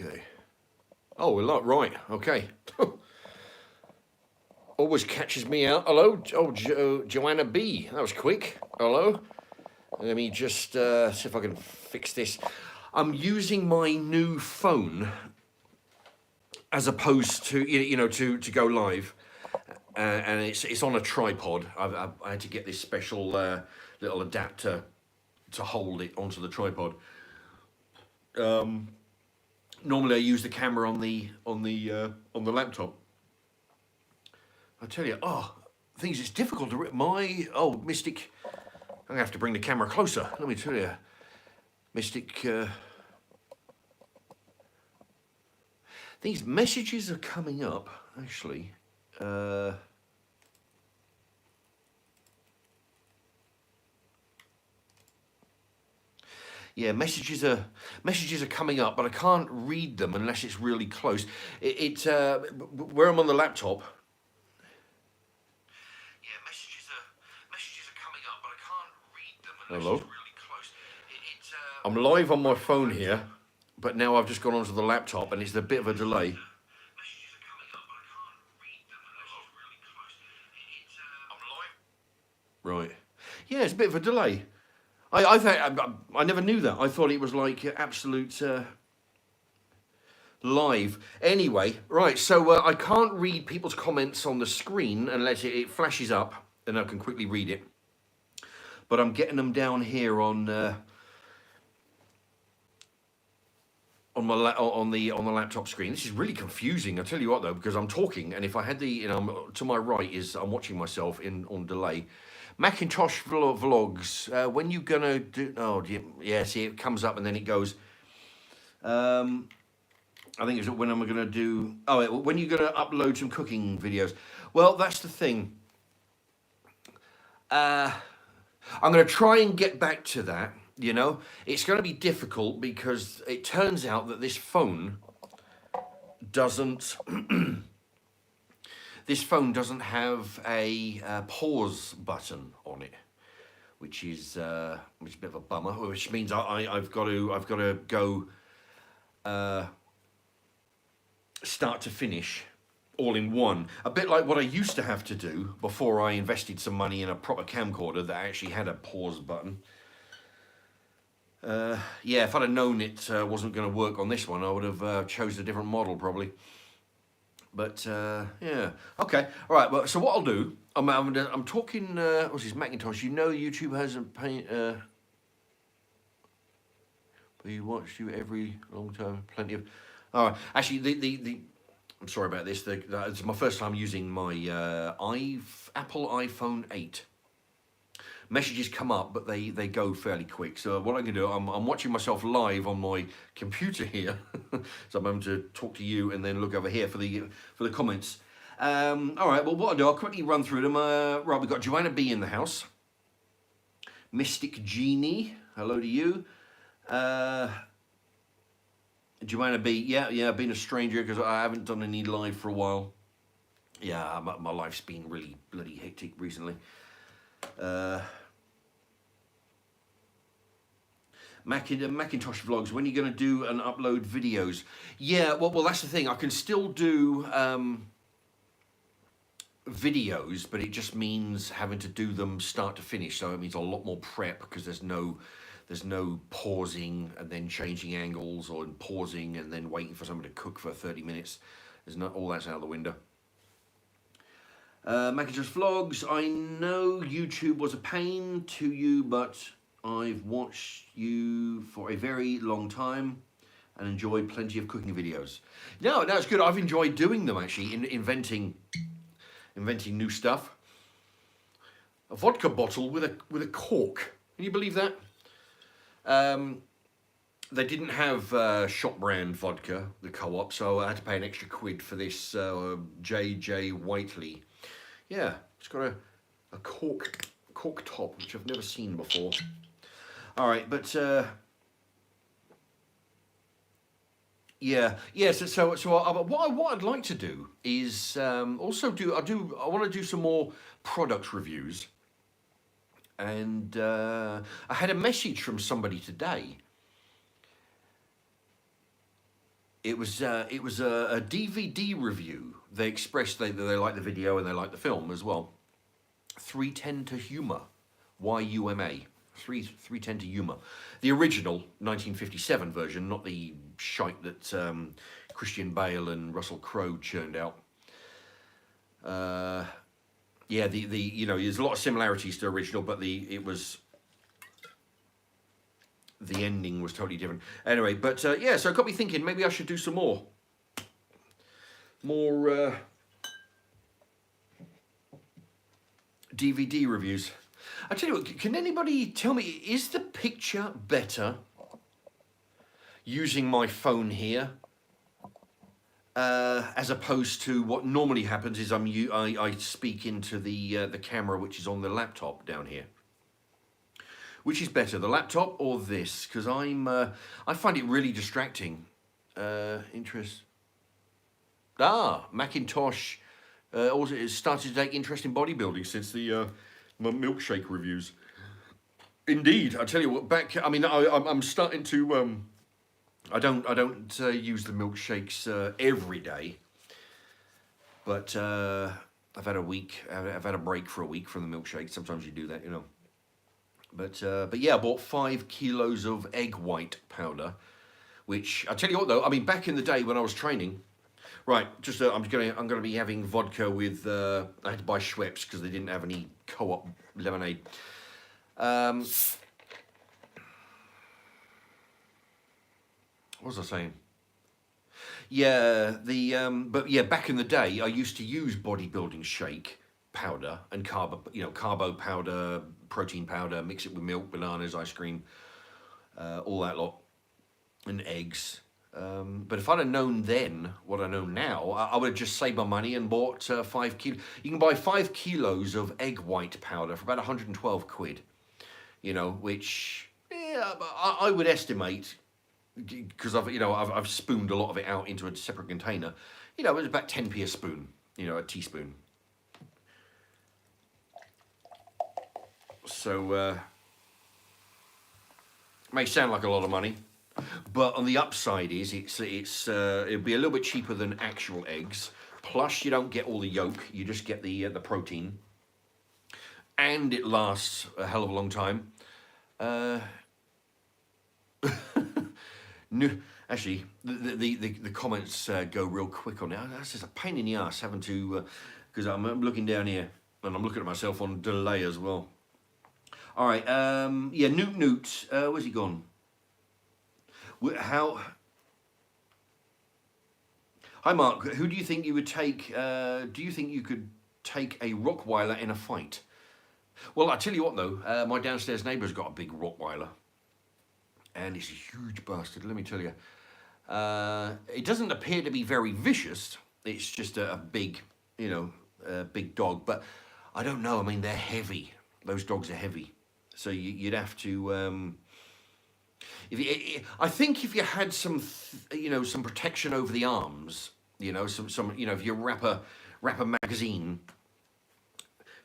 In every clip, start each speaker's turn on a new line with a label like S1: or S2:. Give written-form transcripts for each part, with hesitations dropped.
S1: Okay. Oh, we're not right. Okay. Always catches me out. Hello. Oh, Joanna B. That was quick. Hello. Let me just see if I can fix this. I'm using my new phone as opposed to to go live, and it's on a tripod. I had to get this special little adapter to hold it onto the tripod. Normally, I use the camera on the laptop. I tell you, things it's difficult to Mystic. I'm gonna have to bring the camera closer. Let me tell you, Mystic. These messages are coming up actually. Yeah, messages are coming up, but I can't read them unless it's really close. Where I'm on the laptop. Yeah, messages are coming up, but I can't read them unless it's really close. I'm live on my phone here, but now I've just gone onto the laptop, and it's a bit of a delay. Messages are coming up, but I can't read them unless it's really close. I'm live. Right. Yeah, it's a bit of a delay. I never knew that. I thought it was like absolute live. Anyway, right, so I can't read people's comments on the screen unless it flashes up and I can quickly read it. But I'm getting them down here on the laptop screen. This is really confusing. I tell you what though, because I'm talking, and if I had to my right is I'm watching myself on delay. Macintosh vlogs. When you gonna do? Oh, yeah. See, it comes up and then it goes. I think it's when am I gonna do? Oh, when you gonna upload some cooking videos? Well, that's the thing. I'm gonna try and get back to that. You know, it's gonna be difficult because it turns out that this phone doesn't. This phone doesn't have a pause button on it, which is a bit of a bummer. Which means I've got to go start to finish all in one. A bit like what I used to have to do before I invested some money in a proper camcorder that actually had a pause button. Yeah, if I'd have known it wasn't going to work on this one, I would have chose a different model probably. But yeah, okay, all right. Well, so what I'll do, I'm talking. What's this Macintosh? You know, YouTube hasn't paid. But you watch you every long time. Plenty of. All right. Actually, I'm sorry about this. It's my first time using my Apple iPhone 8. Messages come up, but they go fairly quick. So what I'm going to do, I'm watching myself live on my computer here, so I'm going to talk to you and then look over here for the comments. All right. Well, what I'll do, I'll quickly run through them. Right, we've got Joanna B in the house. Mystic Genie, hello to you. Joanna B, yeah, been a stranger because I haven't done any live for a while. Yeah, my life's been really bloody hectic recently. Macintosh vlogs, when are you going to do and upload videos? Yeah, well, that's the thing. I can still do videos, but it just means having to do them start to finish. So it means a lot more prep because there's no pausing and then changing angles or pausing and then waiting for someone to cook for 30 minutes. There's not all that's out the window. Macintosh vlogs. I know YouTube was a pain to you, but I've watched you for a very long time and enjoyed plenty of cooking videos. No, it's good. I've enjoyed doing them actually, inventing new stuff. A vodka bottle with a cork. Can you believe that? They didn't have shop brand vodka, the Co-op, so I had to pay an extra £1 for this J.J. Whiteley. Yeah, it's got a cork top, which I've never seen before. All right, but yeah. So what I'd like to do is also I want to do some more product reviews, and I had a message from somebody today. it was a DVD review. They expressed they like the video and they like the film as well. 310 to Humor, YUMA. 310 to Humor. The original 1957 version, not the shite that Christian Bale and Russell Crowe churned out. Yeah, the you know, there's a lot of similarities to the original, but the ending was totally different. Anyway, but yeah, so it got me thinking maybe I should do some more DVD reviews. I tell you what, can anybody tell me, is the picture better using my phone here as opposed to what normally happens is I speak into the camera which is on the laptop down here? Which is better, the laptop or this? Because I find it really distracting. Macintosh also has started to take interest in bodybuilding since the milkshake reviews. Indeed, I tell you what. I'm starting to. I don't use the milkshakes every day, but I've had a week. I've had a break for a week from the milkshake. Sometimes you do that, you know. But yeah, I bought 5 kilos of egg white powder, which I tell you what though. I mean, back in the day when I was training, right? Just I'm gonna be having vodka with. I had to buy Schweppes because they didn't have any Co-op lemonade. What was I saying? Yeah, but yeah, back in the day, I used to use bodybuilding shake powder and carbo powder, protein powder, mix it with milk, bananas, ice cream, all that lot, and eggs. But if I'd have known then what I know now, I would have just saved my money and bought 5 kilos. You can buy 5 kilos of egg white powder for about 112 quid, you know, which yeah, I would estimate, because I've spooned a lot of it out into a separate container. You know, it's about 10p a spoon, you know, a teaspoon. So may sound like a lot of money, but on the upside is it'll be a little bit cheaper than actual eggs. Plus, you don't get all the yolk; you just get the protein, and it lasts a hell of a long time. No, actually, the comments go real quick on it. That's just a pain in the ass having to, because I'm looking down here and I'm looking at myself on delay as well. All right, yeah, Newt, where's he gone? How? Hi, Mark. Who do you think you would take? Do you think you could take a Rottweiler in a fight? Well, I tell you what, though, my downstairs neighbour's got a big Rottweiler, and it's a huge bastard. Let me tell you, it doesn't appear to be very vicious. It's just a big, big dog. But I don't know. I mean, they're heavy. Those dogs are heavy. So you'd have to, I think if you had some, some protection over the arms, if you wrap a magazine,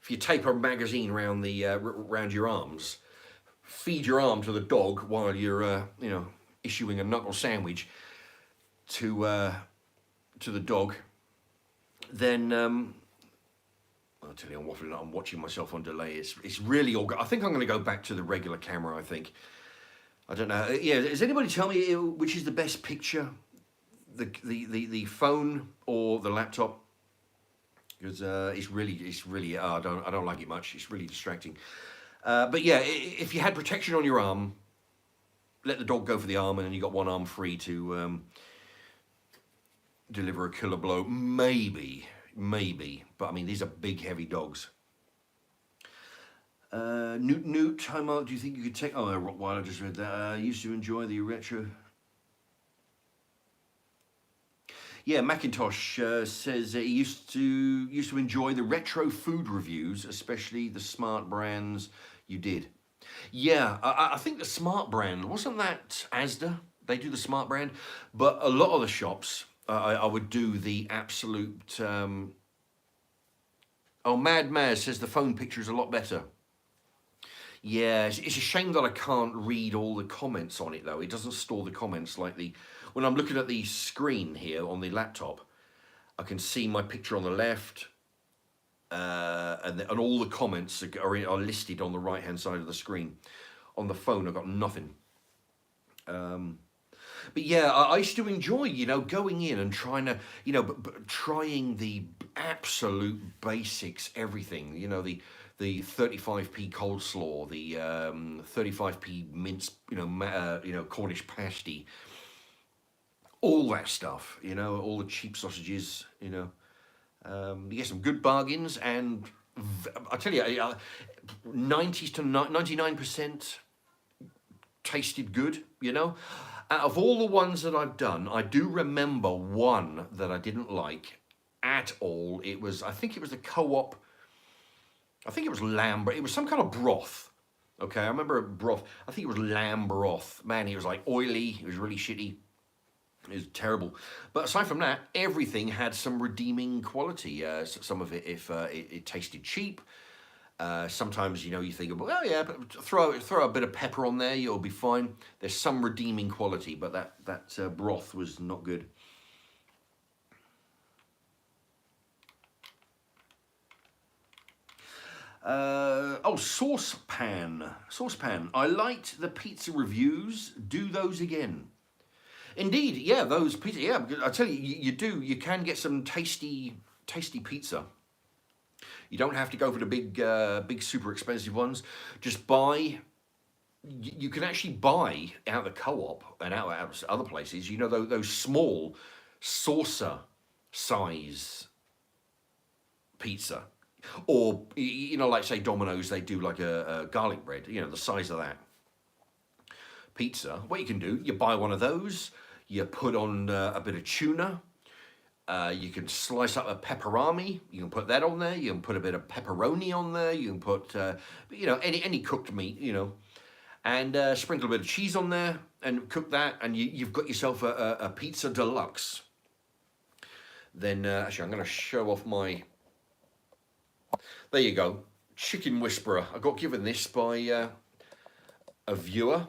S1: if you tape a magazine around around your arms, feed your arm to the dog while you're, issuing a knuckle sandwich to the dog, then. I'll tell you, I'm waffling. I'm watching myself on delay. It's really all good. I think I'm going to go back to the regular camera. I think. I don't know. Yeah, does anybody tell me which is the best picture, the phone or the laptop? Because it's really. I don't like it much. It's really distracting. But yeah, if you had protection on your arm, let the dog go for the arm, and then you got one arm free to deliver a killer blow. Maybe, but I mean, these are big, heavy dogs. Newt, hi Mark, do you think you could take... Oh, Rottweiler, I just read that. I used to enjoy the retro... Yeah, Macintosh says he used to enjoy the retro food reviews, especially the Smart brands you did. Yeah, I think the Smart brand, wasn't that Asda? They do the Smart brand, but a lot of the shops... I would do the absolute... Oh, Mad Maz says the phone picture is a lot better. Yeah, it's a shame that I can't read all the comments on it though. It doesn't store the comments like the when I'm looking at the screen here on the laptop. I can see my picture on the left, and all the comments are listed on the right hand side of the screen. On the phone, I've got nothing. But yeah, I used to enjoy, going in and trying to, trying the absolute basics, everything. The 35p coleslaw, the 35p mince, Cornish pasty, all that stuff. All the cheap sausages. You get some good bargains, and I tell you, 90s to 99% tasted good. Out of all the ones that I've done, I do remember one that I didn't like at all. I think it was the Co-op. I think it was lamb, but it was some kind of broth. Okay, I remember broth. I think it was lamb broth. Man, it was like oily. It was really shitty. It was terrible. But aside from that, everything had some redeeming quality. Some of it, if it tasted cheap. Sometimes, you think, well, yeah, but throw a bit of pepper on there, you'll be fine. There's some redeeming quality, but that broth was not good. Saucepan. I liked the pizza reviews. Do those again. Indeed, yeah, those pizza. Yeah, I tell you, you do. You can get some tasty pizza. You don't have to go for the big, super expensive ones. Just buy. You can actually buy out the Co-op and out other places. Those small saucer size pizza, or like say Domino's, they do like a garlic bread. The size of that pizza. What you can do, you buy one of those. You put on a bit of tuna. You can slice up a pepperami. You can put that on there. You can put a bit of pepperoni on there. You can put, any cooked meat, and sprinkle a bit of cheese on there and cook that, and you've got yourself a pizza deluxe. Then, actually, I'm going to show off my. There you go, Chicken Whisperer. I got given this by a viewer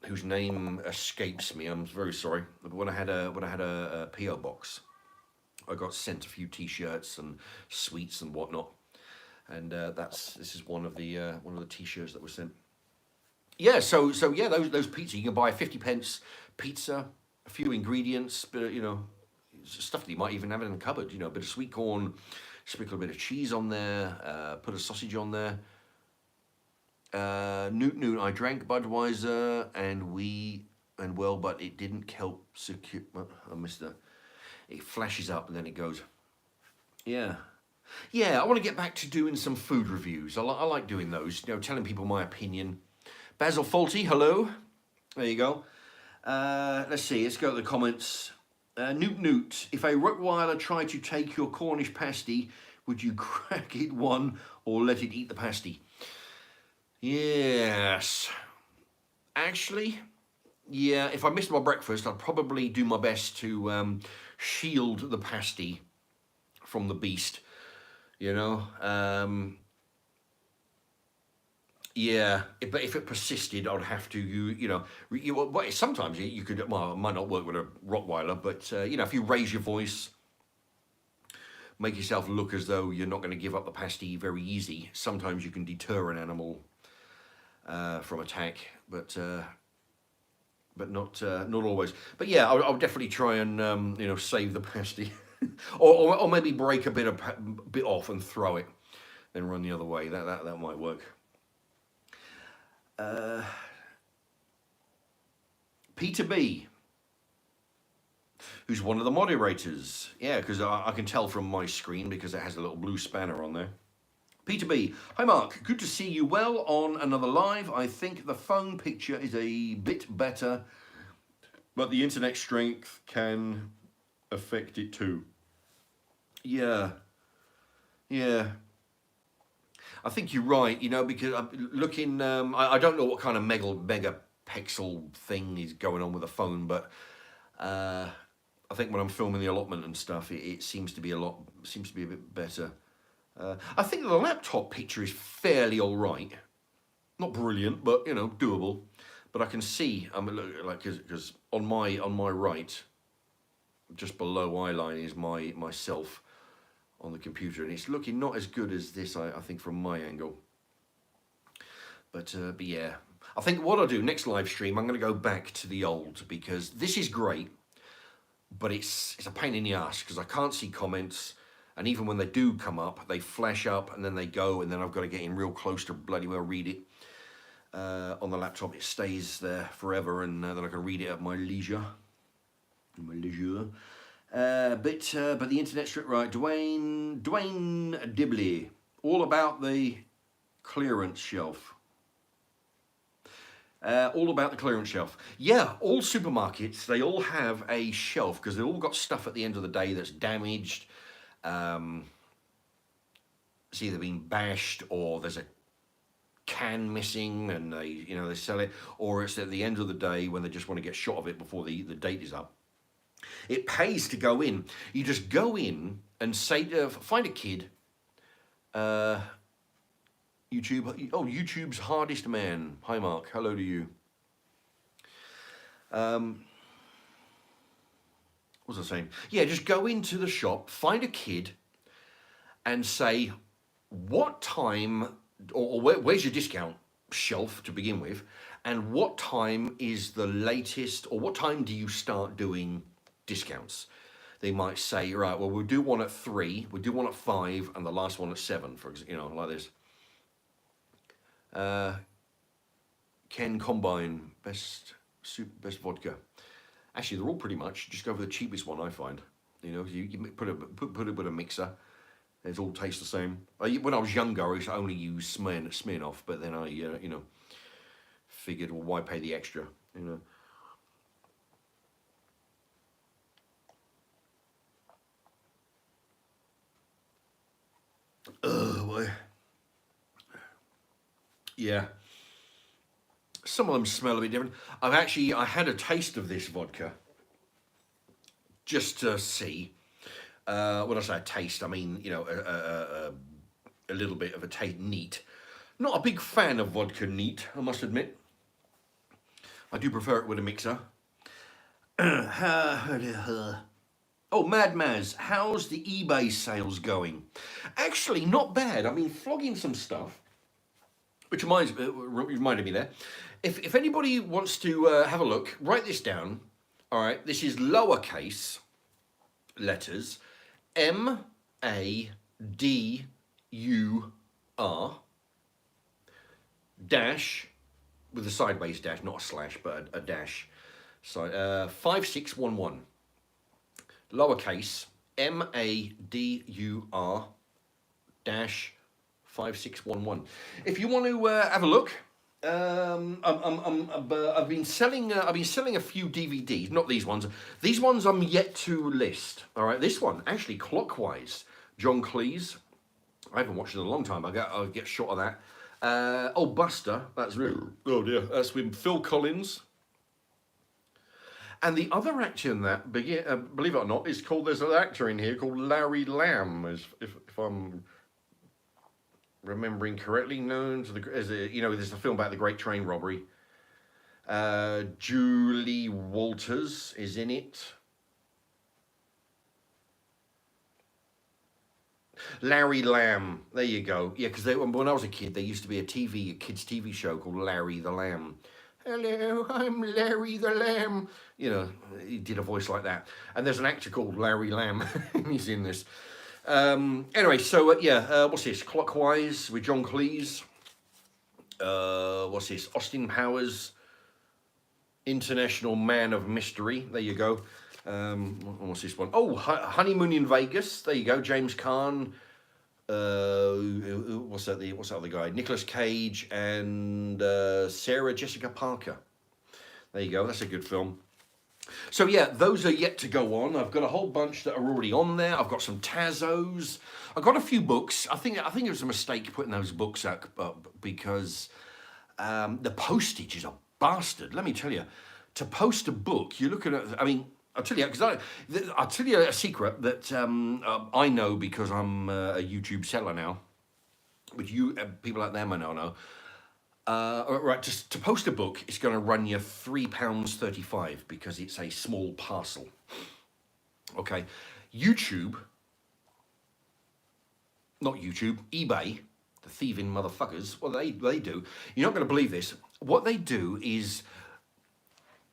S1: whose name escapes me. I'm very sorry. But when I had a PO box, I got sent a few T-shirts and sweets and whatnot, and this is one of the T-shirts that was sent. Yeah, so yeah, those pizza, you can buy a 50p pizza, a few ingredients, but stuff that you might even have in the cupboard. A bit of sweet corn, sprinkle a bit of cheese on there, put a sausage on there. Noon, I drank Budweiser but it didn't help secure. I missed that. It flashes up and then it goes. Yeah. I want to get back to doing some food reviews. I like doing those. Telling people my opinion. Basil Faulty, hello. There you go. Let's see. Let's go to the comments. Newt. If a Rottweiler tried to take your Cornish pasty, would you crack it one or let it eat the pasty? Yes. Actually, yeah, if I missed my breakfast, I'd probably do my best to shield the pasty from the beast, Yeah, but if it persisted, I'd have to, sometimes you could, well, it might not work with a Rottweiler, but, if you raise your voice, make yourself look as though you're not going to give up the pasty very easy. Sometimes you can deter an animal from attack, but not always. But yeah, I'll definitely try and save the pasty, or maybe break a bit off and throw it, then run the other way. That might work. Peter B, who's one of the moderators. Yeah, because I can tell from my screen because it has a little blue spanner on there. Peter B, hi Mark, good to see you well on another live. I think the phone picture is a bit better, but the internet strength can affect it too. Yeah. I think you're right, because I'm looking, I don't know what kind of megapixel thing is going on with the phone, but I think when I'm filming the allotment and stuff, it seems to be a bit better. I think the laptop picture is fairly all right. Not brilliant, but you know, doable. But I can see, I mean, look, like because on my right, just below eye line is myself on the computer, and it's looking not as good as this, I think, from my angle. But yeah, I think what I'll do next live stream, I'm going to go back to the old, because this is great, but it's a pain in the ass because I can't see comments, and even when they do come up, they flash up and then they go, and then I've got to get in real close to bloody well read it. On the laptop, it stays there forever, and then I can read it at my leisure. But the internet strip, right? Dwayne Dibley, all about the clearance shelf. All about the clearance shelf. Yeah, all supermarkets, they all have a shelf because they've all got stuff at the end of the day that's damaged. It's either been bashed, or there's a can missing and they sell it, or it's at the end of the day when they just want to get shot of it before the date is up. It pays to go in. You just go in and say, find a kid. YouTube's hardest man. Hi Mark, hello to you. What was I saying? Yeah, just go into the shop, find a kid, and say, what time, or where's your discount shelf to begin with, and what time is the latest, or what time do you start doing discounts? They might say, right, well, we'll do one at 3, we'll do one at 5, and the last one at 7, for example, like this. Ken Combine, best vodka. Actually, they're all pretty much, just go for the cheapest one, I find. You know, you put it with a mixer, it all tastes the same. When I was younger, I used to only use Smirnoff, but then I, figured, well, why pay the extra, you know? Oh, boy. Yeah. Some of them smell a bit different. I had a taste of this vodka just to see. When I say a taste, I mean, a little bit of a taste, neat. Not a big fan of vodka neat, I must admit. I do prefer it with a mixer. Oh, Mad Maz, how's the eBay sales going? Actually, not bad. I mean, flogging some stuff, which reminded me there. If anybody wants to have a look, write this down. All right, this is lowercase letters, MADUR dash, with a sideways dash, not a slash, but a dash. So 5611. Lowercase MADUR dash 5611. If you want to have a look, I've been selling a few DVDs. Not these ones. These ones I'm yet to list. All right, this one actually, Clockwise, John Cleese. I haven't watched it in a long time. I'll get shot of that. Oh, Buster. That's really, oh dear. That's with Phil Collins. And the other actor in that, believe it or not, is called. There's an actor in here called Larry Lamb, if I'm remembering correctly, known to there's a film about the Great Train Robbery. Julie Walters is in it. Larry Lamb, there you go. Yeah, because when I was a kid, there used to be a kids' TV show called Larry the Lamb. Hello, I'm Larry the Lamb. You know, he did a voice like that. And there's an actor called Larry Lamb. He's in this. Anyway, so what's this? Clockwise with John Cleese. What's this? Austin Powers, International Man of Mystery. There you go. What's this one? Oh, Honeymoon in Vegas. There you go. James Caan. What's that other guy? Nicolas Cage and Sarah Jessica Parker. There you go. That's a good film. So yeah, those are yet to go on. I've got a whole bunch that are already on there. I've got some Tazos. I've got a few books. I think it was a mistake putting those books out because the postage is a bastard. Let me tell you, to post a book, you're looking at. I mean, I'll tell you because I'll tell you a secret that I know because I'm a YouTube seller now, which you people out there may not know. right, to post a book, it's going to run you £3.35 because it's a small parcel. Okay, YouTube, not YouTube, eBay, the thieving motherfuckers. Well, they do. You're not going to believe this. What they do is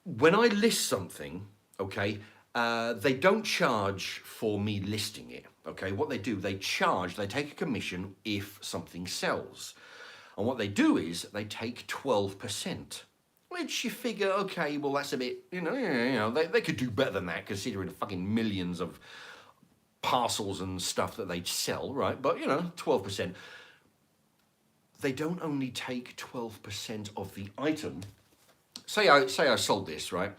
S1: when I list something, okay, they don't charge for me listing it. Okay, what they do, they take a commission if something sells. And what they do is they take 12%, which you figure, okay, well, that's a bit, they could do better than that considering the fucking millions of parcels and stuff that they sell, right? But, 12%. They don't only take 12% of the item. Say I sold this, right?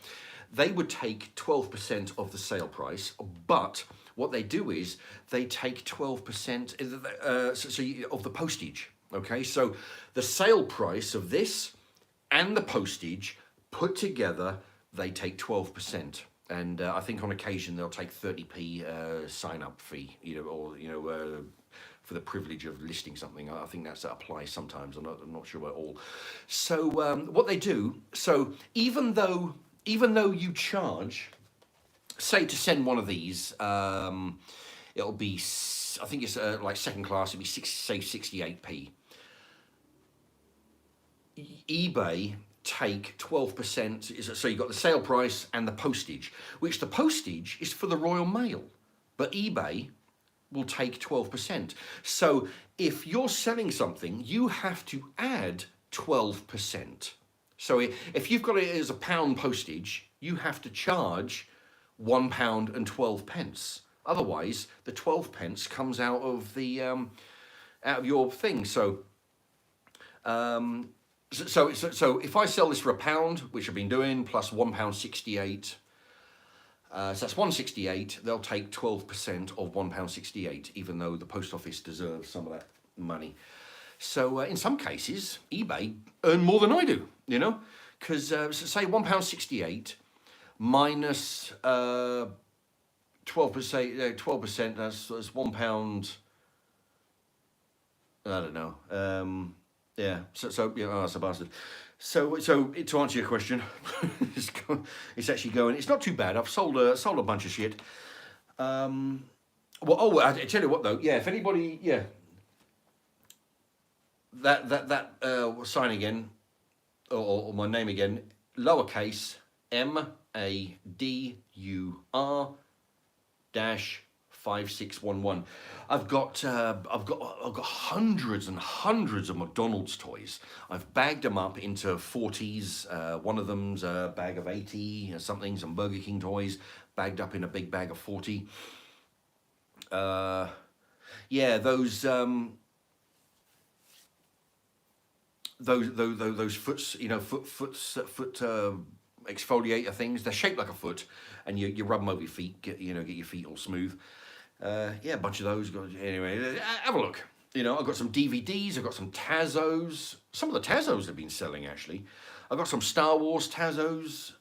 S1: They would take 12% of the sale price, but what they do is they take 12% of the postage. Okay, so the sale price of this and the postage put together, they take 12%. And I think on occasion they'll take 30p sign-up fee, for the privilege of listing something. I think that applies sometimes. I'm not sure about all. So what they do, so even though you charge, say to send one of these, it'll be, I think it's like second class, it'll be 68p. eBay take 12%, so you've got the sale price and the postage, which the postage is for the Royal Mail, but eBay will take 12%. So if you're selling something, you have to add 12%. So if you've got it as £1 postage, you have to charge £1.12. Otherwise, the 12p comes out of the out of your thing. So if I sell this for £1, which I've been doing, plus £1.68, so that's £1.68. They'll take 12% of £1.68, even though the post office deserves some of that money. So in some cases, eBay earn more than I do, because say £1.68 minus 12%. 12%. That's £1. I don't know. Yeah. So that's a bastard. So to answer your question, it's actually going. It's not too bad. I've sold a bunch of shit. I tell you what though. Yeah, if anybody, that sign again, or my name again, lowercase MADUR dash 5611. I've got hundreds and hundreds of McDonald's toys. I've bagged them up into 40s. One of them's a bag of 80 something, some Burger King toys, bagged up in a big bag of 40. Those foots, foot exfoliator things. They're shaped like a foot, and you rub them over your feet, get your feet all smooth. A bunch of those. Anyway, have a look. I've got some DVDs. I've got some Tazos. Some of the Tazos have been selling actually. I've got some Star Wars Tazos.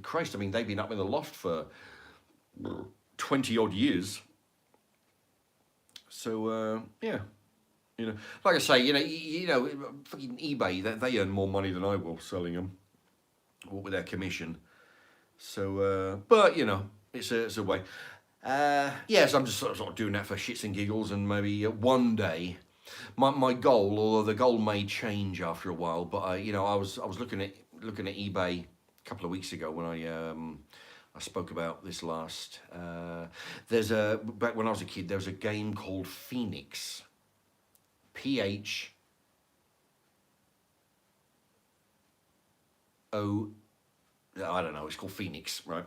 S1: Christ, they've been up in the loft for 20 odd years. So like I say, fucking eBay, they earn more money than I will selling them, with their commission. So, but it's a way. Yes, I'm just sort of doing that for shits and giggles, and maybe one day, my goal, although the goal may change after a while, but I was looking at eBay a couple of weeks ago when I spoke about this last. Back when I was a kid, there was a game called Phoenix. PHO. I don't know, it's called Phoenix, right?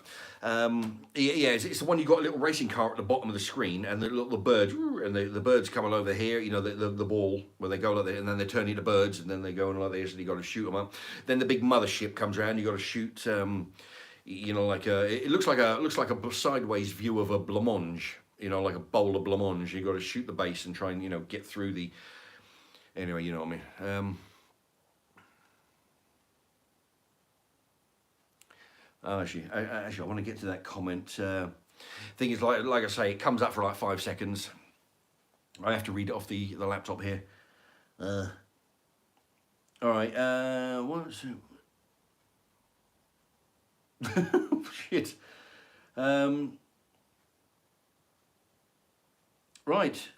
S1: It's the one you got a little racing car at the bottom of the screen, and the birds, and the birds come all over here, the ball, where they go like that, and then they turn into birds, and then they go like this, and you got to shoot them up. Then the big mothership comes around, you got to shoot, it looks like a sideways view of a blancmange, like a bowl of blancmange. You got to shoot the base and try and, get through the, anyway, you know what I mean. Actually, I want to get to that comment. Thing is, like I say, it comes up for like 5 seconds. I have to read it off the laptop here. All right. What's shit? Right.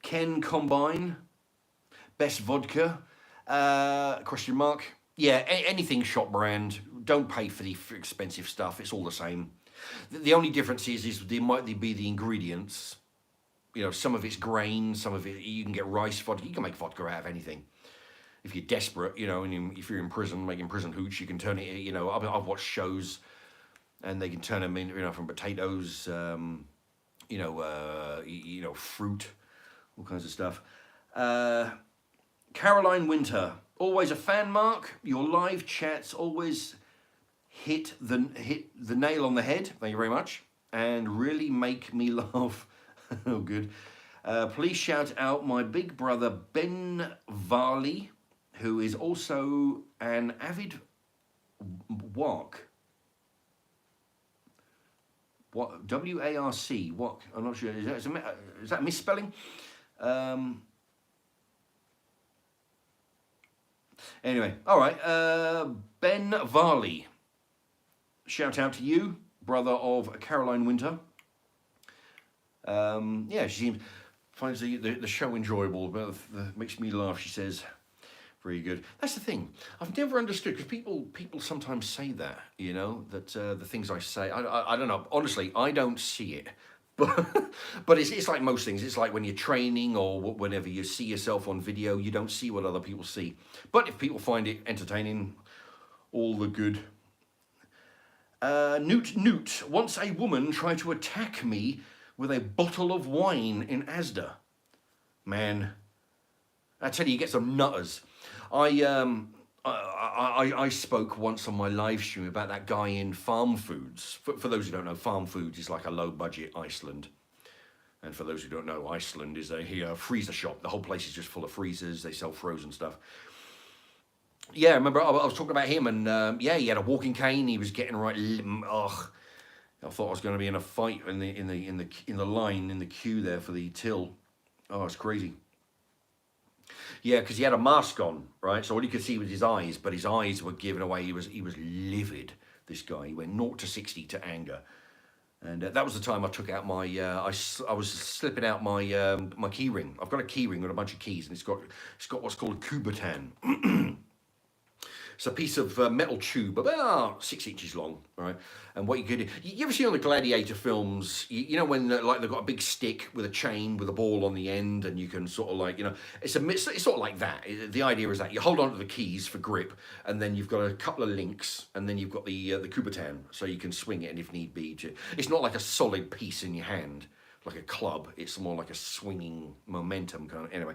S1: Ken Combine. Best vodka? Question mark. Yeah, anything shop brand. Don't pay for the expensive stuff. It's all the same. The only difference is there might be the ingredients. You know, some of it's grain, some of it you can get rice vodka. You can make vodka out of anything. If you're desperate, you know, and if you're in prison making prison hooch, you can turn it. You know, I've watched shows, and they can turn them in, you know, from potatoes, fruit, all kinds of stuff. Caroline Winter, always a fan, Mark. Your live chats always hit the nail on the head. Thank you very much, and really make me laugh. Oh, good. Please shout out my big brother Ben Varley, who is also an avid walk. What WARC? What? I'm not sure. Is that a misspelling? Anyway, all right. Ben Varley. Shout out to you, brother of Caroline Winter. Yeah, she finds the show enjoyable, but makes me laugh. She says, very good. That's the thing. I've never understood, because people sometimes say that, you know, that the things I say, I don't know. Honestly, I don't see it. But it's like most things. It's like when you're training or whenever you see yourself on video, you don't see what other people see. But if people find it entertaining, all the good. Newt. Once a woman tried to attack me with a bottle of wine in Asda. Man, I tell you, you get some nutters. I spoke once on my live stream about that guy in Farm Foods. For those who don't know, Farm Foods is like a low-budget Iceland. And for those who don't know, Iceland is a freezer shop. The whole place is just full of freezers. They sell frozen stuff. Yeah, remember I was talking about him, and yeah, he had a walking cane. He was getting right. Ugh, I thought I was going to be in a fight in the line in the queue there for the till. Oh, it's crazy. Yeah, because he had a mask on, right? So all you could see was his eyes, but his eyes were giving away. He was livid. This guy. He went 0 to 60 to anger, and that was the time I took out my. I was slipping out my my key ring. I've got a key ring with a bunch of keys, and it's got what's called a Kubotan. It's a piece of metal tube about 6 inches long, right? And what you could do, you ever see on the Gladiator films, you know when like they've got a big stick with a chain with a ball on the end, and you can sort of like, you know, it's sort of like that. The idea is that you hold on to the keys for grip, and then you've got a couple of links, and then you've got the Kubotan, so you can swing it, and if need be, it's not like a solid piece in your hand like a club. It's more like a swinging momentum kind of. Anyway.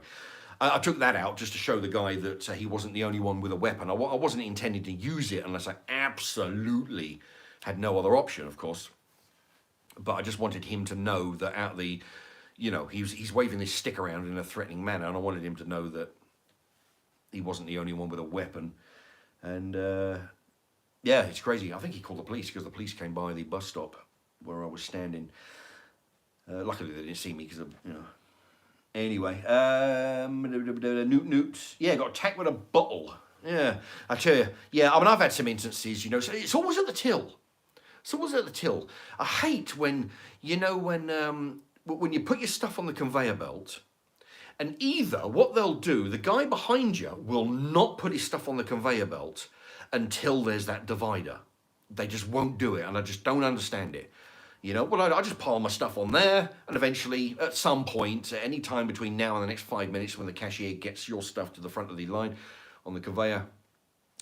S1: I took that out just to show the guy that he wasn't the only one with a weapon. I wasn't intending to use it unless I absolutely had no other option, of course. But I just wanted him to know that out the, you know, he's waving this stick around in a threatening manner, and I wanted him to know that he wasn't the only one with a weapon. And yeah, it's crazy. I think he called the police because the police came by the bus stop where I was standing. Luckily, they didn't see me because, you know. Anyway, Newt. Yeah, got attacked with a bottle. Yeah, I tell you. Yeah, I mean, I've had some instances, you know, so it's always at the till. It's always at the till. I hate when, you know, when you put your stuff on the conveyor belt, and either what they'll do, the guy behind you will not put his stuff on the conveyor belt until there's that divider. They just won't do it, and I just don't understand it. You know, well, I just pile my stuff on there, and eventually, at some point, at any time between now and the next 5 minutes, when the cashier gets your stuff to the front of the line on the conveyor,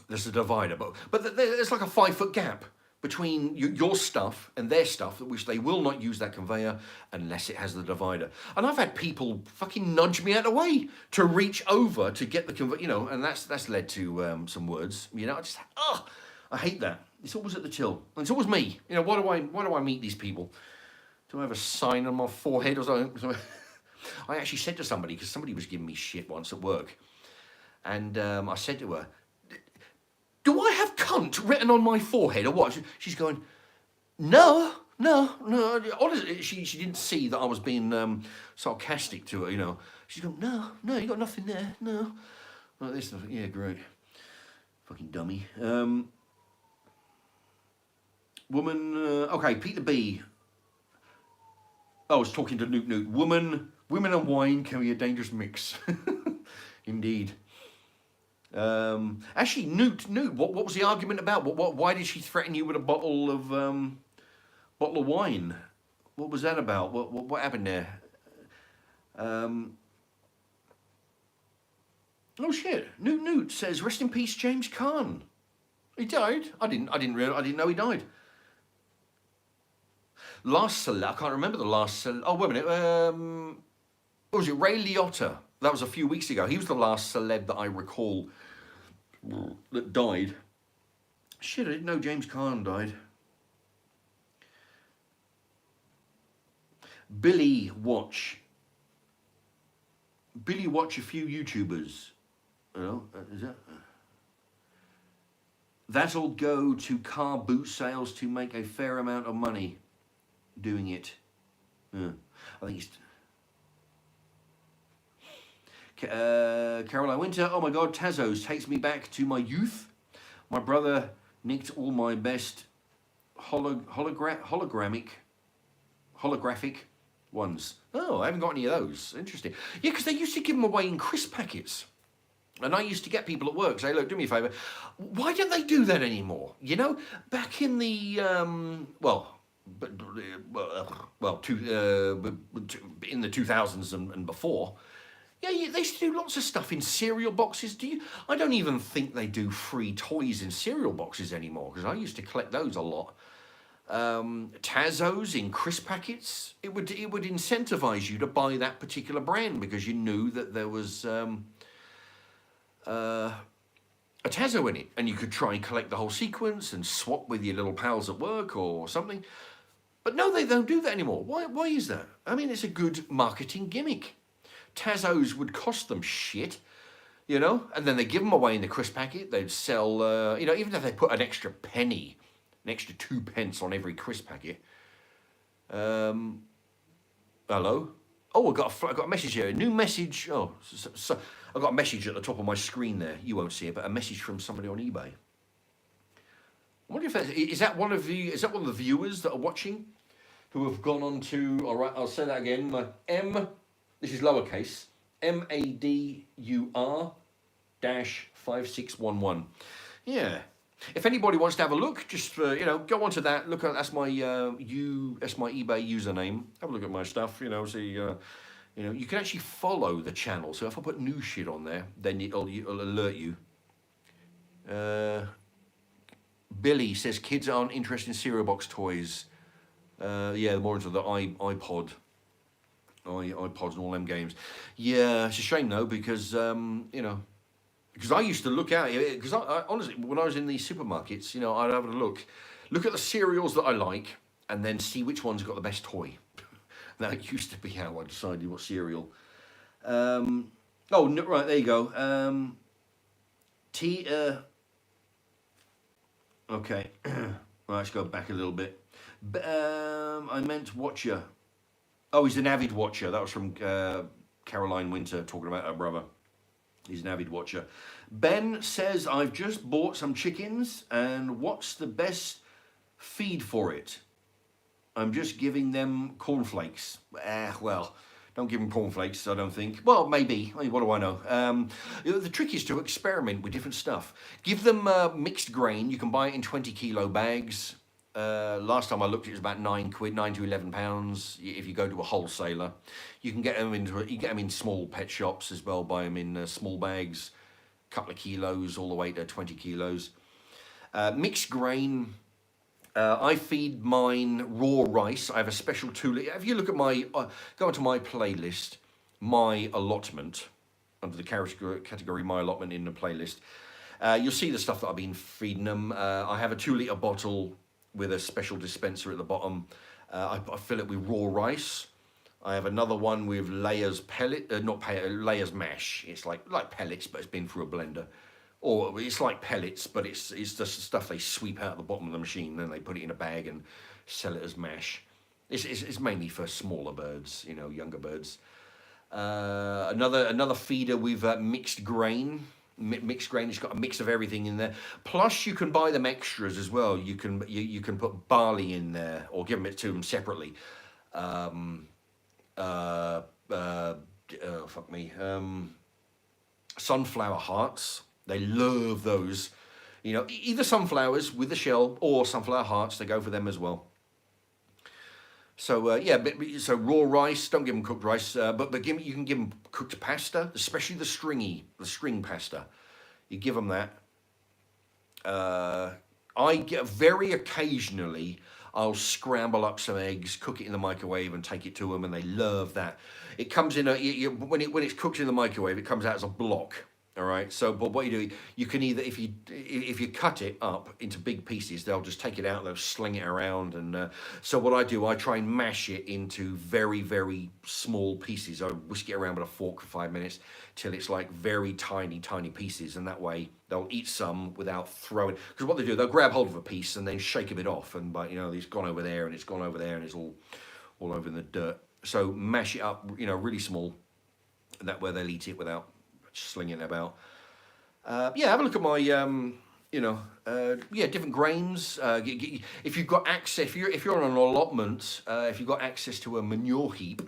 S1: there's a divider. But there's like a 5-foot gap between your stuff and their stuff, which they will not use that conveyor unless it has the divider. And I've had people fucking nudge me out of the way to reach over to get the conveyor, you know, and that's led to some words. You know, I hate that. It's always at the till. And it's always me. You know, why do I meet these people? Do I have a sign on my forehead or something? I actually said to somebody, because somebody was giving me shit once at work, and I said to her, do I have cunt written on my forehead or what? She's going, no, No, no. Honestly, she didn't see that I was being sarcastic to her. You know, she's going, no, no, you got nothing there, no. Like this stuff. Yeah, great. Fucking dummy. Woman. Okay, Peter B. I was talking to Newt Newt. Women and wine can be a dangerous mix. Indeed. Actually, Newt, what was the argument about? Why did she threaten you with a bottle of wine? What was that about? What happened there? Oh shit! Newt says, "Rest in peace, James Caan." He died. I didn't know he died. Last celeb, I can't remember the last celeb. Oh, wait a minute. What was it? Ray Liotta. That was a few weeks ago. He was the last celeb that I recall that died. Shit, I didn't know James Caan died. Billy watch a few YouTubers. Is that? That'll go to car boot sales to make a fair amount of money doing it. I think it's... Caroline Winter, oh my God, Tazos takes me back to my youth. My brother nicked all my best holographic ones. Oh, I haven't got any of those. Interesting. Yeah, because they used to give them away in crisp packets. And I used to get people at work say, look, do me a favour. Why don't they do that anymore? You know, back in the, in the 2000s and before, yeah, they used to do lots of stuff in cereal boxes. I don't even think they do free toys in cereal boxes anymore, because I used to collect those a lot. Tazos in crisp packets, it would incentivize you to buy that particular brand because you knew that there was a Tazo in it, and you could try and collect the whole sequence and swap with your little pals at work or something. But no, they don't do that anymore. Why is that? I mean, it's a good marketing gimmick. Tazos would cost them shit, you know, and then they give them away in the crisp packet. They'd sell, even if they put an extra penny, an extra 2 pence on every crisp packet. Hello? Oh, I got a message here. A new message. Oh, so I got a message at the top of my screen there. You won't see it, but a message from somebody on eBay. I wonder if is that one of the viewers that are watching who have gone on to. All right, I'll say that again. This is lowercase. MADUR-5611. Yeah. If anybody wants to have a look, just go onto that. Look, that's my eBay username. Have a look at my stuff. See. You can actually follow the channel. So if I put new shit on there, then it'll alert you. Billy says kids aren't interested in cereal box toys. Yeah, more into the iPods and all them games. Yeah, it's a shame though, because because I used to look out, because I honestly, when I was in these supermarkets, I'd have a look at the cereals that I like, and then see which one's got the best toy. That used to be how I decided what cereal. Right, there you go. Okay, right, let's go back a little bit. I meant watcher. Oh, he's an avid watcher. That was from Caroline Winter talking about her brother. He's an avid watcher. Ben says, I've just bought some chickens, and what's the best feed for it? I'm just giving them cornflakes. Well, don't give them cornflakes, I don't think. Well, maybe. I mean, what do I know? The trick is to experiment with different stuff. Give them mixed grain. You can buy it in 20 kilo bags. Last time I looked, it was about £9, £9 to £11. If you go to a wholesaler, you can get them in small pet shops as well. Buy them in small bags, a couple of kilos, all the way to 20 kilos. Mixed grain. I feed mine raw rice. I have a special tool. If you look at my, go into my playlist, my allotment, under the category my allotment in the playlist, you'll see the stuff that I've been feeding them. I have a 2-litre bottle with a special dispenser at the bottom. I fill it with raw rice. I have another one with layers pellet, layers mash. It's like pellets, but it's been through a blender or it's like pellets, but it's just stuff they sweep out the bottom of the machine, and then they put it in a bag and sell it as mash. It's mainly for smaller birds, younger birds. Another feeder with mixed grain. Mixed grain. It's got a mix of everything in there. Plus, you can buy them extras as well. You can put barley in there, or give it to them separately. Um, uh, Fuck me. Sunflower hearts. They love those. Either sunflowers with the shell or sunflower hearts. They go for them as well. So yeah, so raw rice. Don't give them cooked rice, but you can give them cooked pasta, especially the string pasta. You give them that. I get very occasionally. I'll scramble up some eggs, cook it in the microwave, and take it to them, and they love that. It comes in when it's cooked in the microwave, it comes out as a block. All right. So, but what you do, you can either if you cut it up into big pieces, they'll just take it out, they'll sling it around, and so what I do, I try and mash it into very very small pieces. I whisk it around with a fork for 5 minutes till it's like very tiny pieces, and that way they'll eat some without throwing. Because what they do, they'll grab hold of a piece and then shake a bit off, and it's gone over there and it's gone over there and it's all over in the dirt. So mash it up, really small, and that way they'll eat it without slinging it about. Yeah, have a look at my, different grains. If you've got access, if you're on an allotment, if you've got access to a manure heap,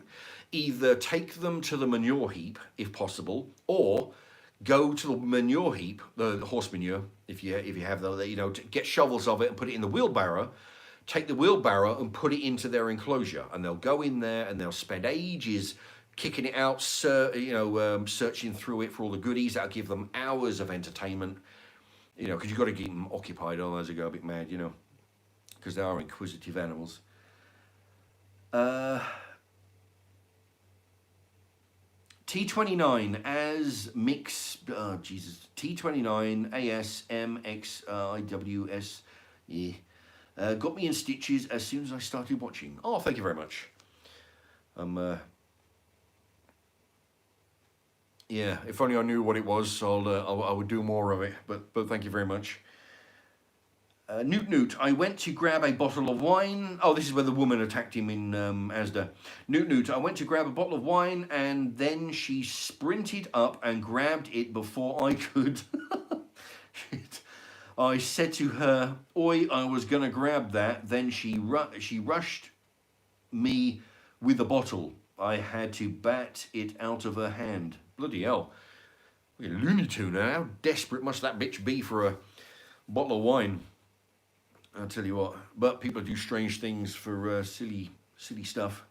S1: either take them to the manure heap if possible, or go to the manure heap, the horse manure, if you have to get shovels of it and put it in the wheelbarrow. Take the wheelbarrow and put it into their enclosure, and they'll go in there and they'll spend ages kicking it out, searching through it for all the goodies. That'll give them hours of entertainment, because you've got to keep them occupied, otherwise they go a bit mad, because they are inquisitive animals. T29 as mix, oh Jesus, T29 ASMXIWS, yeah. Got me in stitches as soon as I started watching. Oh, thank you very much. Yeah, if only I knew what it was, I would do more of it. But thank you very much. Newt, I went to grab a bottle of wine. Oh, this is where the woman attacked him in Asda. Newt, I went to grab a bottle of wine, and then she sprinted up and grabbed it before I could. I said to her, "Oi, I was gonna grab that." Then she rushed me with the bottle. I had to bat it out of her hand. Bloody hell. Look at Looney Tune now. How desperate must that bitch be for a bottle of wine? I'll tell you what. But people do strange things for silly stuff.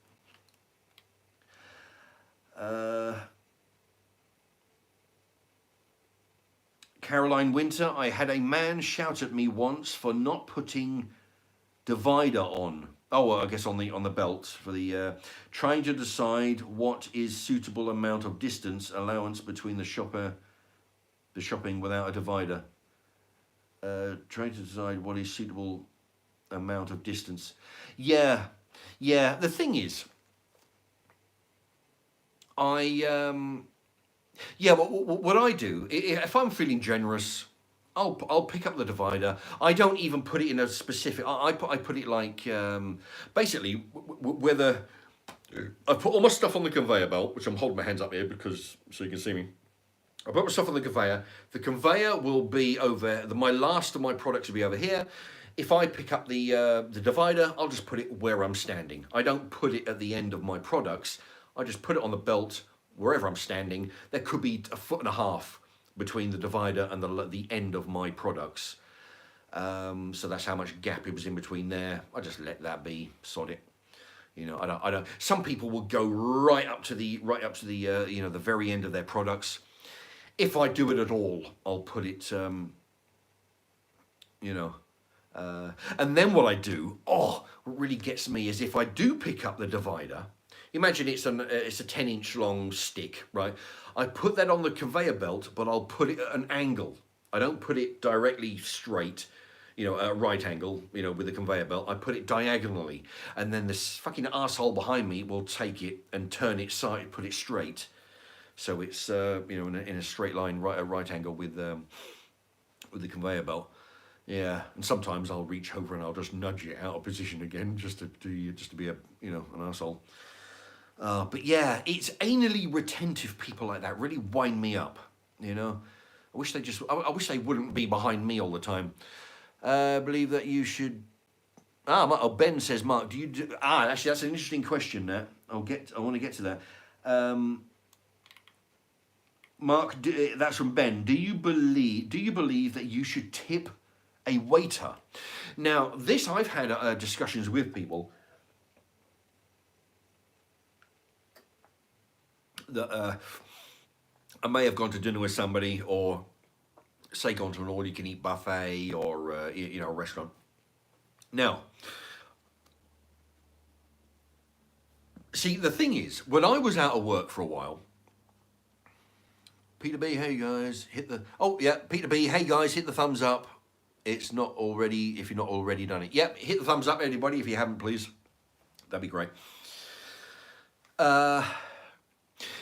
S1: Caroline Winter, I had a man shout at me once for not putting divider on. Oh, well, I guess on the belt for the trying to decide what is suitable amount of distance allowance between the shopping without a divider. Trying to decide what is suitable amount of distance. Yeah. The thing is, what I do, if I'm feeling generous, I'll pick up the divider. I don't even put it in a specific. I put it like basically whether I put all my stuff on the conveyor belt, which I'm holding my hands up here because so you can see me. I put my stuff on the conveyor. The conveyor will be over. My last of my products will be over here. If I pick up the divider, I'll just put it where I'm standing. I don't put it at the end of my products. I just put it on the belt wherever I'm standing. There could be 1.5 foot between the divider and the end of my products. So that's how much gap it was in between there. I just let that be, sod it. I don't. Some people will go right up to the the very end of their products. If I do it at all, I'll put it, and then what I do, what really gets me is if I do pick up the divider. Imagine it's a 10-inch long stick, right? I put that on the conveyor belt, but I'll put it at an angle. I don't put it directly straight, at a right angle, with the conveyor belt. I put it diagonally, and then this fucking asshole behind me will take it and turn it put it straight, so it's in a straight line, right angle with with the conveyor belt. Yeah, and sometimes I'll reach over and I'll just nudge it out of position again, just to be a an asshole. But yeah, it's anally retentive people like that really wind me up. I wish I wish they wouldn't be behind me all the time. I believe that you should. Ben says, Mark, do you do? Actually, that's an interesting question. There, I want to get to that. Mark, that's from Ben. Do you believe that you should tip a waiter? Now, this I've had discussions with people that I may have gone to dinner with somebody, or say gone to an all-you-can-eat buffet, or a restaurant. Now, see, the thing is, when I was out of work for a while, Peter B, hey guys, Peter B, hey guys, hit the thumbs up. It's not already, if you're not already done it. Yep, hit the thumbs up, everybody, if you haven't, please. That'd be great.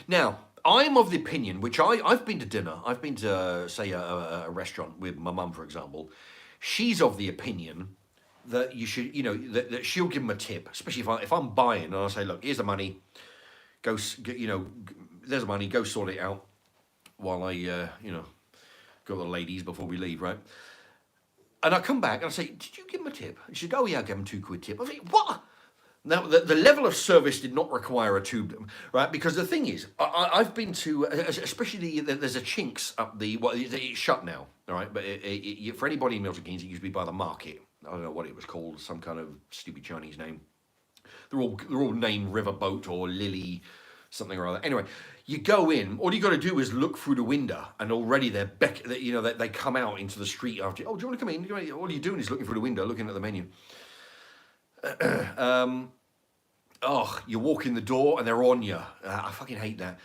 S1: Now, I'm of the opinion, which I've been to dinner, I've been to, say, a restaurant with my mum, for example. She's of the opinion that you should, that she'll give them a tip, especially if I'm buying, and I'll say, look, here's the money, there's the money, go sort it out while I, go to the ladies before we leave, right? And I come back and I say, did you give them a tip? And she said, oh yeah, I gave them £2 tip. I was like, what? Now, the level of service did not require a tube, right? Because the thing is, I've been to, especially there's a Chinks up it's shut now, all right? But for anybody in Milton Keynes, it used to be by the market. I don't know what it was called, some kind of stupid Chinese name. They're all named Riverboat or Lily, something or other. Anyway, you go in, all you got to do is look through the window, and already they come out into the street after. Oh, do you want to come in? All you're doing is looking through the window, looking at the menu. You walk in the door and they're on you. I fucking hate that.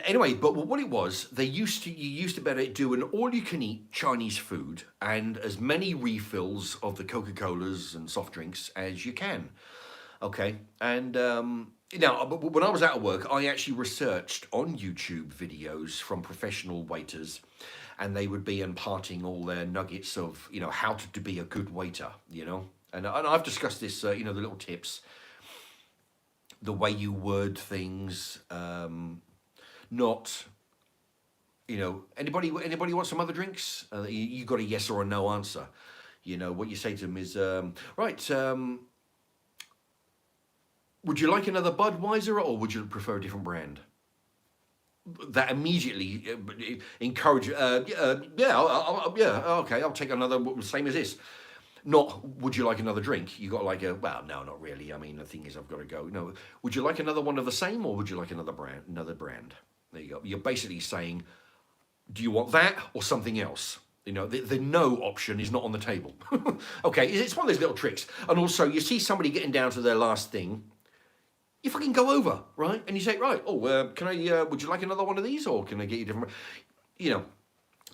S1: Anyway, but what it was, you used to better do an all-you-can-eat Chinese food and as many refills of the Coca-Colas and soft drinks as you can. Okay, and now, when I was out of work, I actually researched on YouTube videos from professional waiters, and they would be imparting all their nuggets of, how to be a good waiter, And I've discussed this, the little tips, the way you word things, not, anybody want some other drinks? You got a yes or a no answer. What you say to them is, would you like another Budweiser, or would you prefer a different brand? That immediately encourage, okay, I'll take another, same as this. Not, would you like another drink? You got like no, not really. I mean, the thing is, I've got to go. No, would you like another one of the same, or would you like another brand? There you go. You're basically saying, do you want that or something else? The no option is not on the table. Okay, it's one of those little tricks. And also, you see somebody getting down to their last thing, you fucking go over, right? And you say, right, can I, would you like another one of these, or can I get you different,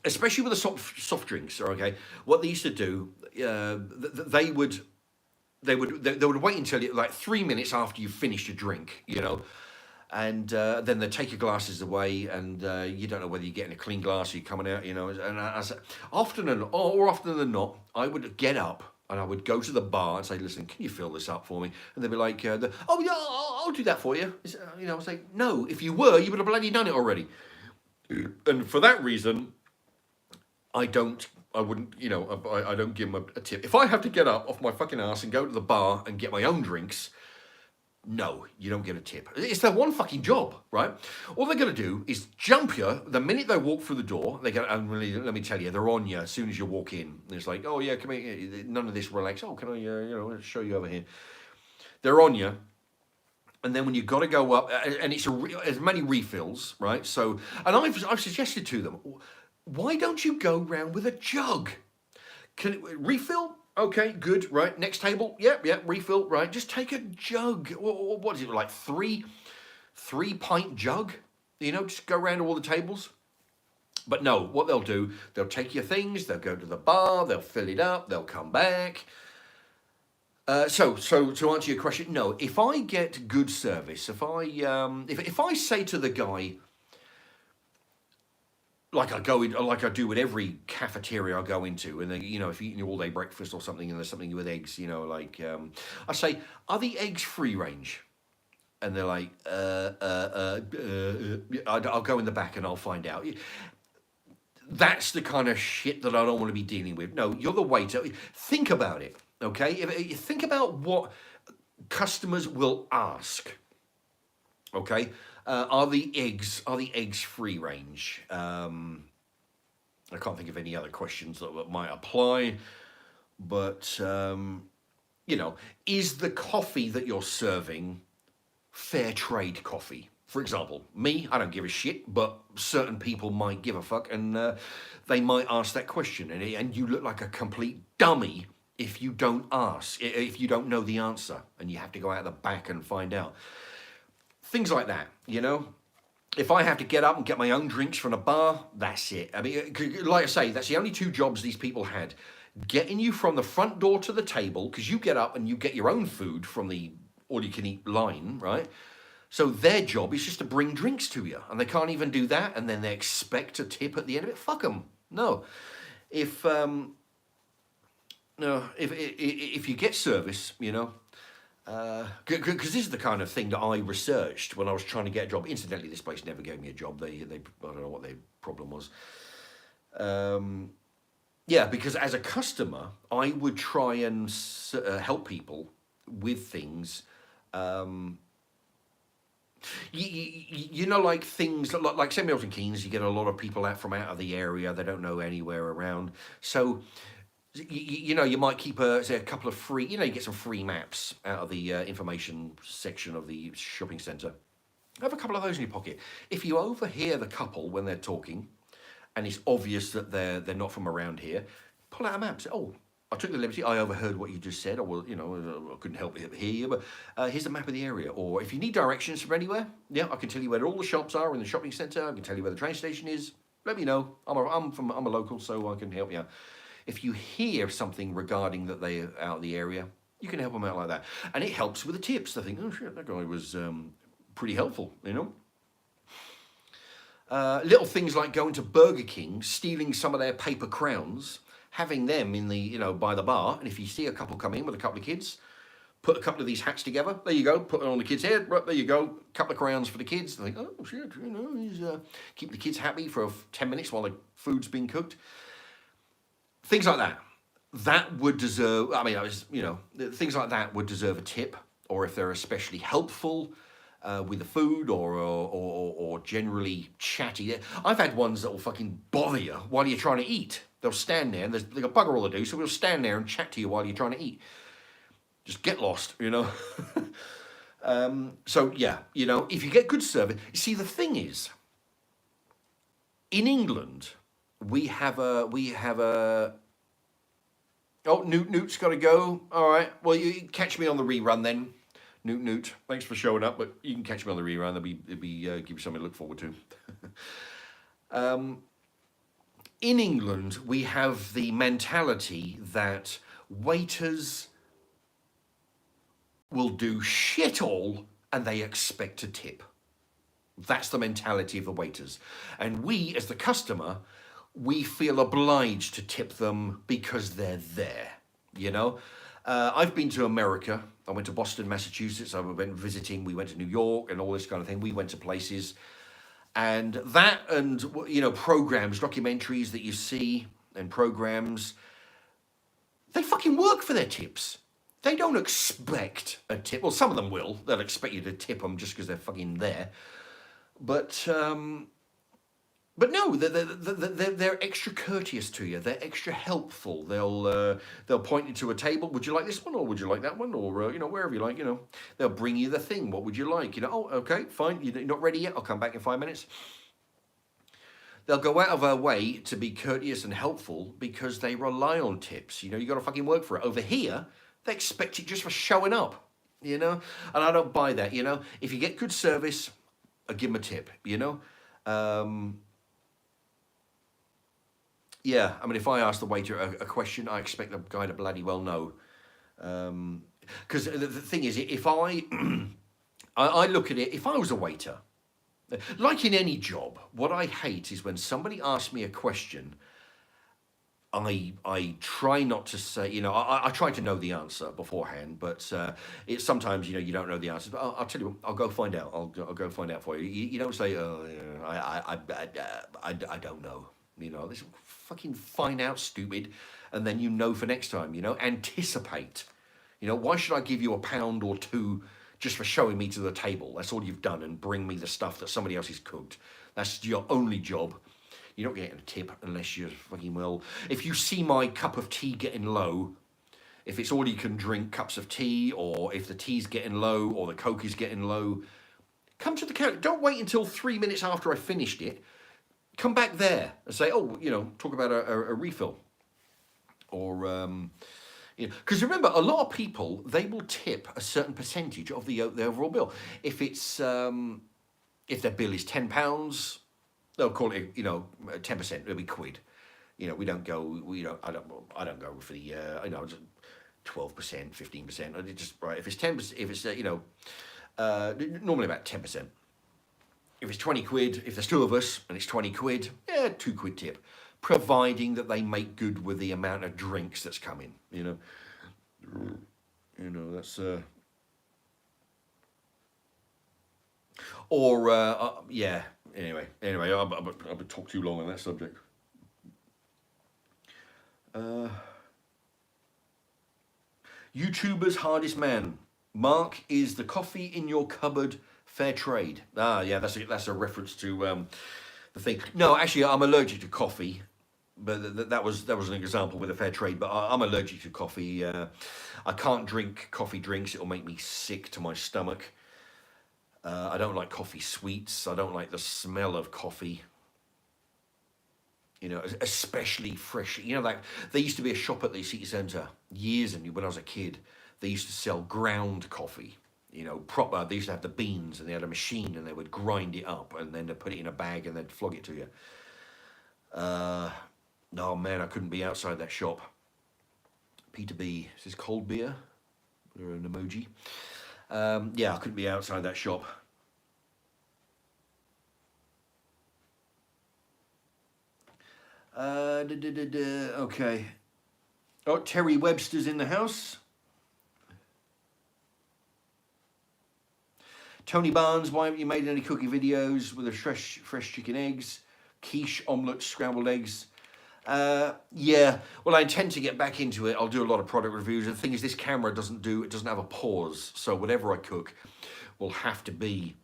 S1: especially with the soft drinks, okay? What they used to do, they would wait until like 3 minutes after you finished your drink, and then they take your glasses away, and you don't know whether you're getting a clean glass or you're coming out, And often than not, I would get up and I would go to the bar and say, listen, can you fill this up for me? And they'd be like, oh yeah, I'll do that for you. I was like, no, if you were, you would have bloody done it already. And for that reason, I don't give them a tip. If I have to get up off my fucking ass and go to the bar and get my own drinks, no, you don't get a tip. It's their one fucking job, right? All they're going to do is jump you the minute they walk through the door. They go, and really, let me tell you, they're on you as soon as you walk in. And it's like, oh yeah, come here. None of this relax. Oh, can I, show you over here? They're on you. And then when you've got to go up, and it's as many refills, right? So, and I've suggested to them, why don't you go round with a jug? Refill? Okay, good, right. Next table, yep, refill, right. Just take a jug. What is it, like three-pint jug? Just go around all the tables. But no, what they'll do, they'll take your things, they'll go to the bar, they'll fill it up, they'll come back. So to answer your question, no. If I get good service, if I say to the guy, like I go in, like I do with every cafeteria I go into, and then, you know, if you're eating your all-day breakfast or something, and there's something with eggs, you know, like I say, are the eggs free range? And they're like, I'll go in the back and I'll find out. That's the kind of shit that I don't want to be dealing with. No, you're the waiter. Think about it, okay? If you think about what customers will ask, okay? Are the eggs free range? I can't think of any other questions that might apply, but you know, is the coffee that you're serving fair trade coffee? For example, me, I don't give a shit, but certain people might give a fuck, and they might ask that question, and you look like a complete dummy if you don't ask, if you don't know the answer, and you have to go out the back and find out. Things like that, you know? If I have to get up and get my own drinks from a bar, that's it. I mean, like I say, that's the only two jobs these people had. Getting you from the front door to the table, because you get up and you get your own food from the all-you-can-eat line, right? So their job is just to bring drinks to you, and they can't even do that, and then they expect a tip at the end of it. Fuck them. No. If you get service, you know, because this is the kind of thing that I researched when I was trying to get a job. Incidentally, this place never gave me a job. They I don't know what their problem was. Yeah, because as a customer, I would try and help people with things. You know, like things like St. Milton Keynes, you get a lot of people out of the area. They don't know anywhere around. So, you know, you might keep say a couple of free, you know, you get some free maps out of the information section of the shopping centre. Have a couple of those in your pocket. If you overhear the couple when they're talking, and it's obvious that they're not from around here, pull out a map. Say, oh, I took the liberty. I overheard what you just said. Or, well, you know, I couldn't help but hear you. But here's a map of the area. Or if you need directions from anywhere, yeah, I can tell you where all the shops are in the shopping centre. I can tell you where the train station is. Let me know. I'm a local, so I can help you out. If you hear something regarding that they're out of the area, you can help them out like that, and it helps with the tips. They think, oh shit, that guy was pretty helpful, you know. Little things like going to Burger King, stealing some of their paper crowns, having them in the, you know, by the bar, and if you see a couple come in with a couple of kids, put a couple of these hats together. There you go. Put it on the kid's head. Right, there you go. Couple of crowns for the kids. They think, oh shit, you know, he's keep the kids happy for 10 minutes while the food's being cooked. Things like that. That would deserve. I mean, you know, things like that would deserve a tip, or if they're especially helpful with the food, or generally chatty. I've had ones that will fucking bother you while you're trying to eat. They'll stand there and they've got bugger all to do, so we'll stand there and chat to you while you're trying to eat. Just get lost, you know. So yeah, you know, if you get good service, you see, the thing is, in England, we have a. Oh, Newt's got to go. All right. Well, you catch me on the rerun then. Newt, thanks for showing up, but you can catch me on the rerun. It'll be give you something to look forward to. In England, we have the mentality that waiters will do shit all and they expect a tip. That's the mentality of the waiters. And we, as the customer, we feel obliged to tip them because they're there, you know? I've been to America. I went to Boston, Massachusetts. I went visiting. We went to New York and all this kind of thing. We went to places. And that, and, you know, programs, documentaries that you see and programs, they fucking work for their tips. They don't expect a tip. Well, some of them will. They'll expect you to tip them just because they're fucking there. But no, they're extra courteous to you. They're extra helpful. They'll point you to a table. Would you like this one, or would you like that one, or you know, wherever you like. You know, they'll bring you the thing. What would you like? You know, oh, okay, fine. You're not ready yet. I'll come back in 5 minutes. They'll go out of their way to be courteous and helpful because they rely on tips. You know, you got to fucking work for it. Over here, they expect it just for showing up. You know, and I don't buy that. You know, if you get good service, I give them a tip. You know. Yeah, I mean, if I ask the waiter a question, I expect the guy to bloody well know. Because the thing is, if I look at it, if I was a waiter, Like in any job, what I hate is when somebody asks me a question. I try not to say, I try to know the answer beforehand, but it's sometimes, you don't know the answer. But I'll tell you what, I'll go find out. I'll go find out for you. You don't say, oh, I don't know. This fucking find out, stupid, and then for next time. Anticipate. Why should I give you £1 or two just for showing me to the table? That's all you've done, and bring me the stuff that somebody else has cooked. That's your only job. You're not getting a tip unless you're fucking well. If you see my cup of tea getting low, if it's all you can drink cups of tea, or if the tea's getting low, or the Coke is getting low, come to the counter. Don't wait until 3 minutes after I finished it. Come back there and say, oh, talk about a refill. Or, because remember, a lot of people, they will tip a certain percentage of the overall bill. If it's, if their bill is £10, they'll call it, 10%. It'll be quid. We don't go. I don't go for the 12%, 15%. I just right. If it's 10%, if it's normally about 10%. If it's 20 quid, if there's two of us and it's 20 quid, yeah, £2 tip, providing that they make good with the amount of drinks that's coming. That's. Yeah. Anyway, I've talked too long on that subject. YouTuber's hardest man. Mark, is the coffee in your cupboard fair trade? Yeah, that's a reference to the thing. No, actually, I'm allergic to coffee, but that was an example with a fair trade. But I'm allergic to coffee. I can't drink coffee drinks; it'll make me sick to my stomach. I don't like coffee sweets. I don't like the smell of coffee. Especially fresh. Like there used to be a shop at the city centre years ago when I was a kid. They used to sell ground coffee. Proper. They used to have the beans, and they had a machine, and they would grind it up, and then they put it in a bag, and they'd flog it to you. No man, I couldn't be outside that shop. Peter B says cold beer. Or an emoji. Yeah, I couldn't be outside that shop. Okay. Oh, Terry Webster's in the house. Tony Barnes, why haven't you made any cooking videos with the fresh chicken eggs, quiche, omelets, scrambled eggs? Yeah, well, I intend to get back into it. I'll do a lot of product reviews. The thing is, this camera doesn't have a pause, so whatever I cook will have to be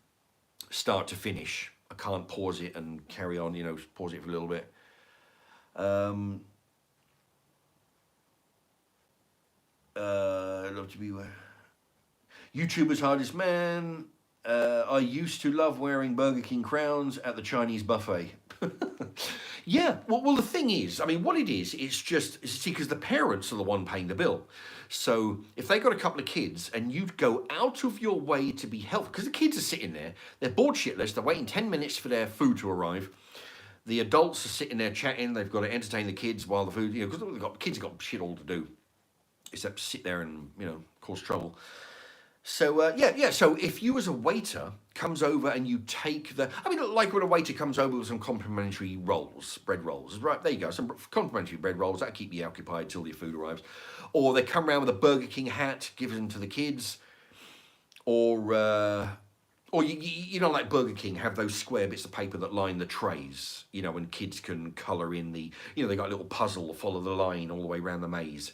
S1: start to finish. I can't pause it and carry on, pause it for a little bit. I'd love to be YouTuber's hardest man. I used to love wearing Burger King crowns at the Chinese buffet. Yeah, well, the thing is, what it is, it's because the parents are the one paying the bill. So if they got a couple of kids and you go out of your way to be helpful, because the kids are sitting there, they're bored shitless, they're waiting 10 minutes for their food to arrive. The adults are sitting there chatting, they've got to entertain the kids while the food, because kids have got shit all to do, except sit there and, cause trouble. So, yeah, so if you as a waiter comes over and you take like when a waiter comes over with some complimentary bread rolls, right, there you go, some complimentary bread rolls, that'll keep you occupied till your food arrives. Or they come around with a Burger King hat, give them to the kids. Or like Burger King have those square bits of paper that line the trays, and kids can colour in they got a little puzzle, follow the line all the way around the maze.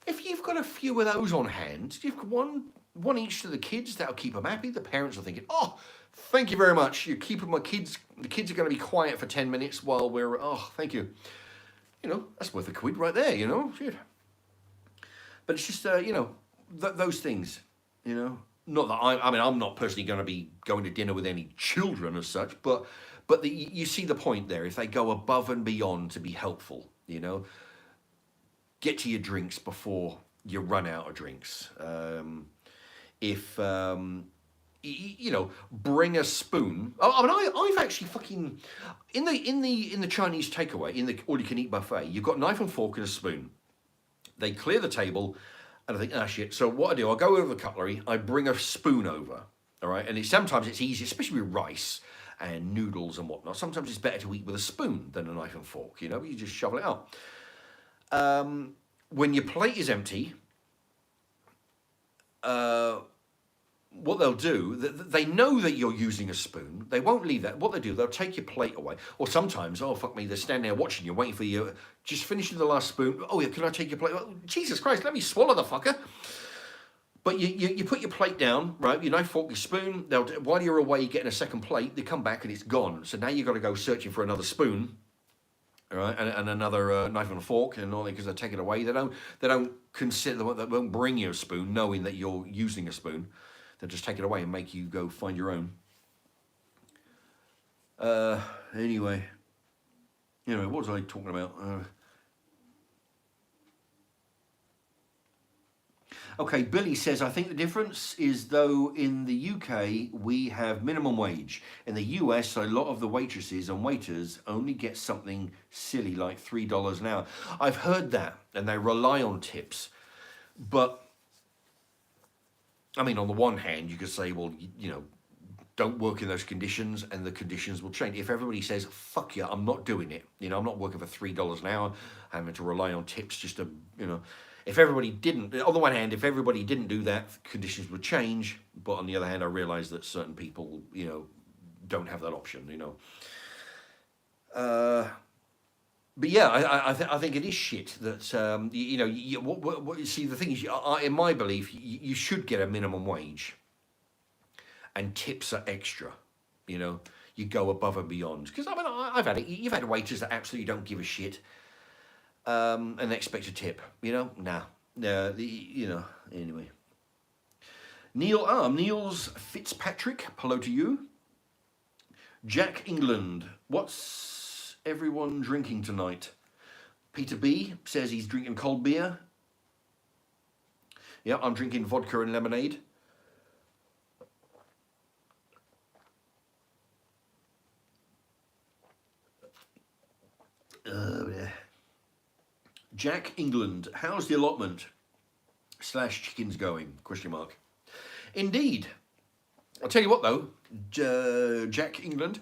S1: If you've got a few of those on hand, you've got one each to the kids, that'll keep them happy. The parents are thinking, oh, thank you very much. You're keeping my kids, the kids are going to be quiet for 10 minutes while we're, oh, thank you. That's worth a quid right there, shit. But it's just, those things, Not that I'm not personally going to be going to dinner with any children as such, but you see the point there. If they go above and beyond to be helpful, get to your drinks before you run out of drinks. Bring a spoon. I've actually fucking in the Chinese takeaway, in the all-you-can-eat buffet, you've got a knife and fork and a spoon. They clear the table, and I think, shit. So what I do, I'll go over the cutlery. I bring a spoon over, all right. And sometimes it's easy, especially with rice, and noodles and whatnot. Sometimes it's better to eat with a spoon than a knife and fork. You just shovel it out. When your plate is empty, what they'll do, they know that you're using a spoon. They won't leave that. What they do, they'll take your plate away. Or sometimes, oh, fuck me, they're standing there watching you, waiting for you. Just finishing the last spoon. Oh, yeah, can I take your plate? Oh, Jesus Christ, let me swallow the fucker. But you put your plate down, right? Your knife, fork, your spoon. While you're away getting a second plate, they come back and it's gone. So now you've got to go searching for another spoon. All right, and another knife and a fork, and all because they take it away. They don't consider, they won't bring you a spoon, knowing that you're using a spoon. They'll just take it away and make you go find your own. Anyway, what was I talking about? Okay, Billy says, I think the difference is, though, in the UK, we have minimum wage. In the US, a lot of the waitresses and waiters only get something silly like $3 an hour. I've heard that, and they rely on tips. But, I mean, on the one hand, you could say, well, don't work in those conditions, and the conditions will change. If everybody says, fuck yeah, I'm not doing it. I'm not working for $3 an hour, having to rely on tips just to, If everybody didn't, on the one hand, if everybody didn't do that, conditions would change. But on the other hand, I realize that certain people, don't have that option, But yeah, I think it is shit that, see, the thing is, in my belief, you should get a minimum wage. And tips are extra, You go above and beyond. Because, I mean, I've had it. You've had waiters that absolutely don't give a shit. And they expect a tip, Nah. Anyway. Niels Fitzpatrick, hello to you. Jack England, what's everyone drinking tonight? Peter B says he's drinking cold beer. Yeah, I'm drinking vodka and lemonade. Yeah. Jack England, how's the allotment / chickens going? ? Indeed. I'll tell you what though, Jack England,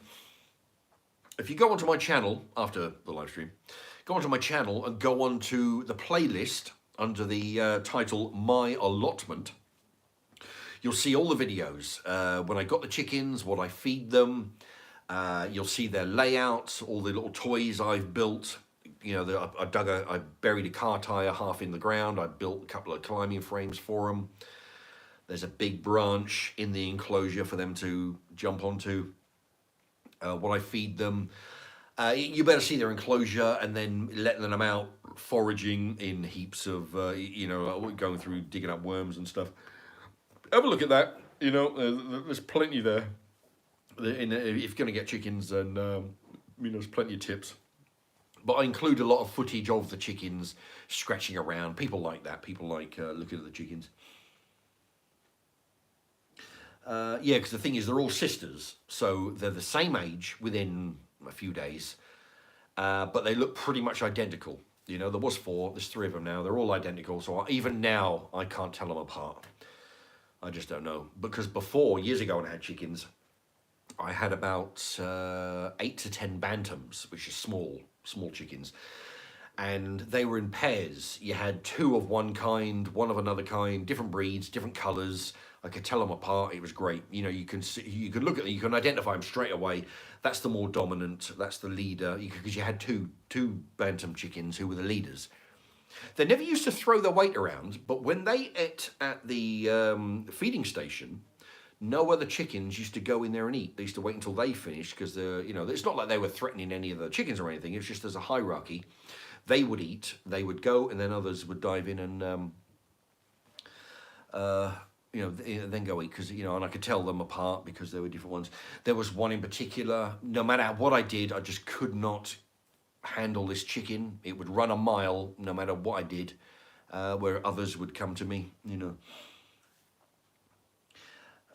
S1: if you go onto my channel after the live stream, go onto my channel and go onto the playlist under the title My Allotment, you'll see all the videos. When I got the chickens, what I feed them, you'll see their layouts, all the little toys I've built. I buried a car tire half in the ground. I built a couple of climbing frames for them. There's a big branch in the enclosure for them to jump onto. What I feed them, you better see their enclosure and then letting them out foraging in heaps of, going through digging up worms and stuff. Have a look at that. There's plenty there. If you're going to get chickens, and there's plenty of tips. But I include a lot of footage of the chickens scratching around. People like that. People like looking at the chickens. Yeah, because the thing is, they're all sisters. So they're the same age within a few days. But they look pretty much identical. There was 4. There's 3 of them now. They're all identical. So even now, I can't tell them apart. I just don't know. Because before, years ago when I had chickens, I had about 8 to 10 bantams, which are small chickens, and they were in pairs. You had 2 of one kind, 1 of another kind, different breeds, different colors. I could tell them apart. It was great. You can look at them, you can identify them straight away. That's the more dominant, that's the leader, because you had two bantam chickens who were the leaders. They never used to throw their weight around, but when they ate at the feeding station, no other chickens used to go in there and eat. They used to wait until they finished, because it's not like they were threatening any of the chickens or anything. It's just there's a hierarchy. They would eat, they would go, and then others would dive in and then go eat, because and I could tell them apart because there were different ones. There was one in particular. No matter what I did, I just could not handle this chicken. It would run a mile no matter what I did, where others would come to me.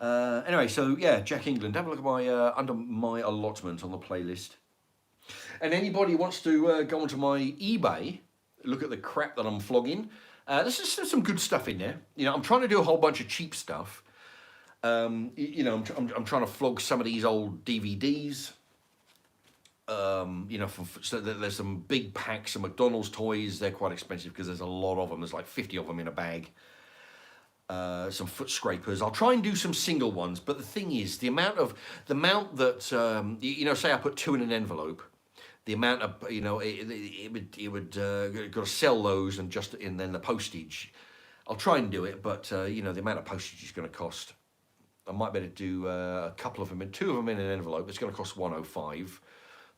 S1: Anyway, so yeah, Jack England, have a look at my under my allotment on the playlist. And anybody wants to go onto my eBay, look at the crap that I'm flogging. There's some good stuff in there. I'm trying to do a whole bunch of cheap stuff. You know, I'm trying to flog some of these old DVDs. You know, so there's some big packs of McDonald's toys. They're quite expensive because there's a lot of them. There's like 50 of them in a bag. Some foot scrapers. I'll try and do some single ones, but the thing is, the amount that you know, say I put 2 in an envelope, the amount of, you know, it would got to sell those and then the postage. I'll try and do it, but you know, the amount of postage is going to cost. I might better do a couple of them, 2 of them in an envelope. It's going to cost 105,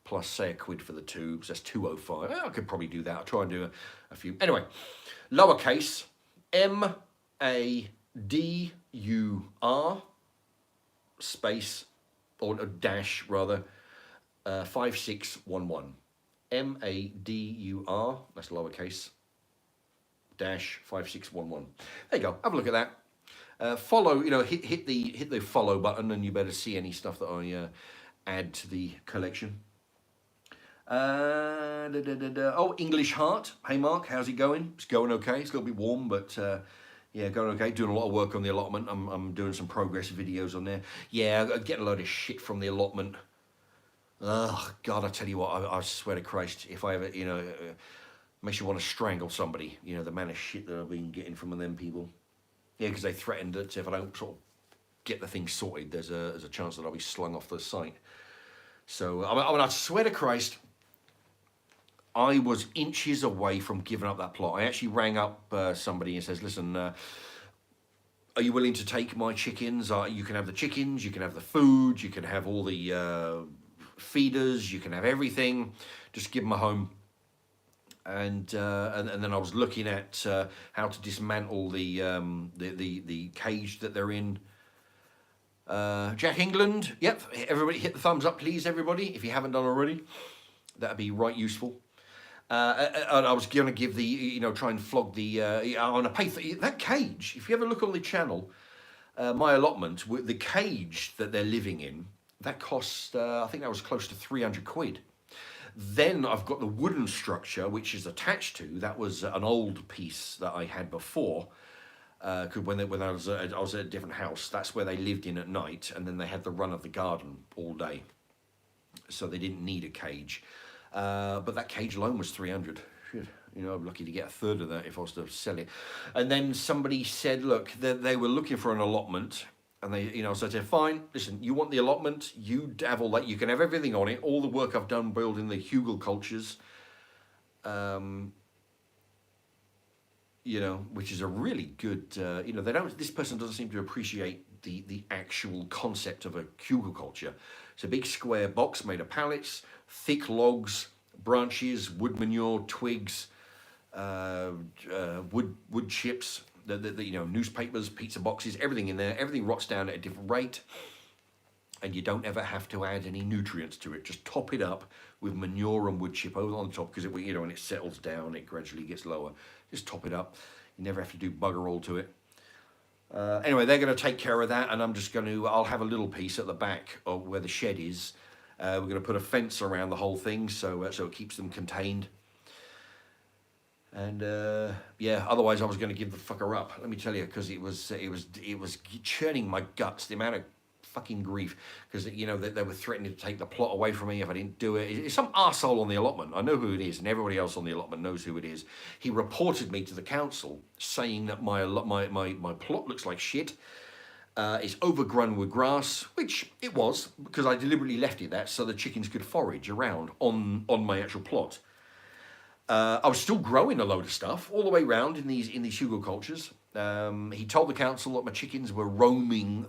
S1: plus say £1 for the 2, so that's 205. I could probably do that. I'll try and do a few. Anyway, lowercase MADUR space or a dash rather 5611. MADUR. That's lowercase dash 5611. There you go. Have a look at that. Follow, you know, hit the follow button, and you better see any stuff that I add to the collection. Oh, English Heart. Hey Mark, how's it going? It's going okay. It's a little bit warm, but yeah, going okay. Doing a lot of work on the allotment. I'm doing some progress videos on there. Yeah, I get a load of shit from the allotment. Oh God, I tell you what, I swear to Christ, if I ever, you know, makes you want to strangle somebody. You know, the amount of shit that I've been getting from them people. Yeah, because they threatened that if I don't sort of get the thing sorted, there's a chance that I'll be slung off the site. So, I mean, I swear to Christ, I was inches away from giving up that plot. I actually rang up somebody and says, listen, are you willing to take my chickens? You can have the chickens, you can have the food, you can have all the feeders, you can have everything. Just give them a home. And then I was looking at how to dismantle the cage that they're in. Jack England, yep. Everybody hit the thumbs up, please, everybody, if you haven't done already. That'd be right useful. I was going to give the, you know, try and flog the, I want to pay for that cage. If you ever look on the channel, my allotment, the cage that they're living in, that cost, I think that was close to 300 quid. Then I've got the wooden structure, which is attached to, that was an old piece that I had before. When I was at a different house, that's where they lived in at night, and then they had the run of the garden all day. So they didn't need a cage. But that cage alone was 300. Shit. You know, I'm lucky to get a third of that if I was to sell it. And then somebody said, look, they were looking for an allotment. And they, you know, so I said, fine, listen, you want the allotment, you have all that, you can have everything on it, all the work I've done building the Hugel cultures, you know, which is a really good, you know, this person doesn't seem to appreciate the actual concept of a Hugel culture. It's a big square box made of pallets, thick logs, branches, wood manure, twigs, wood chips, the you know, newspapers, pizza boxes, everything in there. Everything rots down at a different rate, and you don't ever have to add any nutrients to it. Just top it up with manure and wood chip over on top, because it, you know, when it settles down, it gradually gets lower. Just top it up. You never have to do bugger all to it. Anyway, they're going to take care of that, and I'm just going to, I'll have a little piece at the back of where the shed is. We're going to put a fence around the whole thing, so it keeps them contained. And yeah, otherwise I was going to give the fucker up. Let me tell you, because it was churning my guts, the amount of fucking grief, because, you know, they were threatening to take the plot away from me if I didn't do it. It's some arsehole on the allotment. I know who it is, and everybody else on the allotment knows who it is. He reported me to the council, saying that my plot looks like shit. It's overgrown with grass, which it was, because I deliberately left it that so the chickens could forage around on my actual plot. I was still growing a load of stuff all the way around in these Hugel cultures. He told the council that my chickens were roaming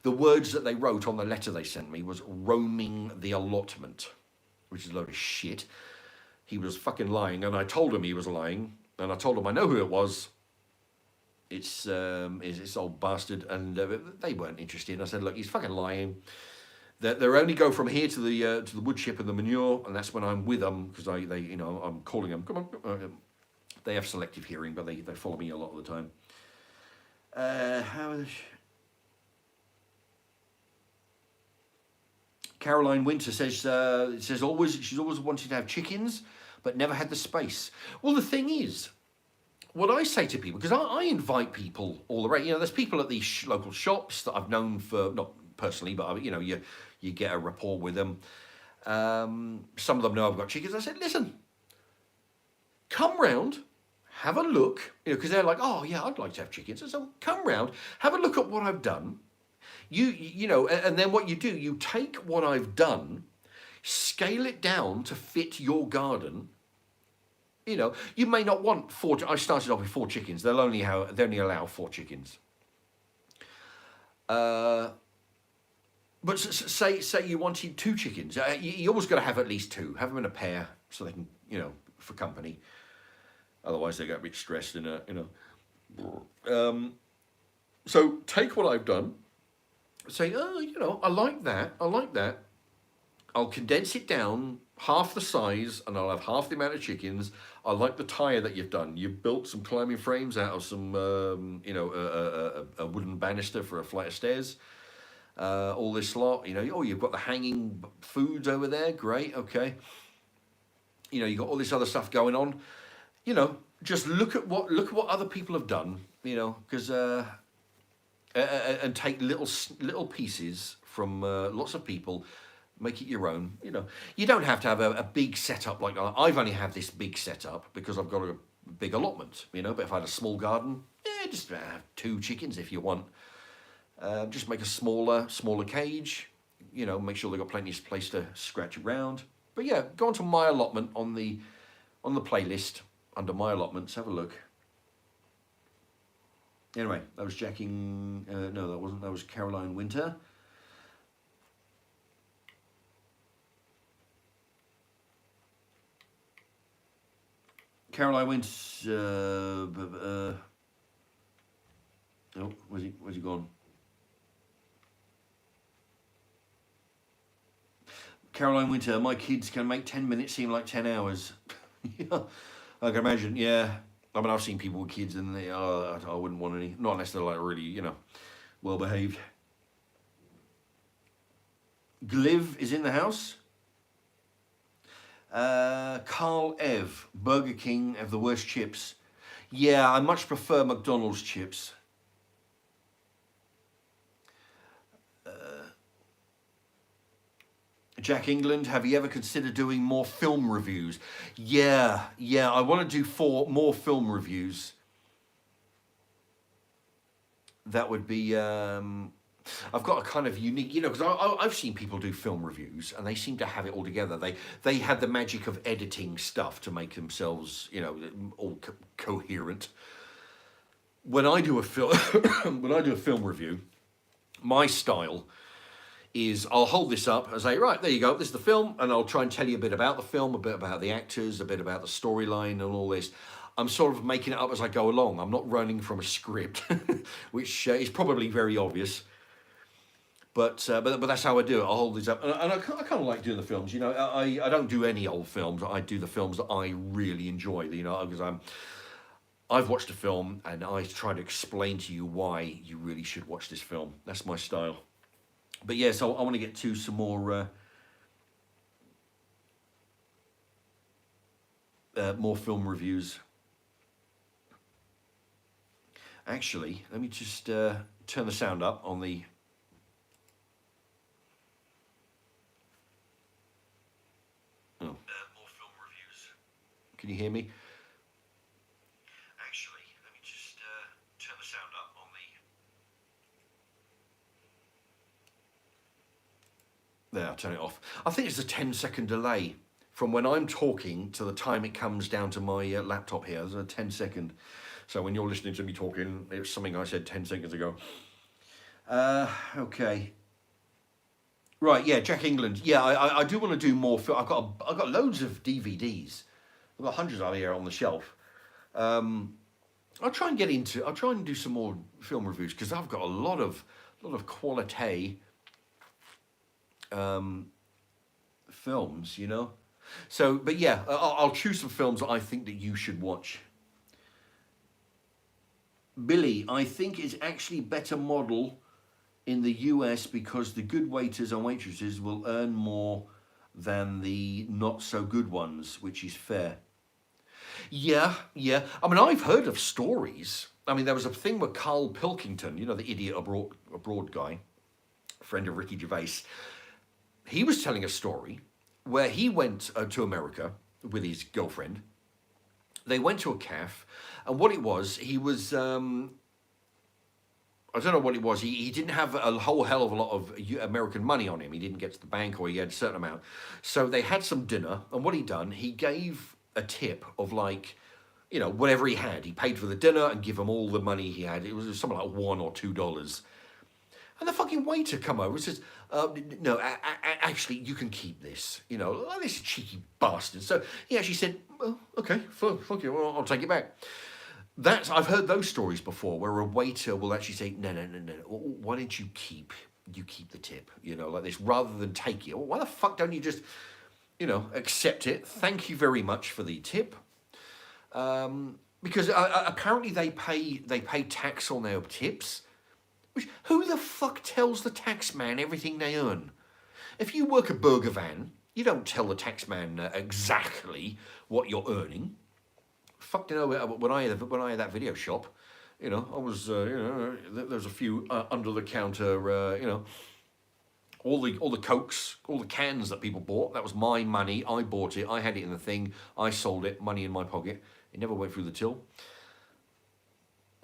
S1: the words that they wrote on the letter they sent me was roaming the allotment, which is a load of shit. He was fucking lying, and I told him he was lying, and I told him I know who it was. It's this old bastard, and they weren't interested. I said, look, he's fucking lying. They only go from here to the wood chip and the manure, and that's when I'm with them, because they you know, I'm calling them. Come on, they have selective hearing, but they follow me a lot of the time. Caroline Winter says she's always wanted to have chickens, but never had the space. Well, the thing is, what I say to people, because I invite people all around. You know, there's people at these local shops that I've known for, not personally, but you know, you get a rapport with them. Some of them know I've got chickens. I said, listen, come round, have a look, you know, because they're like, oh yeah, I'd like to have chickens. So come round, have a look at what I've done. You know, and then what you do, you take what I've done, scale it down to fit your garden. You know, you may not want 4. I started off with 4 chickens. They only allow 4 chickens. But say you wanted 2 chickens. You always got to have at least 2. Have them in a pair so they can, you know, for company. Otherwise they get a bit stressed in a, you know. So take what I've done. Say, oh, you know, I like that. I'll condense it down half the size, and I'll have half the amount of chickens. I like the tire that you've done. You've built some climbing frames out of some, you know, a wooden banister for a flight of stairs. All this lot, you know. Oh, you've got the hanging foods over there. Great, okay. You know, you've got all this other stuff going on. You know, just look at what other people have done. You know, because and take little pieces from lots of people. Make it your own. You know, you don't have to have a big setup like I've only had this big setup because I've got a big allotment. You know, but if I had a small garden, yeah, just have 2 chickens if you want. Just make a smaller cage. You know, make sure they've got plenty of place to scratch around. But yeah, go onto my allotment on the playlist under my allotments. Have a look. Anyway, that was Jacking. No, that wasn't. That was Caroline Winter. Caroline went. Oh, where's he gone? Caroline Winter. My kids can make 10 minutes seem like 10 hours. Yeah, I can imagine. Yeah, I mean, I've seen people with kids, and they, I wouldn't want any. Not unless they're like really, you know, well behaved. Gliv is in the house. Carl Ev, Burger King have the worst chips. Yeah, I much prefer McDonald's chips. Jack England, have you ever considered doing more film reviews? Yeah, I want to do more film reviews. That would be... I've got a kind of unique, you know, because I've seen people do film reviews and they seem to have it all together. They had the magic of editing stuff to make themselves, you know, all coherent. When I do a film review, my style is I'll hold this up and say, right, there you go, this is the film, and I'll try and tell you a bit about the film, a bit about the actors, a bit about the storyline and all this. I'm sort of making it up as I go along. I'm not running from a script, which is probably very obvious. But that's how I do it. I'll hold these up, and I kind of like doing the films. You know, I don't do any old films. I do the films that I really enjoy. You know, because I've watched a film and I try to explain to you why you really should watch this film. That's my style. But yeah, so I want to get to some more film reviews. Actually, let me just turn the sound up on the. Oh. More film reviews. Can you hear me? Actually, let me just turn the sound up on the. There, I'll turn it off. I think it's a 10-second delay from when I'm talking to the time it comes down to my laptop here. There's a 10-second. So when you're listening to me talking, it's something I said 10 seconds ago. Okay. Right, yeah, Jack England. Yeah, I do want to do more. I've got loads of DVDs. I've got hundreds out here on the shelf. I'll try and do some more film reviews because I've got a lot of quality films, you know. So, but yeah, I'll choose some films that I think that you should watch. Billy, I think it's actually better model in the US because the good waiters and waitresses will earn more than the not so good ones, which is fair. Yeah, yeah. I mean, I've heard of stories. I mean, there was a thing with Carl Pilkington, you know, the idiot abroad guy, friend of Ricky Gervais. He was telling a story where he went to America with his girlfriend. They went to a cafe, and what it was, he was I don't know what it was. He didn't have a whole hell of a lot of American money on him. He didn't get to the bank, or he had a certain amount. So they had some dinner, and what he done, he gave a tip of like, you know, whatever he had. He paid for the dinner and give him all the money he had. It was something like $1 or $2. And the fucking waiter come over and says, no, actually, you can keep this. You know, like this cheeky bastard. So he actually said, well, okay, fuck you, well, I'll take it back. I've heard those stories before, where a waiter will actually say, no, why don't you keep the tip, you know, like this, rather than take it. Well, why the fuck don't you just, you know, accept it? Thank you very much for the tip. Because apparently they pay tax on their tips. Which, who the fuck tells the tax man everything they earn? If you work a burger van, you don't tell the tax man exactly what you're earning. Fuck, you know, when I had that video shop, you know, I was, you know, there was a few under the counter, you know, all the Cokes, all the cans that people bought. That was my money. I bought it. I had it in the thing. I sold it. Money in my pocket. It never went through the till.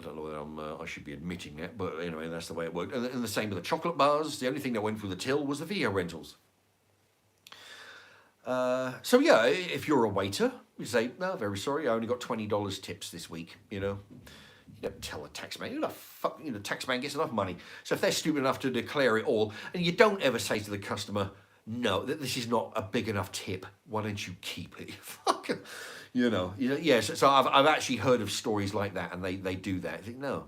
S1: I don't know whether I should be admitting that, but anyway, that's the way it worked. And the same with the chocolate bars. The only thing that went through the till was the video rentals. So yeah, if you're a waiter, you say, no, very sorry, I only got $20 tips this week, you know. You don't tell the taxman, who the fuck, you know, the taxman gets enough money. So if they're stupid enough to declare it all, and you don't ever say to the customer, no, this is not a big enough tip, why don't you keep it? Fuck, you know, yes. So I've actually heard of stories like that, and they do that. I think, no,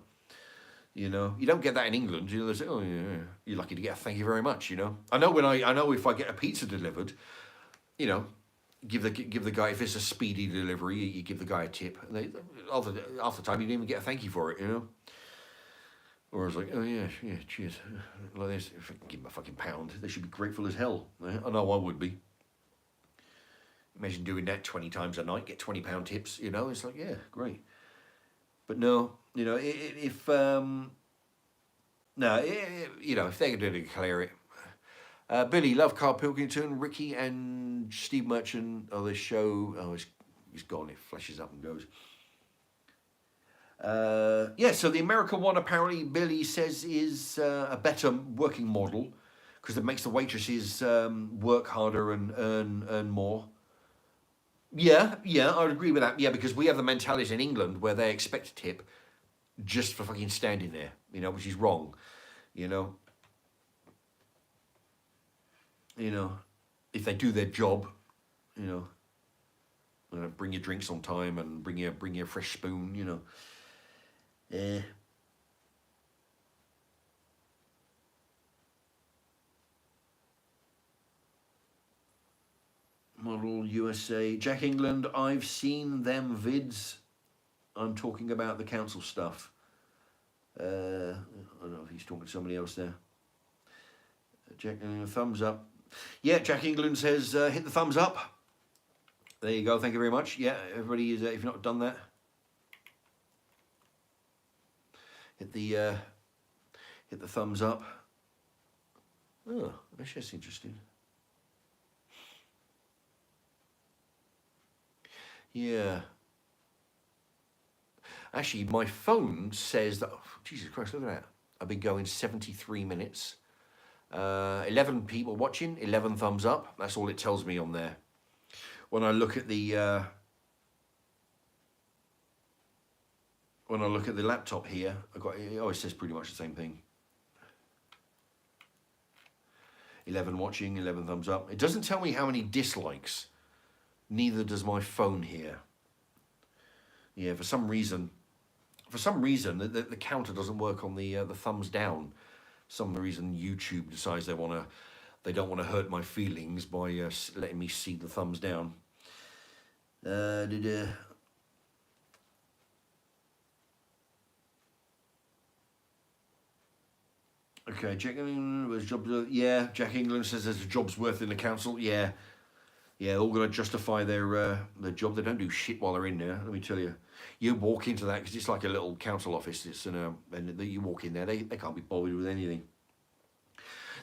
S1: you know, you don't get that in England. You know, they say, oh yeah, you're lucky to get a thank you very much. You know, I know if I get a pizza delivered, you know, give the guy, if it's a speedy delivery, you give the guy a tip. And half the time you don't even get a thank you for it, you know. Or I was like, oh yeah, cheers. Like this, if I can give them a fucking pound, they should be grateful as hell. I know I would be. Imagine doing that 20 times a night, get £20 tips, you know. It's like, yeah, great. But no, you know, if you know, if they're going to declare it. Billy, love Carl Pilkington, Ricky and Steve Merchant. Oh, this show, he's gone. It flashes up and goes. Yeah, so the American one apparently, Billy says, is a better working model because it makes the waitresses work harder and earn more. Yeah, I would agree with that. Yeah, because we have the mentality in England where they expect a tip just for fucking standing there, you know, which is wrong, you know. You know, if they do their job, you know, bring your drinks on time and bring you a fresh spoon, you know. Model USA, Jack England. I've seen them vids. I'm talking about the council stuff. I don't know if he's talking to somebody else there. Jack, thumbs up. Yeah, Jack England says, hit the thumbs up. There you go. Thank you very much. Yeah, everybody, if you've not done that, hit the thumbs up. Oh, that's interesting. Yeah. Actually, my phone says that. Oh, Jesus Christ, look at that. I've been going 73 minutes. 11 people watching, 11 thumbs up. That's all it tells me on there. When I look at the laptop here, it always says pretty much the same thing. 11 watching, 11 thumbs up. It doesn't tell me how many dislikes. Neither does my phone here. Yeah, for some reason, the counter doesn't work on the thumbs down. Some reason YouTube decides they don't want to hurt my feelings by letting me see the thumbs down. Okay, Jack England was job. Yeah, Jack England says there's a job's worth in the council. Yeah, Yeah, all going to justify their job. They don't do shit while they're in there. Let me tell you. You walk into that because it's like a little council office. It's and you walk in there. They can't be bothered with anything.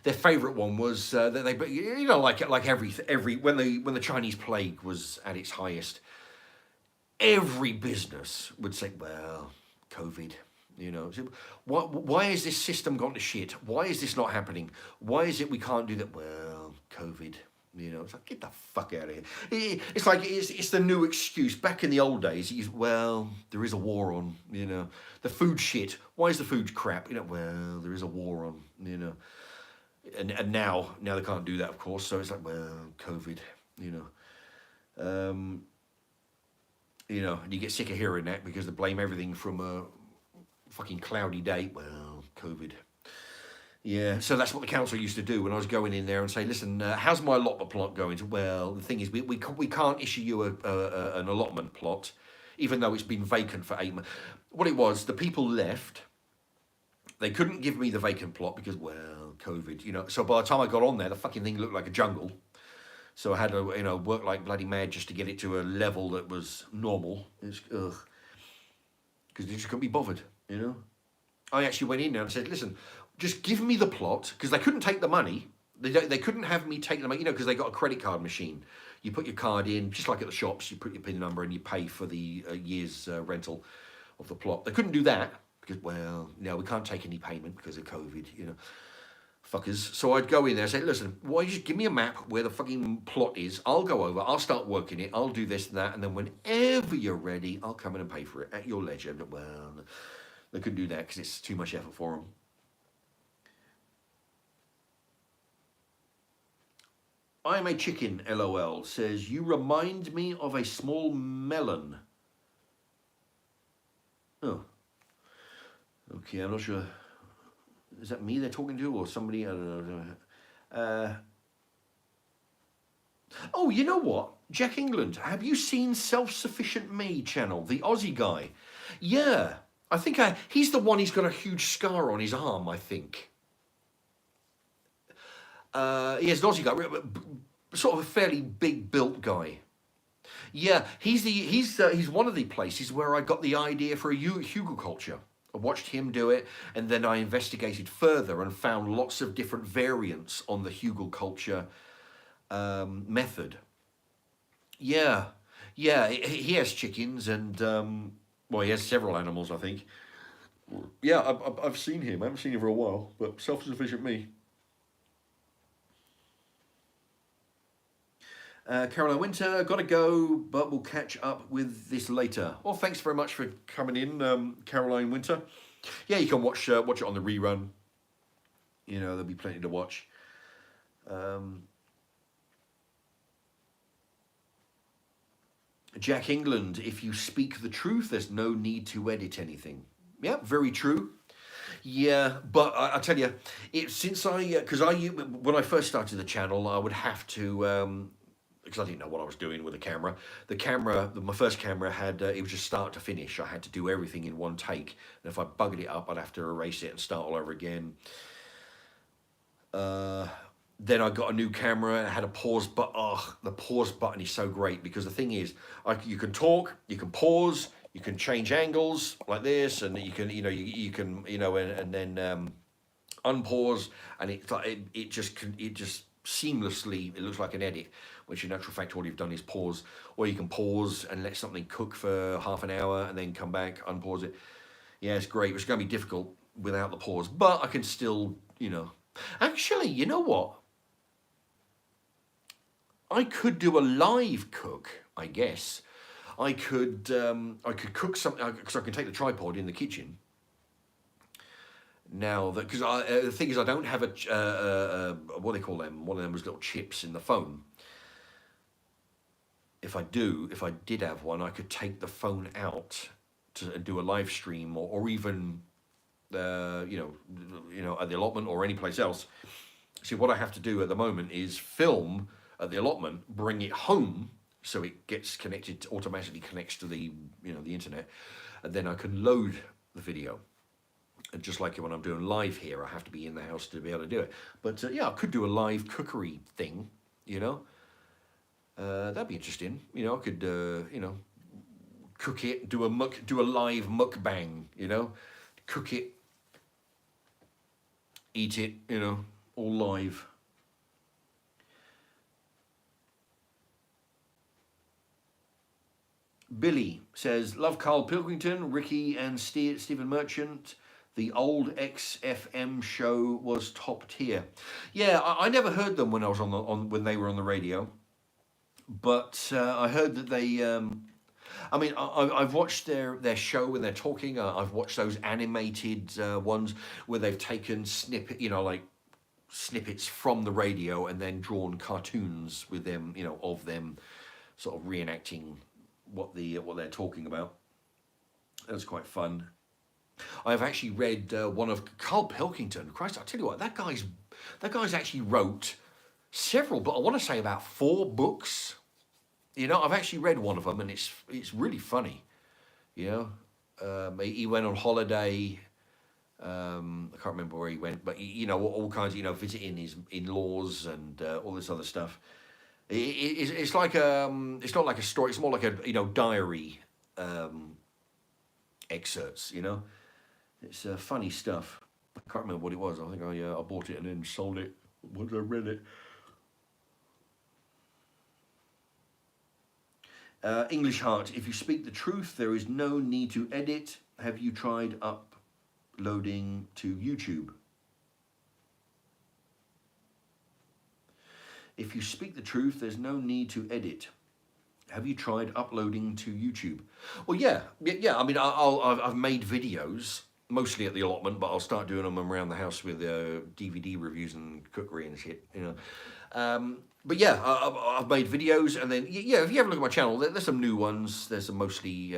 S1: Their favourite one was that they, you know, like every when the Chinese plague was at its highest, every business would say, well, COVID. You know, why is this system gone to shit? Why is this not happening? Why is it we can't do that? Well, COVID. You know, it's like, get the fuck out of here. It's like it's the new excuse. Back in the old days, well, there is a war on. You know, the food shit. Why is the food crap? You know, well, there is a war on. You know, and now they can't do that, of course. So it's like, well, COVID. Um, and you get sick of hearing that because they blame everything from a fucking cloudy day. Well, COVID. Yeah, so that's what the council used to do when I was going in there and say, listen, how's my allotment plot going? Well, the thing is, we can't issue you an allotment plot, even though it's been vacant for 8 months. What it was, the people left. They couldn't give me the vacant plot because, well, COVID, So by the time I got on there, the fucking thing looked like a jungle. So I had to, work like bloody mad just to get it to a level that was normal. It's, ugh. Because they just couldn't be bothered, I actually went in there and said, listen, just give me the plot, because they couldn't take the money. They couldn't have me take the money, because they got a credit card machine. You put your card in, just like at the shops, you put your PIN number and you pay for the year's rental of the plot. They couldn't do that because, well, no, we can't take any payment because of COVID, fuckers. So I'd go in there and say, listen, why don't you just give me a map where the fucking plot is? I'll go over, I'll start working it, I'll do this and that, and then whenever you're ready, I'll come in and pay for it at your leisure. Well, they couldn't do that because it's too much effort for them. I'm a chicken, LOL, says, you remind me of a small melon. Oh. Okay, I'm not sure. Is that me they're talking to or somebody? I don't know. Oh, you know what? Jack England, have you seen Self-Sufficient Me channel, the Aussie guy? Yeah, I think he's the one, he's got a huge scar on his arm, I think. He has an Aussie guy, sort of a fairly big built guy. Yeah, he's one of the places where I got the idea for a Hugo culture. I watched him do it, and then I investigated further and found lots of different variants on the Hugo culture method. Yeah, he has chickens, and he has several animals, I think. Yeah, I've seen him. I haven't seen him for a while, but Self-Sufficient Me. Caroline Winter, got to go, but we'll catch up with this later. Well, thanks very much for coming in, Caroline Winter. Yeah, you can watch it on the rerun. There'll be plenty to watch. Jack England, if you speak the truth, there's no need to edit anything. Yeah, very true. Yeah, but I tell you, when I first started the channel, I would have to. Because I didn't know what I was doing with the camera. My first camera had, it was just start to finish. I had to do everything in one take. And if I buggered it up, I'd have to erase it and start all over again. Then I got a new camera and I had a pause button. Oh, the pause button is so great because the thing is, you can talk, you can pause, you can change angles like this, and you can, you can, and then unpause, and it just seamlessly, it looks like an edit, which in actual fact all you've done is pause. Or you can pause and let something cook for half an hour and then come back, unpause it. Yeah, it's great. It's going to be difficult without the pause, but I can still, Actually, you know what? I could do a live cook, I guess. I could cook something, because I can take the tripod in the kitchen. Now that, because the thing is, I don't have a what do they call them? One of them was little chips in the phone. If I did have one, I could take the phone out to do a live stream, or even at the allotment or any place else. See, what I have to do at the moment is film at the allotment, bring it home so it gets connected, automatically connects to the the internet, and then I can load the video. And just like when I'm doing live here, I have to be in the house to be able to do it. But yeah, I could do a live cookery thing, That'd be interesting. You know, I could, cook it, do a live mukbang. You know, cook it, eat it. You know, all live. Billy says, love Carl Pilkington, Ricky and Stephen Merchant. The old XFM show was top tier. Yeah, I never heard them when I was when they were on the radio, but I heard that they. I mean, I've watched their show when they're talking. I've watched those animated ones where they've taken like snippets from the radio and then drawn cartoons with them, of them sort of reenacting what they're talking about. That's quite fun. I've actually read one of Carl Pilkington. Christ, I tell you what, that guy's actually wrote several, but I want to say about 4 books. I've actually read one of them, and it's really funny. He went on holiday. I can't remember where he went, but all kinds of visiting his in-laws and all this other stuff. It's like it's not like a story. It's more like a diary excerpts. It's funny stuff. I can't remember what it was. I think I bought it and then sold it once I read it. English Heart, if you speak the truth, there is no need to edit. Have you tried uploading to YouTube? If you speak the truth, there's no need to edit. Have you tried uploading to YouTube? Well, yeah. I mean, I've made videos, mostly at the Allotment, but I'll start doing them around the house with DVD reviews and cookery and shit, But yeah, I've made videos, and then, yeah, if you have a look at my channel, there's some new ones. There's some mostly,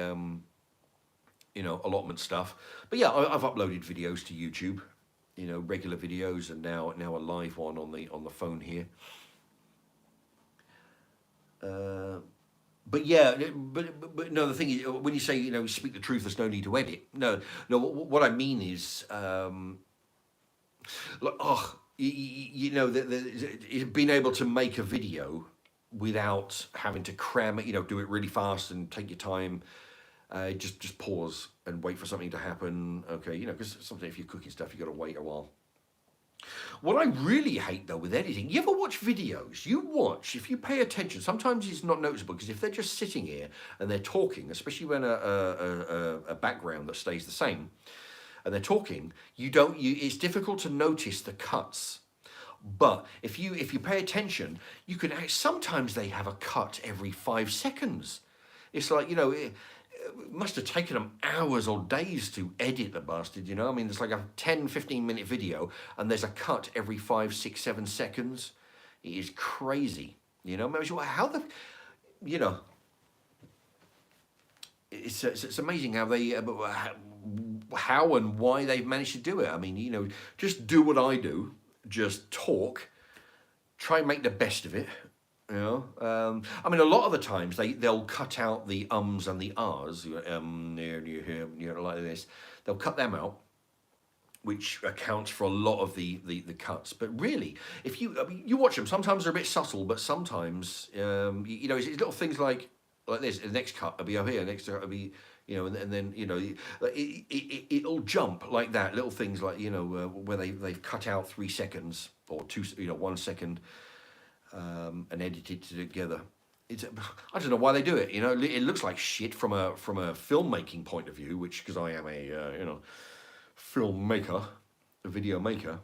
S1: Allotment stuff. But yeah, I've uploaded videos to YouTube, regular videos, and now a live one on the phone here. But yeah, but no, the thing is, when you say, speak the truth, there's no need to edit. No, what I mean is, being able to make a video without having to cram it, do it really fast and take your time. Just pause and wait for something to happen. Okay, because sometimes if you're cooking stuff, you got to wait a while. What I really hate though with editing, you ever watch videos? If you pay attention, sometimes it's not noticeable because if they're just sitting here and they're talking, especially when a background that stays the same, and they're talking, it's difficult to notice the cuts. But if you pay attention, you can sometimes they have a cut every 5 seconds. It's like, it must have taken them hours or days to edit the bastard, I mean, it's like a 10-15 minute video and there's a cut every 5, 6, 7 seconds. It is crazy, how it's amazing how they how and why they've managed to do it. I mean, just do what I do, just talk, try and make the best of it. I mean, a lot of the times they'll cut out the ums and the ahs, like this. They'll cut them out, which accounts for a lot of the cuts. But really, if you watch them, sometimes they're a bit subtle, but sometimes it's little things like this. The next cut will be over here, next cut will be. And then it'll jump like that. Little things like where they've cut out 3 seconds or 1 second, and edited together. I don't know why they do it. It looks like shit from a filmmaking point of view, because I am a filmmaker, a video maker.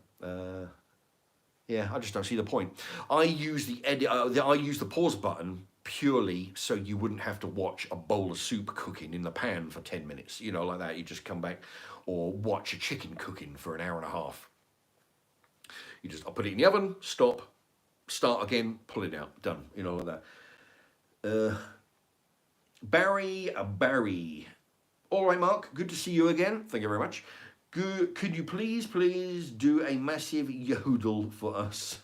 S1: Yeah, I just don't see the point. I use I use the pause button purely so you wouldn't have to watch a bowl of soup cooking in the pan for 10 minutes, like that. You just come back, or watch a chicken cooking for an hour and a half. I'll put it in the oven, stop, start again, pull it out, done, like that. Barry. All right, Mark, good to see you again. Thank you very much. Good. Could you please do a massive yodel for us?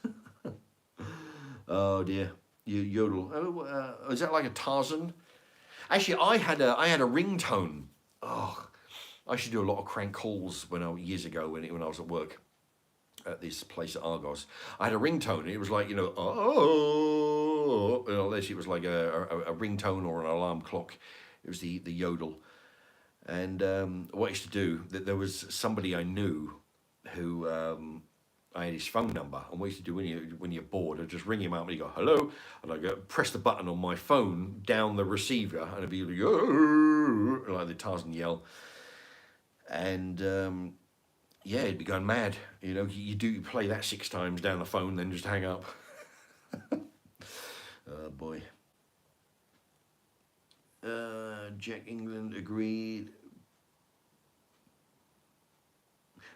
S1: Oh dear. Yodel. Oh, is that like a Tarzan? Actually, I had a ringtone. Oh, I used to do a lot of crank calls years ago when I was at work at this place at Argos. I had a ringtone, and it was like, oh, oh, unless it was like a ringtone or an alarm clock. It was the yodel. And what I used to do, that there was somebody I knew who I had his phone number, and what I used to do when you're bored, I'd just ring him up and he'd go, hello, and I'd go, press the button on my phone down the receiver, and it'd be like, oh, like the Tarzan yell. And yeah, he'd be going mad. You know, you play that 6 times down the phone, then just hang up. Oh boy. Jack England agreed.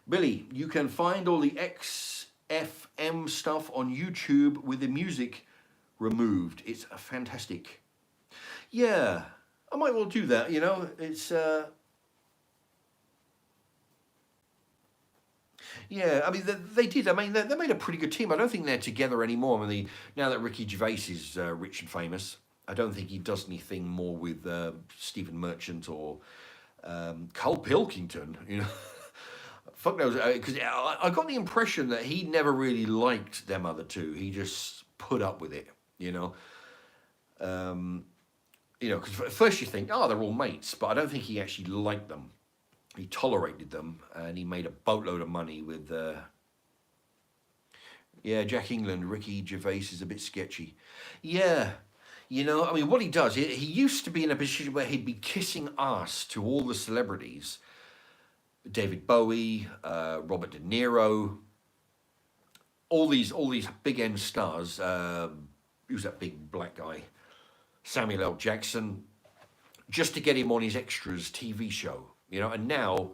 S1: Billy, you can find all the XFM stuff on YouTube with the music removed. It's fantastic. Yeah, I might well do that, you know. It's yeah, I mean, they did. I mean, they made a pretty good team. I don't think they're together anymore. I mean, now that Ricky Gervais is rich and famous, I don't think he does anything more with Stephen Merchant or Carl Pilkington, you know. Fuck knows, because I got the impression that he never really liked them other two. He just put up with it, you know. You know, because at first you think, oh, they're all mates, but I don't think he actually liked them. He tolerated them, and he made a boatload of money with. Yeah, Jack England, Ricky Gervais is a bit sketchy. Yeah, you know, I mean, what he does, he used to be in a position where he'd be kissing ass to all the celebrities. David Bowie, Robert De Niro, all these big end stars. Who's that big black guy? Samuel L. Jackson, just to get him on his extras TV show, you know. And now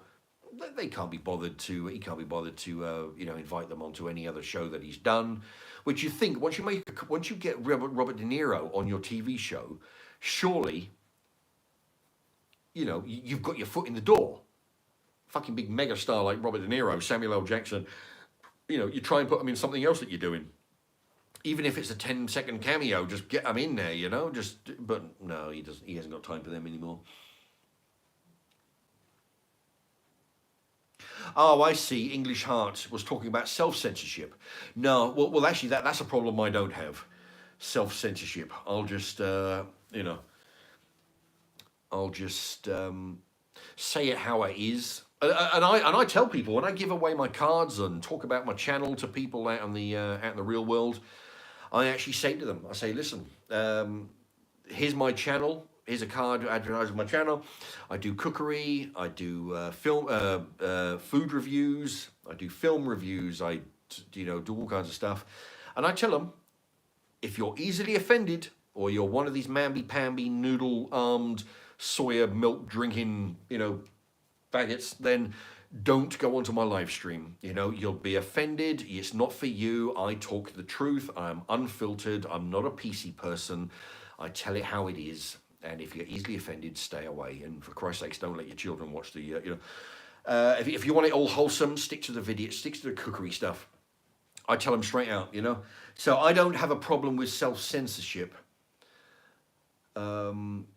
S1: they can't be bothered to. He can't be bothered to, you know, invite them onto any other show that he's done. Which you think once you get Robert De Niro on your TV show, surely, you know, you've got your foot in the door. Fucking big megastar like Robert De Niro, Samuel L. Jackson, you know, you try and put them in something else that you're doing. Even if it's a 10-second cameo, just get them in there, you know, but no, he hasn't got time for them anymore. Oh, I see. English Heart was talking about self-censorship. No, well, actually, that's a problem I don't have. Self-censorship. I'll just, you know, say it how it is. And I tell people when I give away my cards and talk about my channel to people out in the real world, I actually say to them, I say, listen, here's my channel. Here's a card advertising my channel. I do cookery. I do food reviews. I do film reviews. I do all kinds of stuff. And I tell them, if you're easily offended or you're one of these mamby-pamby, noodle-armed, soya milk drinking, you know, faggots, then don't go onto my live stream. You know, you'll be offended. It's not for you. I talk the truth. I'm unfiltered. I'm not a PC person. I tell it how it is. And if you're easily offended, stay away. And for Christ's sakes, don't let your children watch the, you know. If you want it all wholesome, stick to the video, stick to the cookery stuff. I tell them straight out, you know. So I don't have a problem with self-censorship. Although,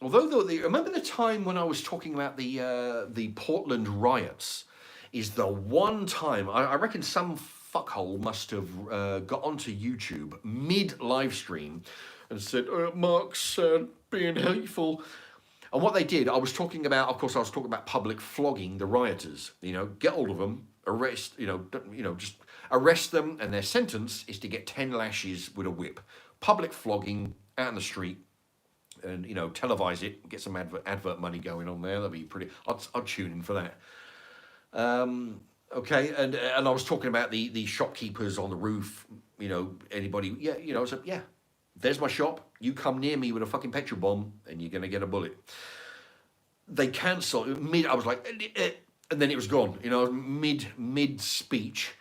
S1: remember the time when I was talking about the Portland riots? Is the one time, I reckon some fuckhole must have got onto YouTube mid-live stream and said, Mark's being hateful. And what they did, I was talking about public flogging the rioters. You know, get hold of them, arrest, just arrest them, and their sentence is to get 10 lashes with a whip. Public flogging out in the street. And, you know, televise it, get some advert money going on there. That'd be pretty. I'd tune in for that. Okay, and I was talking about the shopkeepers on the roof. You know, anybody? Yeah, you know. So yeah, there's my shop. You come near me with a fucking petrol bomb, and you're gonna get a bullet. They cancelled mid. I was like, and then it was gone. You know, mid speech,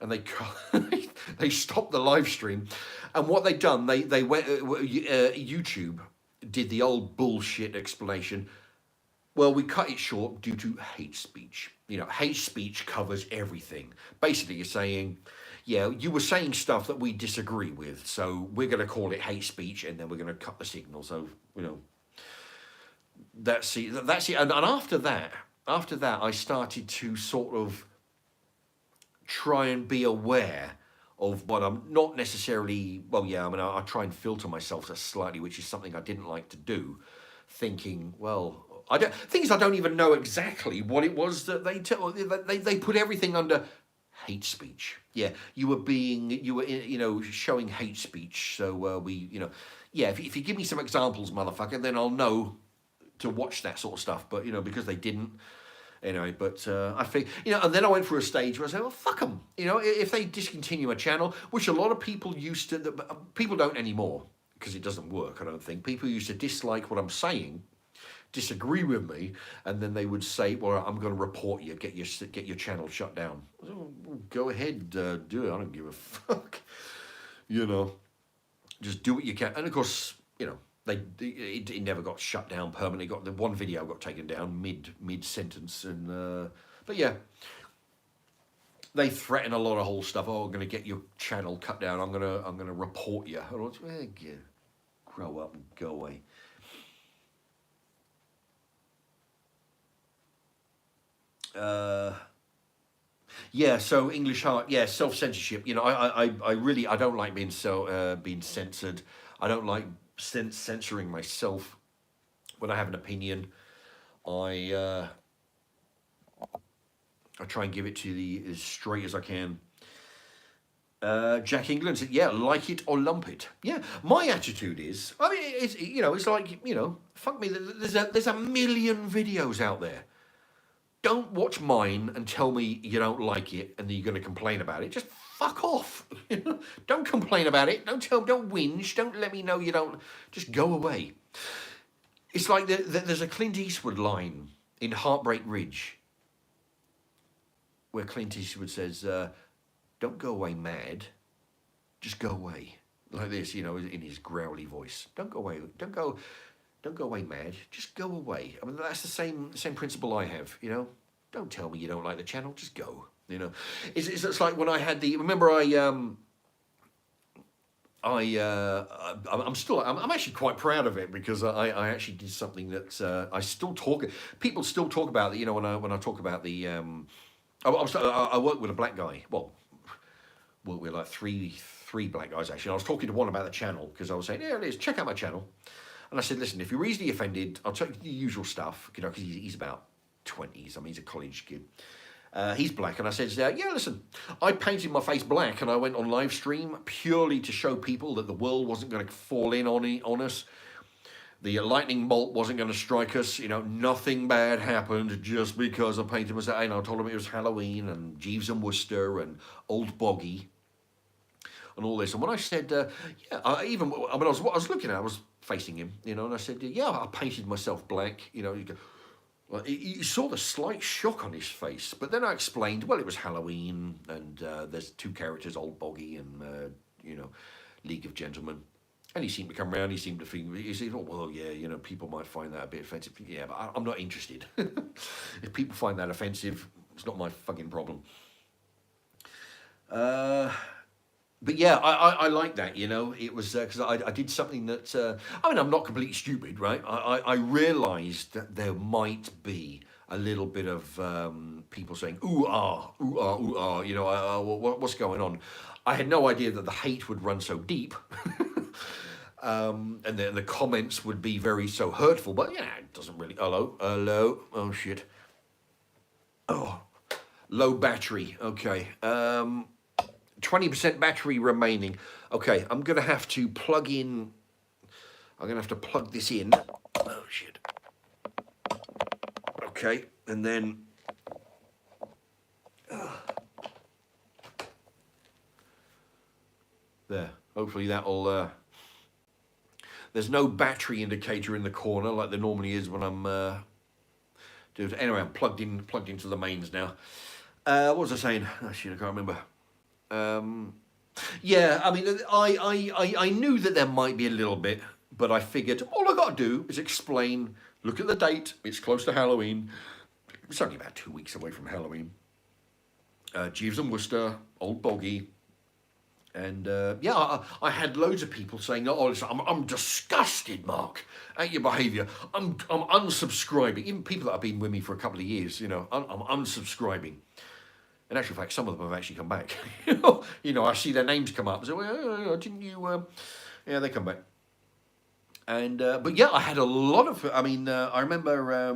S1: and they stopped the live stream. And what they'd done, they went YouTube. Did the old bullshit explanation. Well, we cut it short due to hate speech. You know, hate speech covers everything. Basically, you're saying, yeah, you were saying stuff that we disagree with, so we're going to call it hate speech, and then we're going to cut the signal. So, you know, that's it. And after that, I started to sort of try and be aware of what I'm not necessarily, well, yeah, I mean, I try and filter myself slightly, which is something I didn't like to do, thinking, well, things I don't even know exactly what it was that they put everything under hate speech. Yeah, you were, showing hate speech. So yeah, if you give me some examples, motherfucker, then I'll know to watch that sort of stuff. But, because they didn't, anyway, but I think, and then I went through a stage where I said, well, fuck them. If they discontinue a channel, which a lot of people used to, people don't anymore, because it doesn't work, I don't think. People used to dislike what I'm saying, disagree with me, and then they would say, well, I'm going to report you, get your channel shut down. Oh, go ahead, do it, I don't give a fuck. Just do what you can. And of course, it never got shut down permanently. The one video got taken down mid sentence, and but yeah, they threaten a lot of whole stuff. Oh, I'm going to get your channel cut down. I'm going to report you. I was, grow up and go away. Yeah, so English Heart, yeah, self-censorship. I really, I don't like being censored. I don't like censoring myself. When I have an opinion, I try and give it to you as straight as I can. Jack England said, yeah, like it or lump it. Yeah, my attitude is, I mean, it's like, fuck me, there's a million videos out there. Don't watch mine and tell me you don't like it and then you're going to complain about it. Just fuck off. Don't complain about it. Don't whinge. Don't let me know you don't. Just go away. It's like there's a Clint Eastwood line in Heartbreak Ridge where Clint Eastwood says, don't go away mad. Just go away. Like this, in his growly voice. Don't go away. Don't go away mad. Just go away. I mean, that's the same principle I have. Don't tell me you don't like the channel. Just go. It's like when I had remember I'm actually quite proud of it because I actually did something that people still talk about. When I talk about I work with a black guy. Well, work with like three black guys actually. I was talking to one about the channel because I was saying, yeah, it is. Check out my channel. And I said, listen, if you're easily offended, I'll tell you the usual stuff, because he's about 20s. I mean, he's a college kid. He's black. And I said, yeah, listen, I painted my face black and I went on live stream purely to show people that the world wasn't going to fall in on us. The lightning bolt wasn't going to strike us. Nothing bad happened just because I painted myself. And I told him it was Halloween and Jeeves and Wooster and Old Boggy and all this. And when I said, I was looking at it, I was facing him, and I said, yeah, I painted myself black, you saw the slight shock on his face, but then I explained, well, it was Halloween, and there's two characters, Old Boggy and, League of Gentlemen, and he seemed to come around, he seemed to think, he said, oh, well, yeah, people might find that a bit offensive, yeah, but I'm not interested. If people find that offensive, it's not my fucking problem. But yeah, I like that, it was because I did something that, I'm not completely stupid, right? I realised that there might be a little bit of people saying, ooh, ah, what's going on? I had no idea that the hate would run so deep. And then the comments would be so hurtful, but yeah, it doesn't really, hello, oh shit. Oh, low battery, okay. 20% battery remaining. Okay, I'm going to have to plug this in. Oh, shit. Okay, and then... there. Hopefully that'll... there's no battery indicator in the corner like there normally is when I'm... Anyway, I'm plugged into the mains now. What was I saying? Oh, shit, I can't remember. Yeah, I mean, I knew that there might be a little bit, but I figured all I got to do is explain, look at the date, it's close to Halloween, it's only about 2 weeks away from Halloween, Jeeves and Wooster, Old Boggy, and yeah, I had loads of people saying, oh, listen, I'm disgusted, Mark, at your behaviour, I'm unsubscribing, even people that have been with me for a couple of years, I'm unsubscribing. In actual fact, some of them have actually come back. You know, I see their names come up. So, well, didn't you? Yeah, they come back. And but yeah, I had a lot of. I mean, I remember.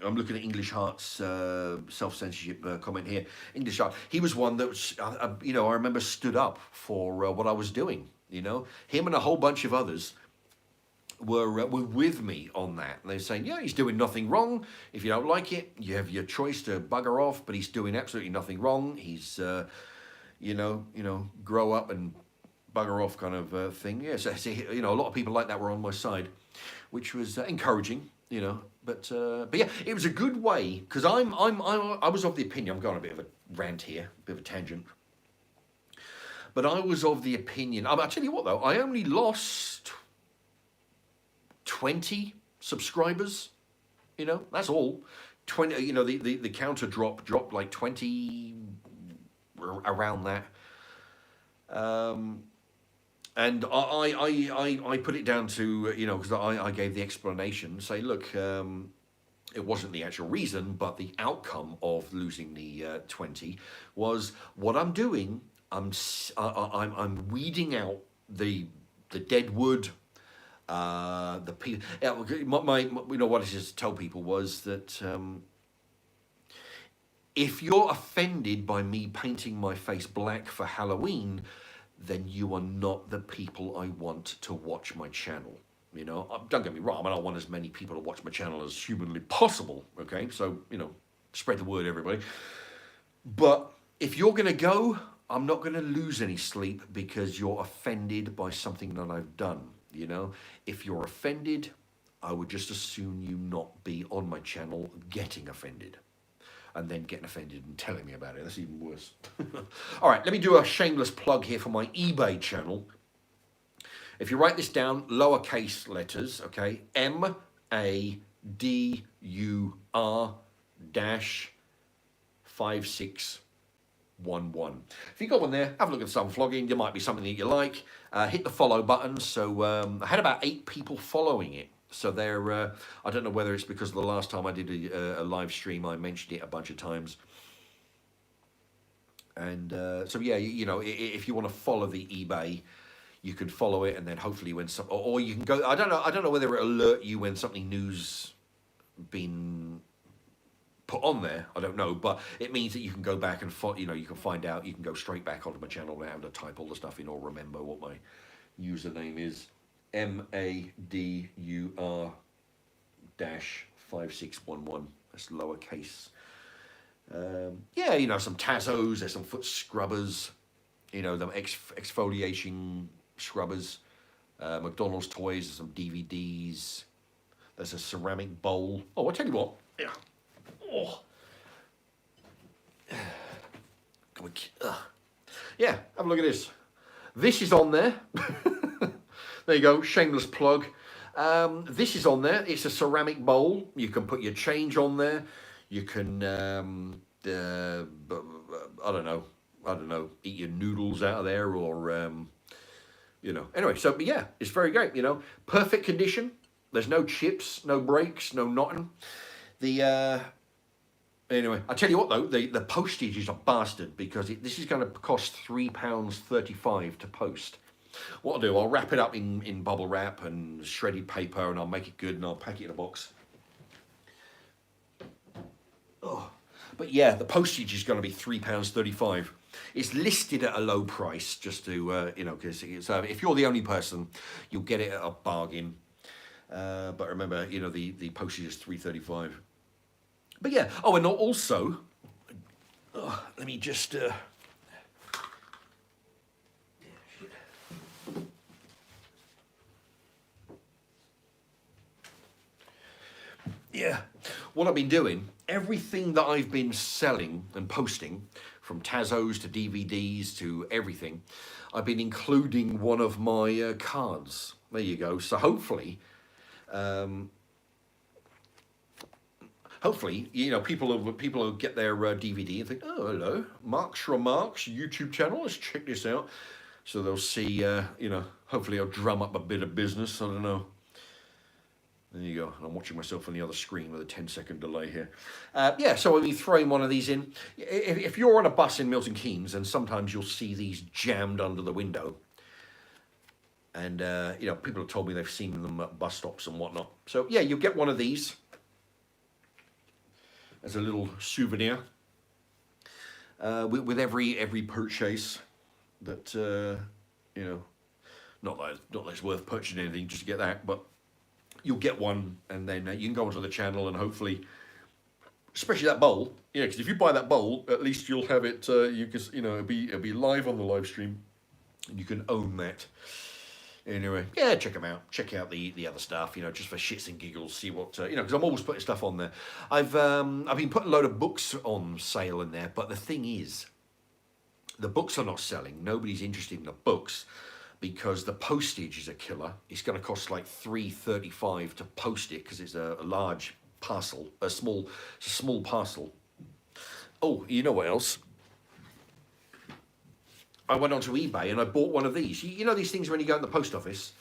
S1: I'm looking at English Heart's self-censorship comment here. English Heart. He was one that was, you know, I remember stood up for what I was doing. You know, him and a whole bunch of others were with me on that. And they're saying, yeah, he's doing nothing wrong. If you don't like it, you have your choice to bugger off. But he's doing absolutely nothing wrong. He's, grow up and bugger off kind of thing. Yeah, so you know, a lot of people like that were on my side, which was encouraging. You know, but yeah, it was a good way because I was of the opinion. I'm going on a bit of a rant here, a bit of a tangent. But I was of the opinion. I'll tell you what though, I only lost 20 subscribers. You know, that's all. 20. You know, the counter dropped like 20 around that. And I put it down to, you know, because I gave the explanation, say, look, it wasn't the actual reason, but the outcome of losing the 20 was what I'm doing. I'm weeding out the dead wood, the people. My you know what I just tell people was that if you're offended by me painting my face black for Halloween, then you are not the people I want to watch my channel. You know, don't get me wrong, I don't want as many people to watch my channel as humanly possible, okay? So, you know, spread the word, everybody. But if you're going to go, I'm not going to lose any sleep because you're offended by something that I've done, you know? If you're offended, I would just as soon you not be on my channel getting offended. And then getting offended and telling me about it. That's even worse. All right, let me do a shameless plug here for my eBay channel. If you write this down, lowercase letters, okay, MADUR-5611. If you got one there, have a look at some vlogging. There might be something that you like. Hit the follow button. So I had about 8 people following it. So they're, I don't know whether it's because the last time I did a live stream, I mentioned it a bunch of times. And so, yeah, you know, if you want to follow the eBay, you can follow it and then hopefully when some, or you can go, I don't know whether it alert you when something new's been put on there. I don't know, but it means that you can go back and, you know, you can find out, you can go straight back onto my channel and have to type all the stuff in or remember what my username is. MADUR-5611. That's lowercase. Yeah, you know, some Tazos, there's some foot scrubbers, you know, the exfoliation scrubbers, McDonald's toys, there's some DVDs, there's a ceramic bowl. Oh, I'll tell you what. Yeah. Oh. Yeah, have a look at this. This is on there. There you go, shameless plug. This is on there. It's a ceramic bowl. You can put your change on there. You can, I don't know, eat your noodles out of there or, you know. Anyway, so, but yeah, it's very great, you know. Perfect condition. There's no chips, no breaks, no nothing. Anyway, I tell you what though, the postage is a bastard because this is going to cost £3.35 to post. What I'll do, I'll wrap it up in bubble wrap and shredded paper and I'll make it good and I'll pack it in a box. Oh, but yeah, the postage is going to be £3.35. It's listed at a low price just to, you know, because if you're the only person, you'll get it at a bargain. But remember, you know, the postage is £3.35. But yeah, oh, and also, let me just... Yeah, what I've been doing, everything that I've been selling and posting, from Tazos to DVDs to everything, I've been including one of my cards. There you go. So hopefully, you know, people will get their DVD and think, oh, hello, Mark's Remarks YouTube channel. Let's check this out. So they'll see, you know, hopefully I'll drum up a bit of business. I don't know. There you go. I'm watching myself on the other screen with a 10-second delay here. Yeah, so I'll be throwing one of these in. If you're on a bus in Milton Keynes, and sometimes you'll see these jammed under the window, and you know, people have told me they've seen them at bus stops and whatnot. So yeah, you'll get one of these as a little souvenir with every purchase that you know. Not that it's worth purchasing anything just to get that, but you'll get one, and then you can go onto the channel and hopefully, especially that bowl, yeah. Because if you buy that bowl, at least you'll have it. You can, you know, it'll be live on the live stream, and you can own that. Anyway, yeah, check them out. Check out the other stuff, you know, just for shits and giggles. See what you know, because I'm always putting stuff on there. I've been putting a load of books on sale in there, but the thing is, the books are not selling. Nobody's interested in the books, because the postage is a killer. It's going to cost like $3.35 to post it, because it's a large parcel, it's a small parcel. Oh, you know what else? I went onto eBay and I bought one of these. You know these things when you go in the post office,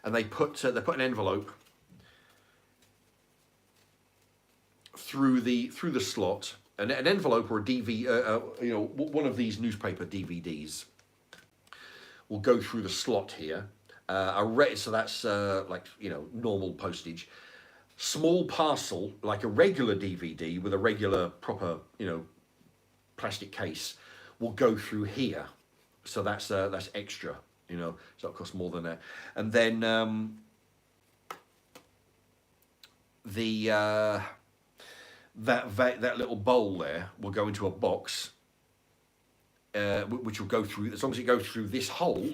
S1: and they put an envelope through the slot, an envelope or a DVD, you know, one of these newspaper DVDs. Will go through the slot here. So that's like, you know, normal postage. Small parcel, like a regular DVD with a regular proper, you know, plastic case, will go through here. So that's extra, you know. So it costs more than that. And then that little bowl there will go into a box. Which will go through, as long as it goes through this hole,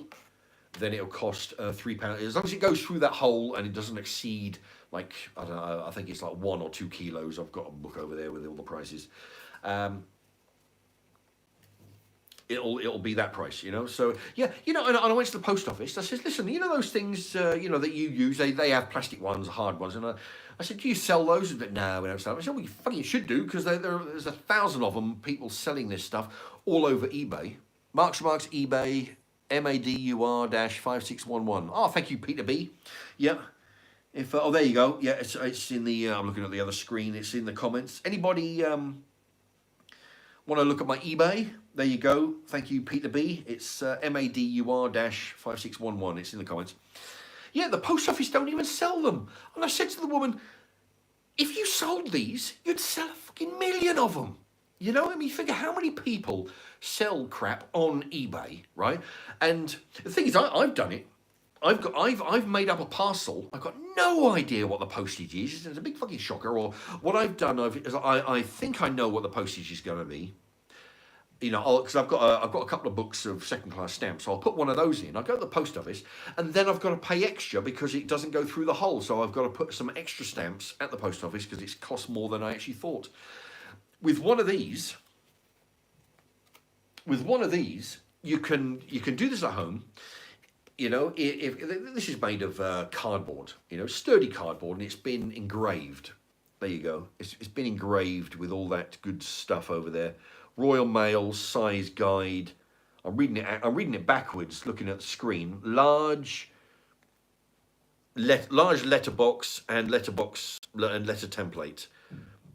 S1: then it'll cost £3. As long as it goes through that hole and it doesn't exceed, like, I don't know, I think it's like 1 or 2 kilos. I've got a book over there with all the prices. It'll be that price, you know. So yeah, you know, and I went to the post office. I said, listen, you know those things, you know, that you use. They have plastic ones, hard ones, and I said, do you sell those? But no, we don't sell them. I said, well, you fucking should do, because there's 1,000 of them, people selling this stuff all over eBay. Marks, eBay, MADUR-5611. Oh, thank you, Peter B. Yeah. If oh, there you go. Yeah, it's in the. I'm looking at the other screen. It's in the comments. Anybody want to look at my eBay? There you go. Thank you, Peter B. It's MADUR-5611. It's in the comments. Yeah, the post office don't even sell them. And I said to the woman, if you sold these, you'd sell a fucking million of them. You know, I mean, figure how many people sell crap on eBay, right? And the thing is, I've done it. I've made up a parcel. I've got no idea what the postage is. It's a big fucking shocker. Or what I've done, I think I know what the postage is going to be. You know, because I've got a couple of books of second-class stamps, so I'll put one of those in. I go to the post office, and then I've got to pay extra because it doesn't go through the hole. So I've got to put some extra stamps at the post office because it's cost more than I actually thought. With one of these, you can do this at home. You know, if this is made of cardboard, you know, sturdy cardboard, and it's been engraved. There you go. It's been engraved with all that good stuff over there. Royal Mail size guide. I'm reading it backwards, looking at the screen. Large letterbox and letter template.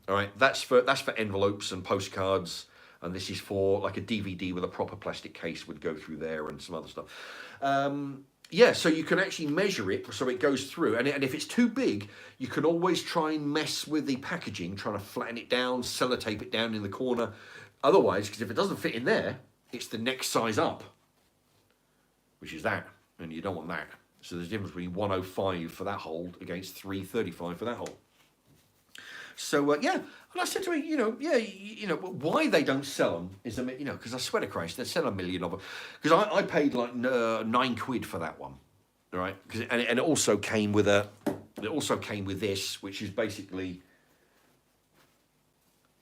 S1: All right, that's for envelopes and postcards, and this is for like a DVD with a proper plastic case would go through there, and some other stuff. Yeah, so you can actually measure it so it goes through, and if it's too big, you can always try and mess with the packaging, trying to flatten it down, sellotape it down in the corner. Otherwise, because if it doesn't fit in there, it's the next size up, which is that, and you don't want that. So there's a difference between 105 for that hole against 335 for that hole. So yeah, and I said to her, you know, yeah, you know, why they don't sell them is, you know, because I swear to Christ, they sell a million of them. Because I paid like £9 for that one, all right? And it also came with this, which is basically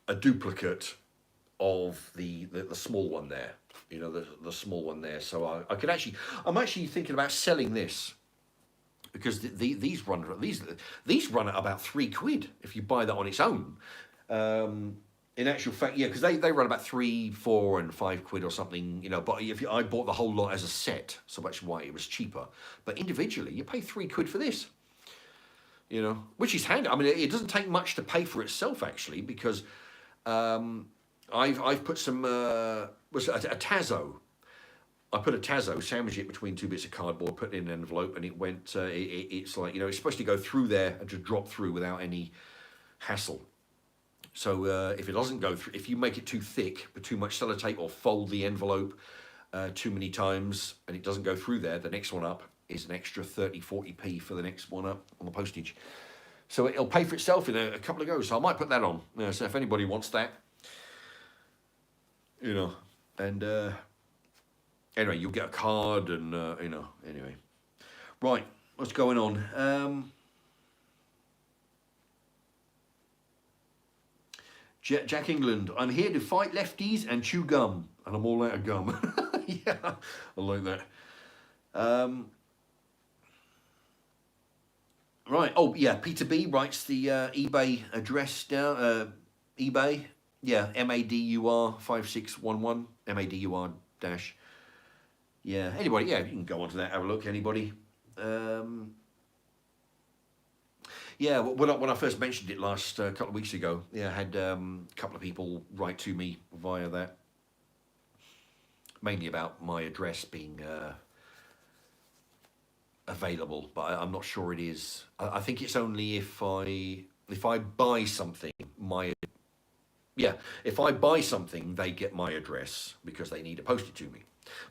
S1: a duplicate of the small one there, you know, the small one there. So I'm actually thinking about selling this, because these run at about £3 if you buy that on its own. In actual fact, yeah, because they run about £3, £4, and £5 or something, you know. But I bought the whole lot as a set, so that's why it was cheaper. But individually, you pay £3 for this. you know, which is handy. I mean, it doesn't take much to pay for itself actually, because I've put some was it a Tazo. I put a Tazo, sandwiched it between two bits of cardboard, put it in an envelope, and it went. It's like, you know, it's supposed to go through there and just drop through without any hassle. So if it doesn't go through, if you make it too thick with too much sellotape, or fold the envelope too many times and it doesn't go through there, the next one up is an extra 30-40p for the next one up on the postage. So it'll pay for itself in a couple of goes. So I might put that on. You know, so if anybody wants that, you know, and anyway, you'll get a card and, you know, anyway. Right, what's going on? Jack England, I'm here to fight lefties and chew gum, and I'm all out of gum. Yeah, I like that. Right, oh yeah, Peter B writes the eBay address down. eBay, yeah, MADUR 5611, MADUR dash. Yeah, anybody, yeah, you can go onto that, have a look, anybody. Yeah, when I first mentioned it last couple of weeks ago, yeah, I had a couple of people write to me via that, mainly about my address being available, but I'm not sure it is. I think it's only if I buy something, if I buy something, they get my address because they need to post it to me.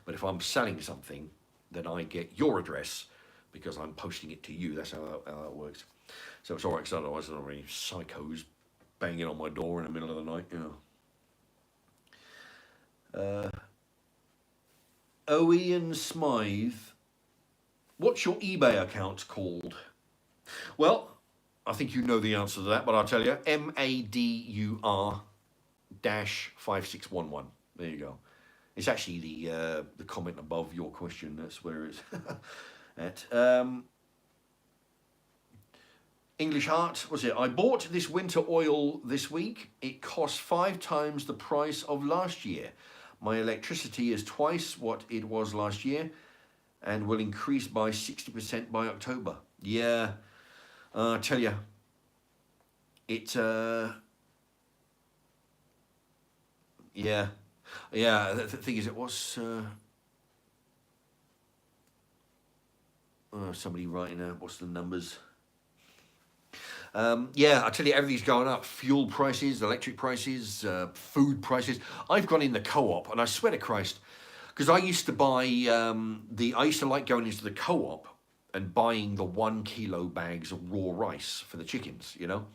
S1: But if I'm selling something, then I get your address because I'm posting it to you. That's how that works. So it's all right, because otherwise there are any psychos banging on my door in the middle of the night, you know. Owen Smythe, what's your eBay account called? Well, I think you know the answer to that, but I'll tell you. MADUR dash 5611. There you go. It's actually the comment above your question. That's where it's at. English Art, was it? I bought this winter oil this week. It cost 5 times the price of last year. My electricity is twice what it was last year and will increase by 60% by October. Yeah, I tell you, it, yeah, the thing is, it was, somebody writing out, what's the numbers? Yeah, I tell you, everything's going up. Fuel prices, electric prices, food prices. I've gone in the co-op, and I swear to Christ, because I used to buy I used to like going into the co-op and buying the 1 kilo bags of raw rice for the chickens, you know.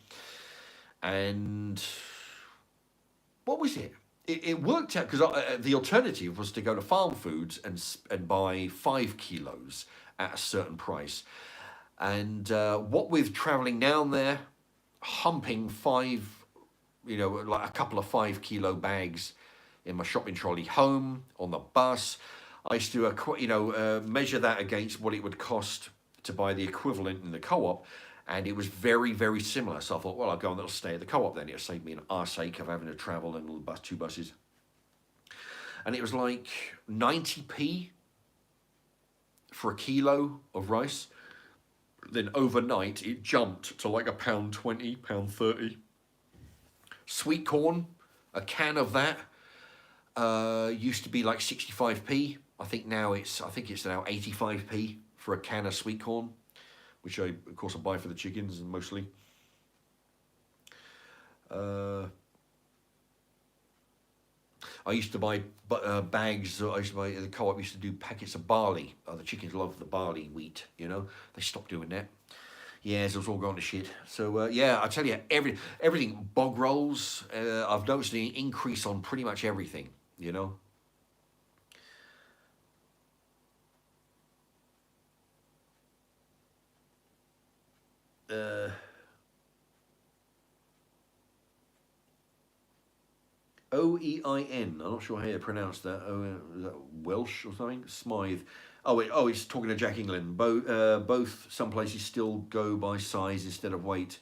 S1: And what was it? It worked out, because the alternative was to go to Farm Foods and buy 5 kilos at a certain price. And what with traveling down there, humping 5, you know, like a couple of 5 kilo bags in my shopping trolley home, on the bus, I used to, measure that against what it would cost to buy the equivalent in the co-op. And it was very, very similar. So I thought, well, I'll go and I'll stay at the co-op then. It'll save me an arse ache of having to travel in two buses. And it was like 90p for a kilo of rice. Then overnight it jumped to like £1.20, £1.30. Sweet corn, a can of that used to be like 65p. I think now it's now 85p for a can of sweet corn, which I buy for the chickens mostly. I used to buy bags. I used to buy, the co-op used to do packets of barley. The chickens love the barley wheat, you know. They stopped doing that. Yeah, it was all going to shit. So, yeah, I tell you, everything, bog rolls, I've noticed an increase on pretty much everything, you know. Oein. I'm not sure how you pronounce that. Is that Welsh or something? Smythe. Oh, he's talking to Jack England. Both some places still go by size instead of weight.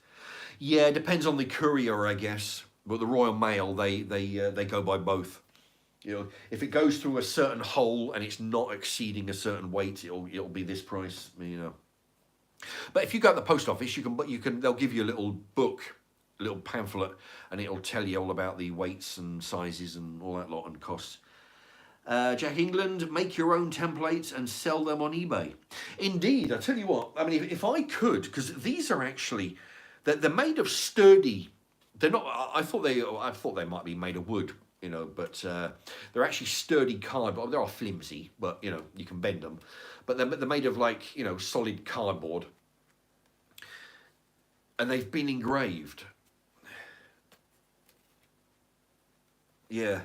S1: Yeah, it depends on the courier, I guess. But the Royal Mail, they go by both. You know, if it goes through a certain hole and it's not exceeding a certain weight, it'll be this price. You know. But if you go to the post office, they'll give you a little book, a little pamphlet, and it'll tell you all about the weights and sizes and all that lot and costs. Jack England, make your own templates and sell them on eBay. Indeed, I tell you what, I mean, if I could, because these are actually, they're made of sturdy. They're not. I thought they might be made of wood, you know, but they're actually sturdy cardboard. They are flimsy, but you know you can bend them. But they're made of like, you know, solid cardboard, and they've been engraved. Yeah.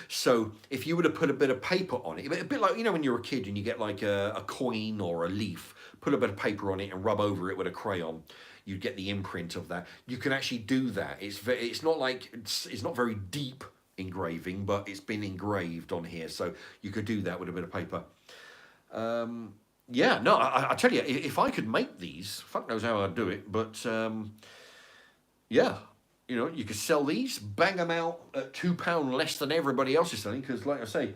S1: So if you were to put a bit of paper on it, a bit like, you know, when you're a kid and you get like a coin or a leaf, put a bit of paper on it and rub over it with a crayon, you'd get the imprint of that. You can actually do that. It's not like it's not very deep engraving, but it's been engraved on here, so you could do that with a bit of paper. Yeah, no, I tell you, if I could make these, fuck knows how I'd do it, but yeah. You know, you could sell these, bang them out at £2 less than everybody else is selling, because, like I say,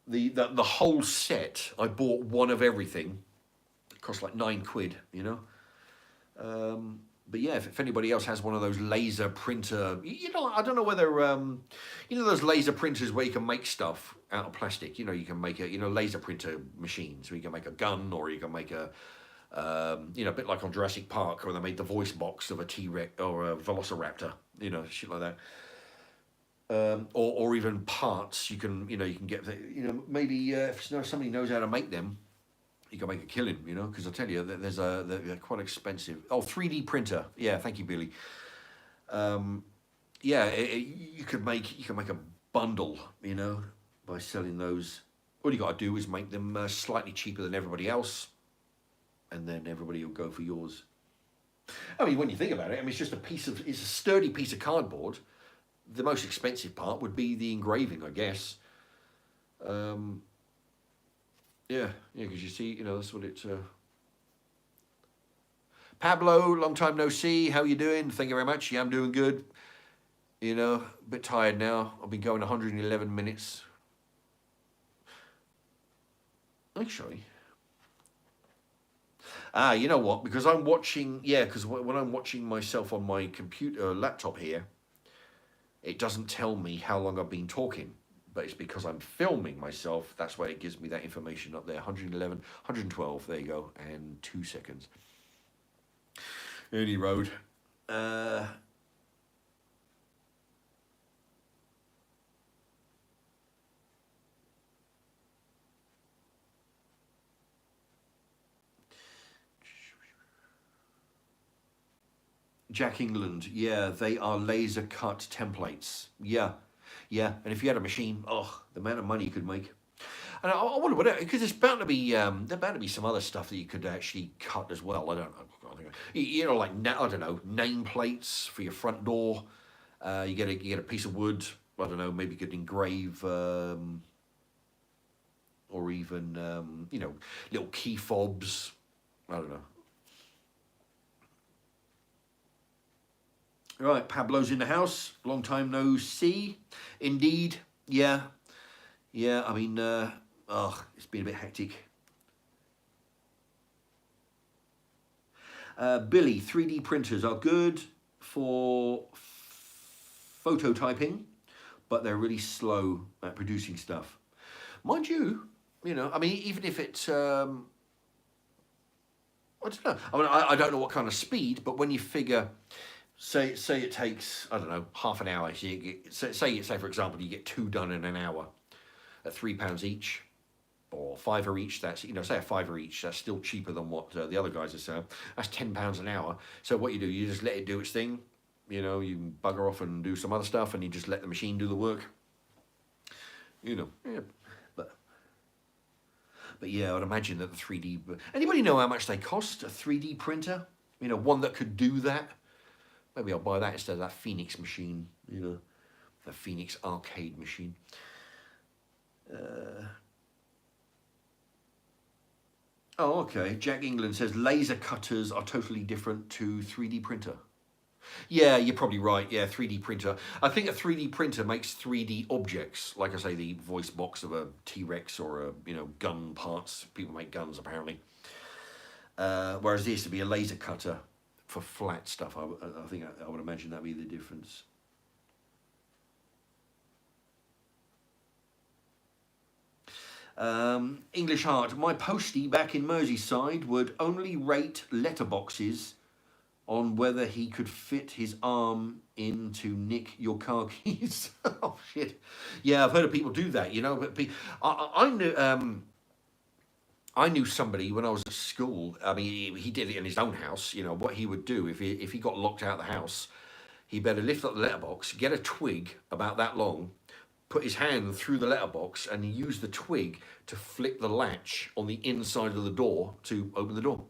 S1: the whole set, I bought one of everything. It cost like £9, you know. But yeah, if anybody else has one of those laser printer, you know, I don't know whether, you know, those laser printers where you can make stuff out of plastic. You know, you can make a, you know, laser printer machines where you can make a gun, or you can make a, you know, a bit like on Jurassic Park, where they made the voice box of a T-Rex or a Velociraptor, you know, shit like that. Or even parts. You can, you know, you can get, you know, maybe if somebody knows how to make them, you can make a killing, you know. Because I tell you, they're quite expensive. Oh, 3D printer. Yeah, thank you, Billy. Yeah, you could make a bundle, you know, by selling those. All you got to do is make them slightly cheaper than everybody else, and then everybody will go for yours. I mean, when you think about it, I mean, it's just it's a sturdy piece of cardboard. The most expensive part would be the engraving, I guess. Yeah, because you see, you know, that's what it. Pablo, long time no see. How you doing? Thank you very much. Yeah, I'm doing good. You know, a bit tired now. I've been going 111 minutes. Actually. You know what? Because I'm watching, because when I'm watching myself on my computer laptop here, it doesn't tell me how long I've been talking. But it's because I'm filming myself. That's why it gives me that information up there. 111, 112, there you go, and 2 seconds. Early road. Jack England, yeah, they are laser cut templates. Yeah, yeah. And if you had a machine, oh, the amount of money you could make. And I wonder what, because there's bound to be there bound to be some other stuff that you could actually cut as well. I don't know. You know, like I don't know, nameplates for your front door. You get a piece of wood. I don't know. Maybe you could engrave, or even you know, little key fobs. I don't know. Right, Pablo's in the house. Long time no see. Indeed, yeah, yeah. I mean, it's been a bit hectic. Billy, 3D printers are good for phototyping, but they're really slow at producing stuff. Mind you, you know, I mean, even if it's, I don't know. I mean, I don't know what kind of speed, but when you figure, say it takes, I don't know, half an hour. So you get, say for example, you get 2 done in an hour at £3 each, or £5 each. That's, you know, say a £5 each. That's still cheaper than what the other guys are selling. That's £10 an hour. So what you do, you just let it do its thing. You know, you bugger off and do some other stuff, and you just let the machine do the work. You know, yeah. But yeah, I'd imagine that the 3D. Anybody know how much they cost? A 3D printer? You know, one that could do that. Maybe I'll buy that instead of that Phoenix machine. You know, the Phoenix arcade machine. Oh, okay. Jack England says laser cutters are totally different to 3D printer. Yeah, you're probably right. Yeah, 3D printer. I think a 3D printer makes 3D objects. Like I say, the voice box of a T-Rex or a, you know, gun parts. People make guns apparently. Whereas this would be a laser cutter for flat stuff. I think I would imagine that'd be the difference. English Heart. My postie back in Merseyside would only rate letterboxes on whether he could fit his arm in to nick your car keys. Oh shit! Yeah, I've heard of people do that. You know, but I knew. I knew somebody when I was at school. I mean, he did it in his own house. You know what he would do if he got locked out of the house, he better lift up the letterbox, get a twig about that long, put his hand through the letterbox, and use the twig to flip the latch on the inside of the door to open the door.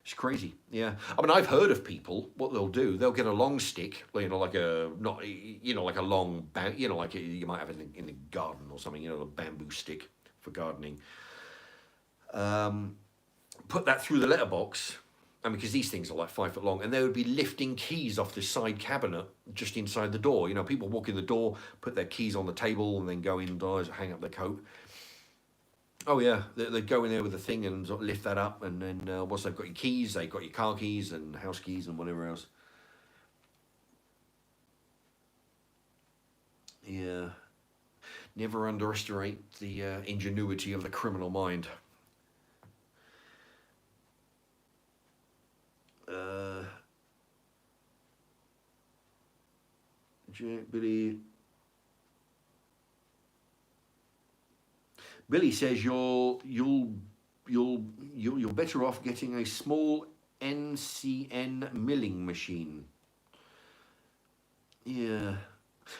S1: It's crazy, yeah. I mean, I've heard of people. What they'll do, they'll get a long stick, you know, like a not, you know, like a long, you know, like you might have it in the garden or something, you know, a bamboo stick for gardening. Put that through the letterbox, and because these things are like 5 foot long, and they would be lifting keys off the side cabinet just inside the door. You know, people walk in the door, put their keys on the table, and then go indoors, hang up their coat. Oh yeah, they go in there with the thing and sort of lift that up, and then once they've got your keys, they've got your car keys and house keys and whatever else. Yeah, never underestimate the ingenuity of the criminal mind. Billy. Billy says you're better off getting a small NCN milling machine. Yeah.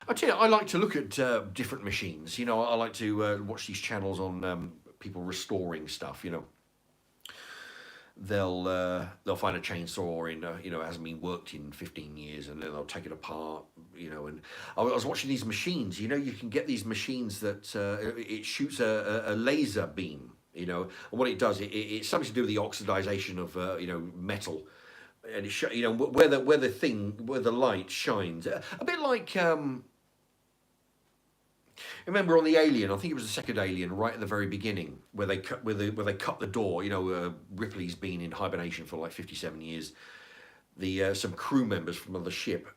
S1: I tell you, I like to look at different machines. You know, I like to watch these channels on people restoring stuff. You know, they'll find a chainsaw in you know, hasn't been worked in 15 years, and then they'll take it apart. You know, and I was watching these machines. You know, you can get these machines that it shoots a laser beam. You know, and what it does, it's something to do with the oxidization of you know, metal, and it you know, where the light shines, a bit like. Remember on the Alien, I think it was the second Alien, right at the very beginning, where they cut where they cut the door. You know, Ripley's been in hibernation for like 57 years. The some crew members from the ship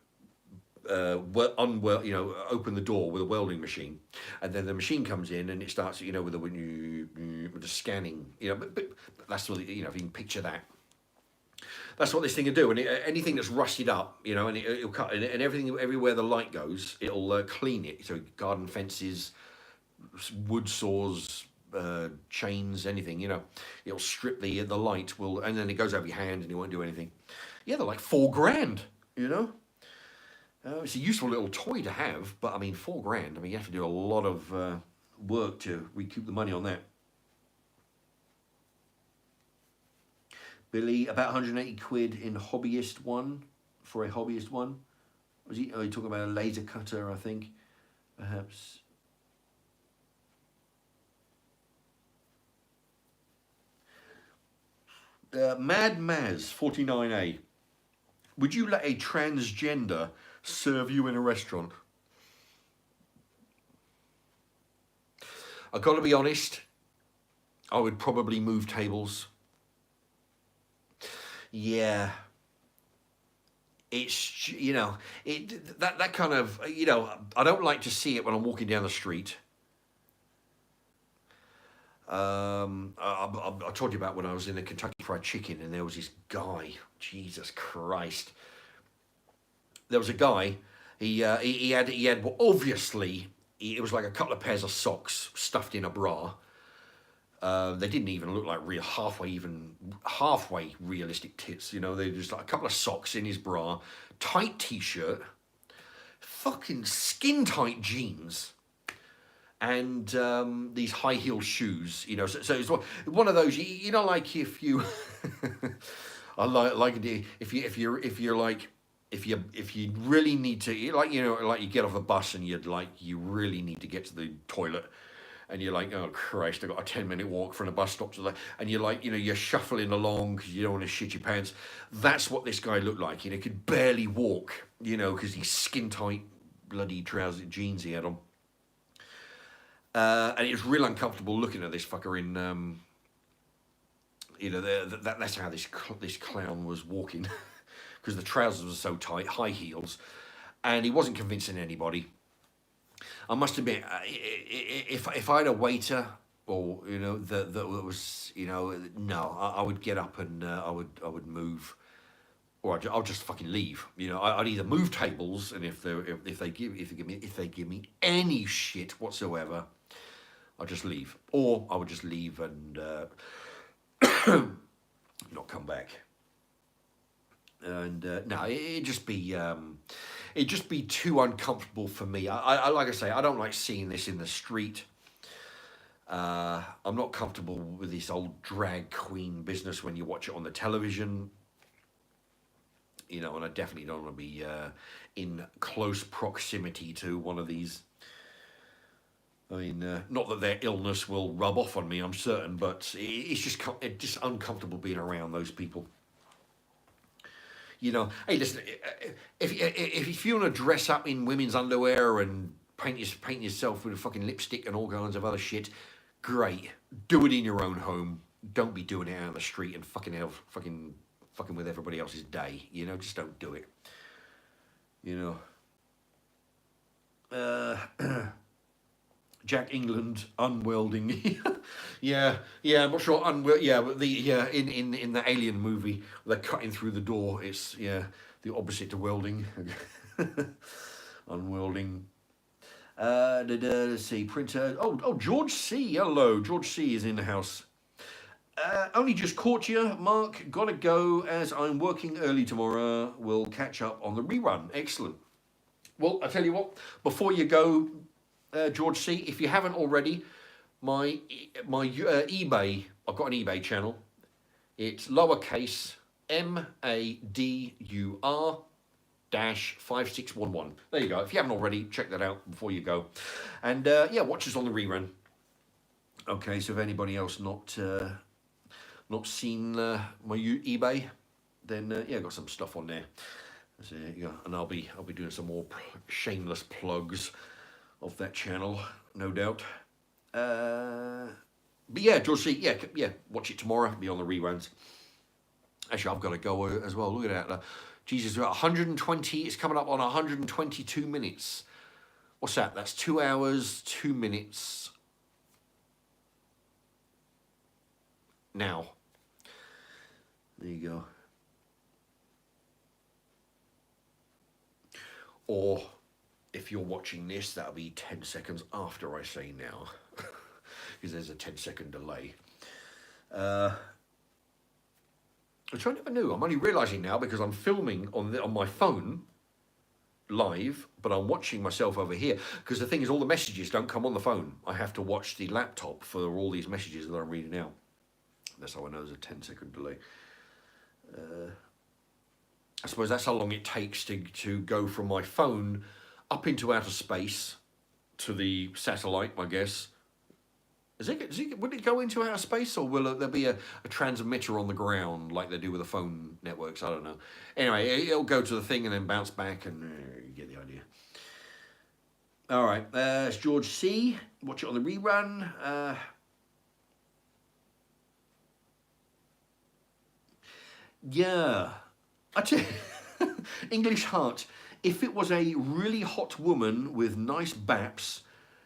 S1: you know, open the door with a welding machine, and then the machine comes in and it starts, you know, with the scanning. You know, but that's what, you know, if you can picture that. That's what this thing will do, and anything that's rusted up, you know, and it'll cut, and everything, everywhere the light goes, it'll clean it. So garden fences, wood saws, chains, anything, you know, it'll strip the light, will, and then it goes over your hand, and it won't do anything. Yeah, they're like $4,000, you know. It's a useful little toy to have, but I mean, $4,000. I mean, you have to do a lot of work to recoup the money on that. Billy, about 180 quid in hobbyist one, for a hobbyist one. Was he? Oh, he talking about a laser cutter, I think, perhaps. Mad Maz 49A. Would you let a transgender serve you in a restaurant? I've got to be honest. I would probably move tables. Yeah, it's, you know, that kind of, you know, I don't like to see it when I'm walking down the street. I told you about when I was in the Kentucky Fried Chicken, and there was this guy. Jesus Christ, there was a guy. He had well, obviously it was like a couple of pairs of socks stuffed in a bra. They didn't even look like halfway realistic tits. You know, they just like a couple of socks in his bra, tight t-shirt, fucking skin tight jeans, and these high heel shoes. You know, so it's one of those. You know, like if you, I like it if you're like. If you really need to, like, you know, like you get off a bus and you really need to get to the toilet, and you're like, oh Christ, I've got a 10-minute walk from the bus stop to the, and you're like, you know, you're shuffling along because you don't want to shit your pants. That's what this guy looked like. You know, could barely walk, you know, because these skin tight bloody trousers, jeans he had on. And it was real uncomfortable looking at this fucker you know, that's how this clown was walking, because the trousers were so tight, high heels, and he wasn't convincing anybody. I must admit, if I had a waiter, or you know, that was, you know, no, I would get up and I would move, or I'll just fucking leave. You know, I'd either move tables, and if they give me any shit whatsoever, I'll just leave, or I would just leave and not come back. And no, it'd just be too uncomfortable for me. I like I say, I don't like seeing this in the street. I'm not comfortable with this old drag queen business when you watch it on the television. You know, and I definitely don't want to be in close proximity to one of these. I mean, not that their illness will rub off on me, I'm certain, but it's just uncomfortable being around those people. You know, hey, listen, if you want to dress up in women's underwear and paint yourself with a fucking lipstick and all kinds of other shit, great. Do it in your own home. Don't be doing it out on the street and fucking with everybody else's day. You know, just don't do it. You know. Jack England unwelding. yeah, I'm not sure yeah, but in the Alien movie, they're cutting through the door. It's the opposite to welding. Unwelding. Let's see, printer. Oh, George C. Hello, George C. is in the house. Only just caught you, Mark. Gotta go as I'm working early tomorrow. We'll catch up on the rerun. Excellent. Well, I tell you what. Before you go, George C., if you haven't already, my eBay, I've got an eBay channel. It's lowercase MADUR -5611. There you go. If you haven't already, check that out before you go. And watch us on the rerun. Okay, so if anybody else not seen my eBay, then I've got some stuff on there. So and I'll be doing some more shameless plugs of that channel, no doubt. But yeah, George C, watch it tomorrow. Be on the reruns. Actually, I've got to go as well. Look at that. Jesus, we're at 120. It's coming up on 122 minutes. What's that? That's 2 hours, 2 minutes. Now. There you go. Or if you're watching this, that'll be 10 seconds after I say now, because there's a 10-second delay. Which I never knew. I'm only realising now because I'm filming on my phone live, but I'm watching myself over here. Because the thing is, all the messages don't come on the phone. I have to watch the laptop for all these messages that I'm reading out. That's how I know there's a 10-second delay. I suppose that's how long it takes to go from my phone up into outer space to the satellite, I guess. Would it go into outer space, or will there be a transmitter on the ground like they do with the phone networks? I don't know. Anyway, it'll go to the thing and then bounce back, and you get the idea. All right, it's George C. Watch it on the rerun. Yeah. I tell you, English Heart. If it was a really hot woman with nice baps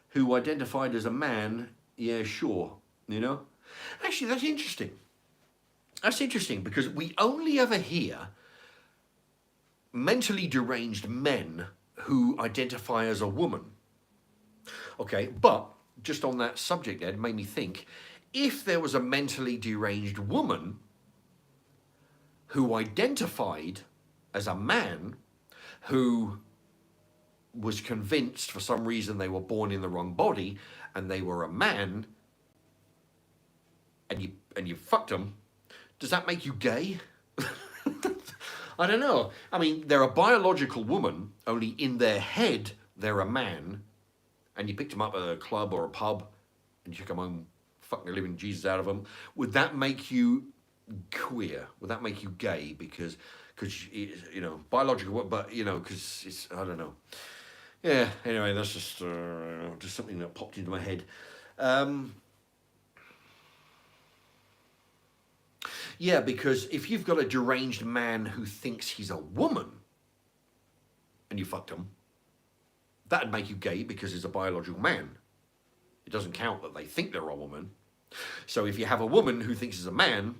S1: who identified as a man, yeah, sure, you know. Actually, that's interesting. That's interesting because we only ever hear mentally deranged men who identify as a woman. Okay, but just on that subject, Ed, made me think, if there was a mentally deranged woman who identified as a man who was convinced for some reason they were born in the wrong body and they were a man, and you fucked them, does that make you gay? I don't know. I mean, they're a biological woman, only in their head they're a man, and you picked them up at a club or a pub and you took them home, fucking the living Jesus out of them. Would that make you queer? Would that make you gay? Because you know, biological, but you know, because it's, I don't know. Yeah, anyway, that's just something that popped into my head. Yeah, because if you've got a deranged man who thinks he's a woman and you fucked him, that'd make you gay because he's a biological man. It doesn't count that they think they're a woman. So if you have a woman who thinks he's a man,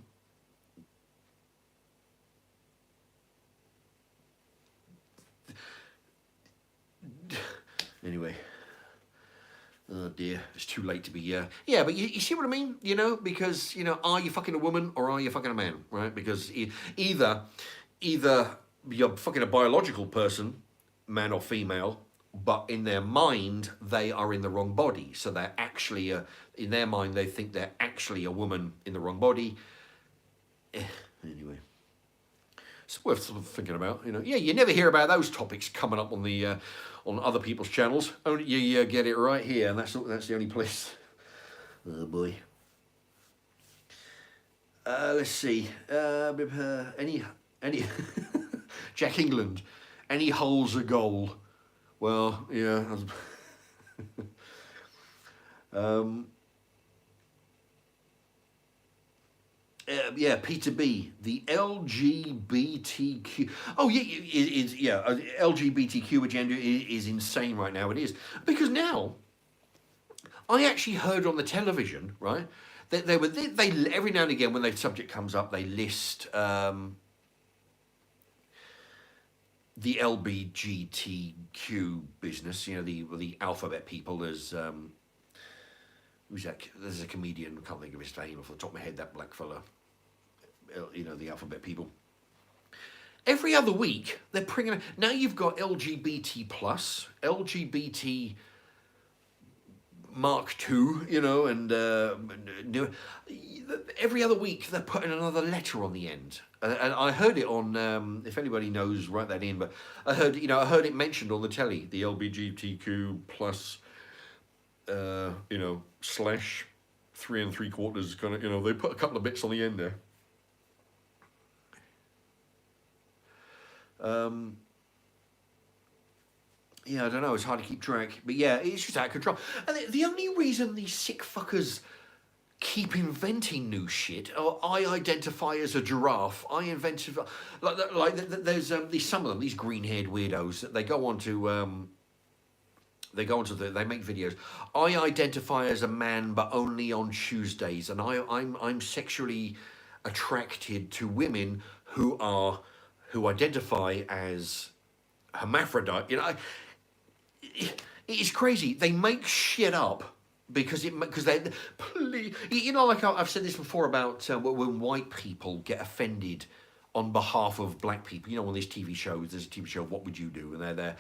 S1: anyway. Oh dear, it's too late to be, yeah, but you see what I mean? You know, because, you know, are you fucking a woman or are you fucking a man, right? Because either you're fucking a biological person, man or female, but in their mind, they are in the wrong body. So they're actually, in their mind, they think they're actually a woman in the wrong body. Anyway. It's worth sort of thinking about, you know. Yeah, you never hear about those topics coming up on the on other people's channels. Only you get it right here, and that's the only place. Oh boy. Let's see. Any Jack England. Any hole's a goal. Well, yeah. Yeah, Peter B. The LGBTQ. Oh yeah, LGBTQ agenda is insane right now. It is because now I actually heard on the television, right? That they every now and again when the subject comes up, they list the LGBTQ business. You know, the alphabet people. There's who's that? There's a comedian. I can't think of his name off the top of my head. That black fella. You know, the alphabet people. Every other week they're bringing. Now you've got LGBT plus, LGBT Mark II. You know, and every other week they're putting another letter on the end. And I heard it on. If anybody knows, write that in. But I heard it mentioned on the telly. The LGBTQ plus. You know, slash 3 3/4 kind of, you know, they put a couple of bits on the end there. Yeah, I don't know, it's hard to keep track, but yeah, it's just out of control. And the only reason these sick fuckers keep inventing new shit, or I identify as a giraffe, I invented, there's some of them, these green-haired weirdos, that they go on to, they make videos. I identify as a man, but only on Tuesdays, and I'm sexually attracted to women who identify as hermaphrodite. You know, it is crazy. They make shit up because they please. You know, like I've said this before about when white people get offended on behalf of black people. You know, on these TV shows, there's a TV show, What Would You Do? And they're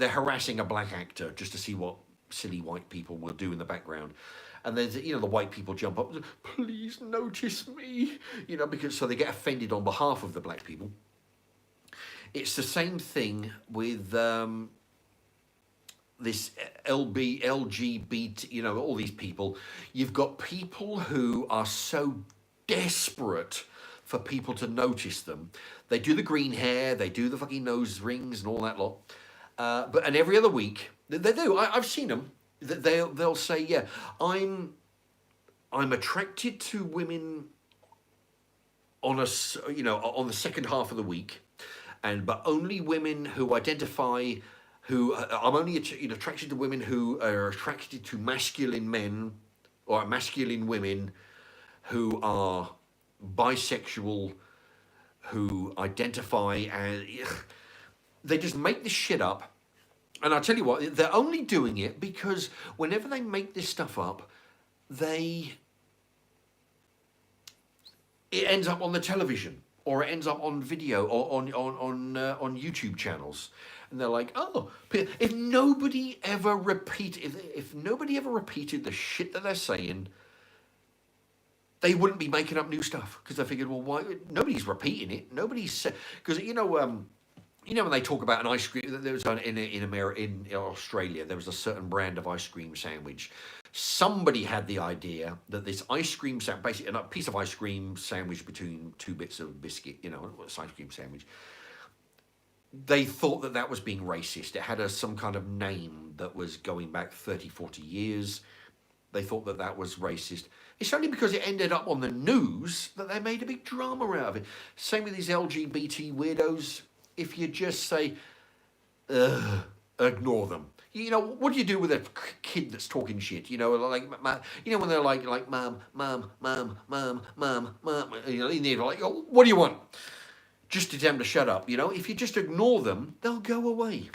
S1: harassing a black actor just to see what silly white people will do in the background. And there's, you know, the white people jump up, please notice me, you know, because so they get offended on behalf of the black people. It's the same thing with this LGBT, you know, all these people. You've got people who are so desperate for people to notice them. They do the green hair, they do the fucking nose rings and all that lot. And every other week, they do. I've seen them. They'll say, yeah, I'm attracted to women on the second half of the week, but only women who identify. I'm only attracted to women who are attracted to masculine men or masculine women who are bisexual, who identify as. They just make this shit up. And I'll tell you what, they're only doing it because whenever they make this stuff up, it ends up on the television, or it ends up on video, or on YouTube channels. And they're like, oh, if nobody ever repeated the shit that they're saying, they wouldn't be making up new stuff, because they figured, well, why? Nobody's repeating it. Nobody's, because you know when they talk about an ice cream, there was in America, in Australia, there was a certain brand of ice cream sandwich. Somebody had the idea that this ice cream sandwich, basically a piece of ice cream sandwich between two bits of biscuit, you know, it's ice cream sandwich. They thought that was being racist. It had some kind of name that was going back 30, 40 years. they thought that that was racist. It's only because it ended up on the news that they made a big drama out of it. Same with these LGBT weirdos. If you just say, ignore them. You know, what do you do with a kid that's talking shit? You know, like, you know, when they're like, mom, you know, in there, like, oh, what do you want? Just to tell them to shut up. You know, if you just ignore them, they'll go away.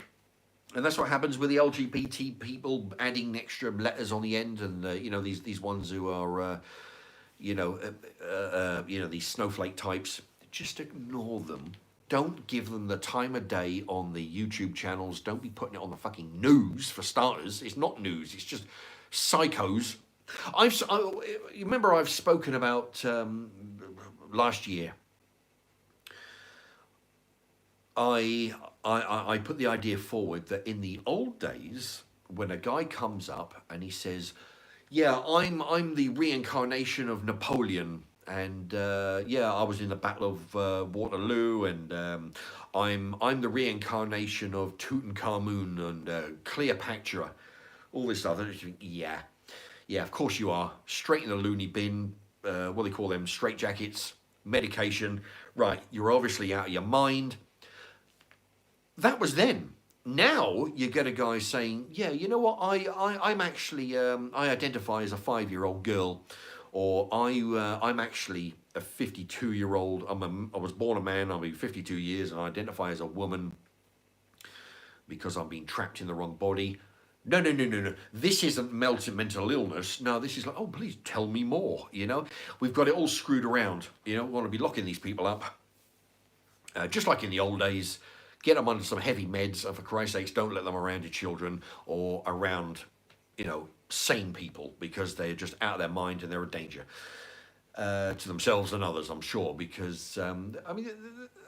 S1: And that's what happens with the LGBT people adding extra letters on the end, and you know, these ones who are, you know, these snowflake types. Just ignore them. Don't give them the time of day on the YouTube channels. Don't be putting it on the fucking news, for starters. It's not news. It's just psychos. You remember I've spoken about last year. I put the idea forward that in the old days, when a guy comes up and he says, "Yeah, I'm the reincarnation of Napoleon, and yeah, I was in the Battle of Waterloo, and I'm the reincarnation of Tutankhamun and Cleopatra," all this stuff. And you think, yeah, of course you are. Straight in the loony bin. What do they call them? Straitjackets, medication. Right, you're obviously out of your mind. That was then. Now you get a guy saying, "Yeah, you know what? I'm actually I identify as a 5-year-old girl, or I'm actually a 52-year-old. I was born a man. I'll be 52 years, and I identify as a woman because I'm being trapped in the wrong body." No. This isn't mental illness. No, this is like, oh, please tell me more. You know, we've got it all screwed around. You know, we want to be locking these people up, just like in the old days. Get them under some heavy meds, and for Christ's sakes, don't let them around your children or around, you know, sane people, because they're just out of their mind and they're a danger to themselves and others, I'm sure, because, I mean,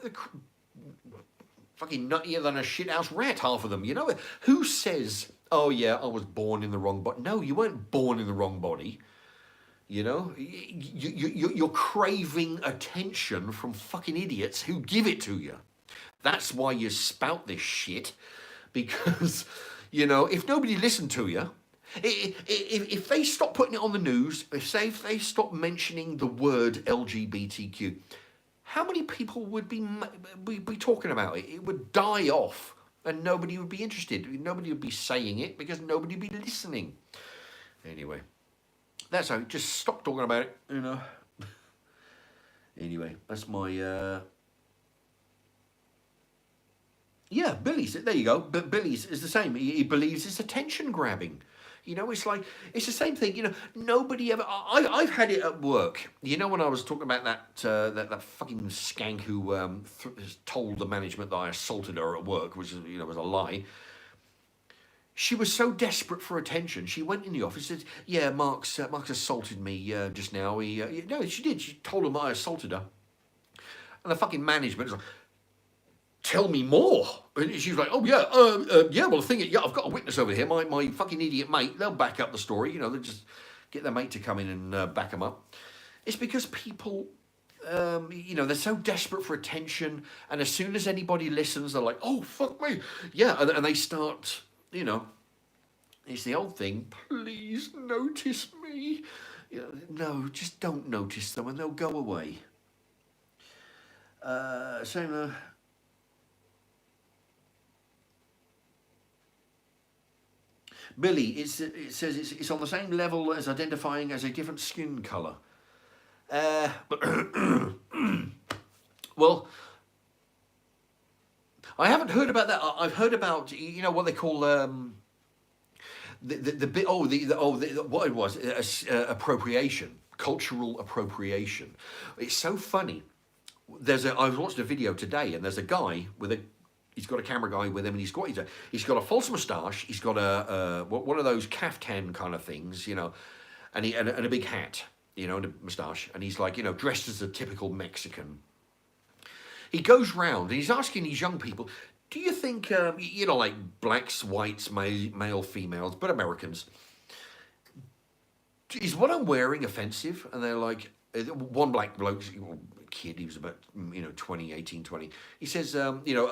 S1: they're fucking nuttier than a shithouse rat, half of them, you know? Who says, "Oh yeah, I was born in the wrong body"? No, you weren't born in the wrong body. You know, you're craving attention from fucking idiots who give it to you. That's why you spout this shit, because, you know, if nobody listened to you, if they stop putting it on the news, if they stop mentioning the word LGBTQ, how many people would be talking about it? It would die off, and nobody would be interested. Nobody would be saying it because nobody would be listening. Anyway, that's how. Just stop talking about it, you know. Anyway, that's my. Yeah, Billy's, there you go. But Billy's is the same. He believes it's attention grabbing. You know, it's like, it's the same thing. You know, nobody ever, I've had it at work. You know, when I was talking about that fucking skank who told the management that I assaulted her at work, which, you know, was a lie. She was so desperate for attention. She went in the office and said, "Yeah, Mark's assaulted me just now." No, she did. She told him I assaulted her. And the fucking management was like, "Tell me more." And she was like, "Oh yeah, yeah. Well, the thing is, yeah, I've got a witness over here. My fucking idiot mate. They'll back up the story. You know, they just get their mate to come in and back them up." It's because people, you know, they're so desperate for attention, and as soon as anybody listens, they're like, "Oh fuck me, yeah," and they start, you know, it's the old thing. Please notice me. You know, no, just don't notice them, and they'll go away. Same. Billy, it says it's on the same level as identifying as a different skin colour. Well, I haven't heard about that. I've heard about, you know, what they call what it was, appropriation, cultural appropriation. It's so funny. I watched a video today, and there's a guy he's got a camera guy with him, and he's got a false moustache. He's got a one of those caftan kind of things, you know, and a big hat, you know, and a moustache, and he's like, you know, dressed as a typical Mexican. He goes round and he's asking these young people, "Do you think, you know, like blacks, whites, male, females, but Americans, is what I'm wearing offensive?" And they're like, one black bloke, kid, he was about, you know, 20. He says, you know,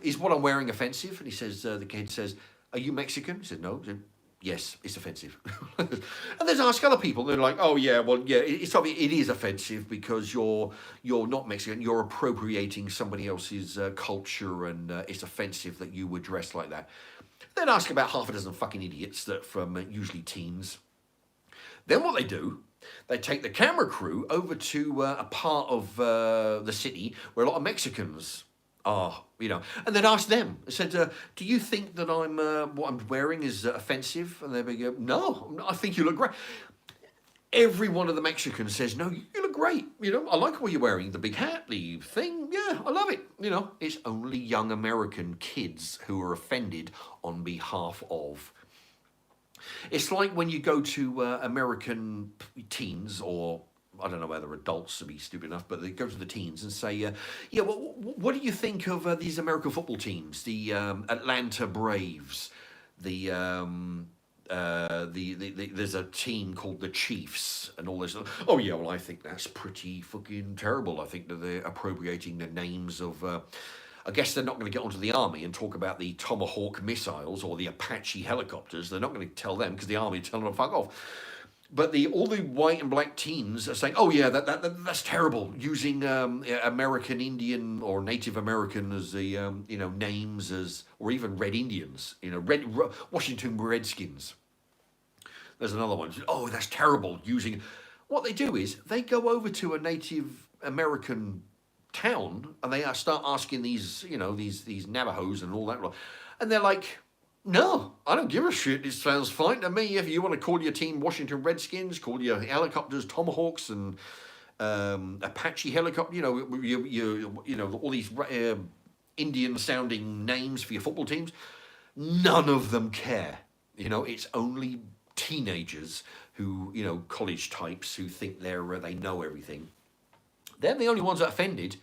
S1: "Is what I'm wearing offensive?" And he says, the kid says, "Are you Mexican?" He said, "No." He said, Yes, it's offensive. And then ask other people. They're like, oh yeah, well yeah, it is offensive because you're not Mexican. You're appropriating somebody else's culture, and it's offensive that you would dress like that. Then ask about half a dozen fucking idiots that from usually teens. Then what they do, they take the camera crew over to a part of the city where a lot of Mexicans are, and then ask them. I said, do you think that what I'm wearing is offensive? And they go, no, I think you look great. Every one of the Mexicans says, no, you look great. I like what you're wearing, the big hat, the thing. Yeah, I love it. It's only young American kids who are offended on behalf of. It's like when you go to American teens, or I don't know whether adults to be stupid enough, but they go to the teens and say, yeah, well, what do you think of these American football teams? The Atlanta Braves, there's a team called the Chiefs and all this. Oh yeah, well I think that's pretty fucking terrible. I think that they're appropriating the names of. I guess they're not going to get onto the army and talk about the Tomahawk missiles or the Apache helicopters. They're not going to tell them because the army tell them to fuck off. But all the white and black teens are saying, "Oh yeah, that's terrible." Using American Indian or Native American as the names as, or even Red Indians. Washington Redskins. There's another one. Oh, that's terrible. Using what they do is they go over to a Native American town and they start asking these these Navajos and all that, and they're like, no, I don't give a shit. It sounds fine to me. If you want to call your team Washington Redskins, call your helicopters Tomahawks and Apache helicopter, all these Indian-sounding names for your football teams. None of them care. It's only teenagers who, college types who think they know everything. They're the only ones that are offended.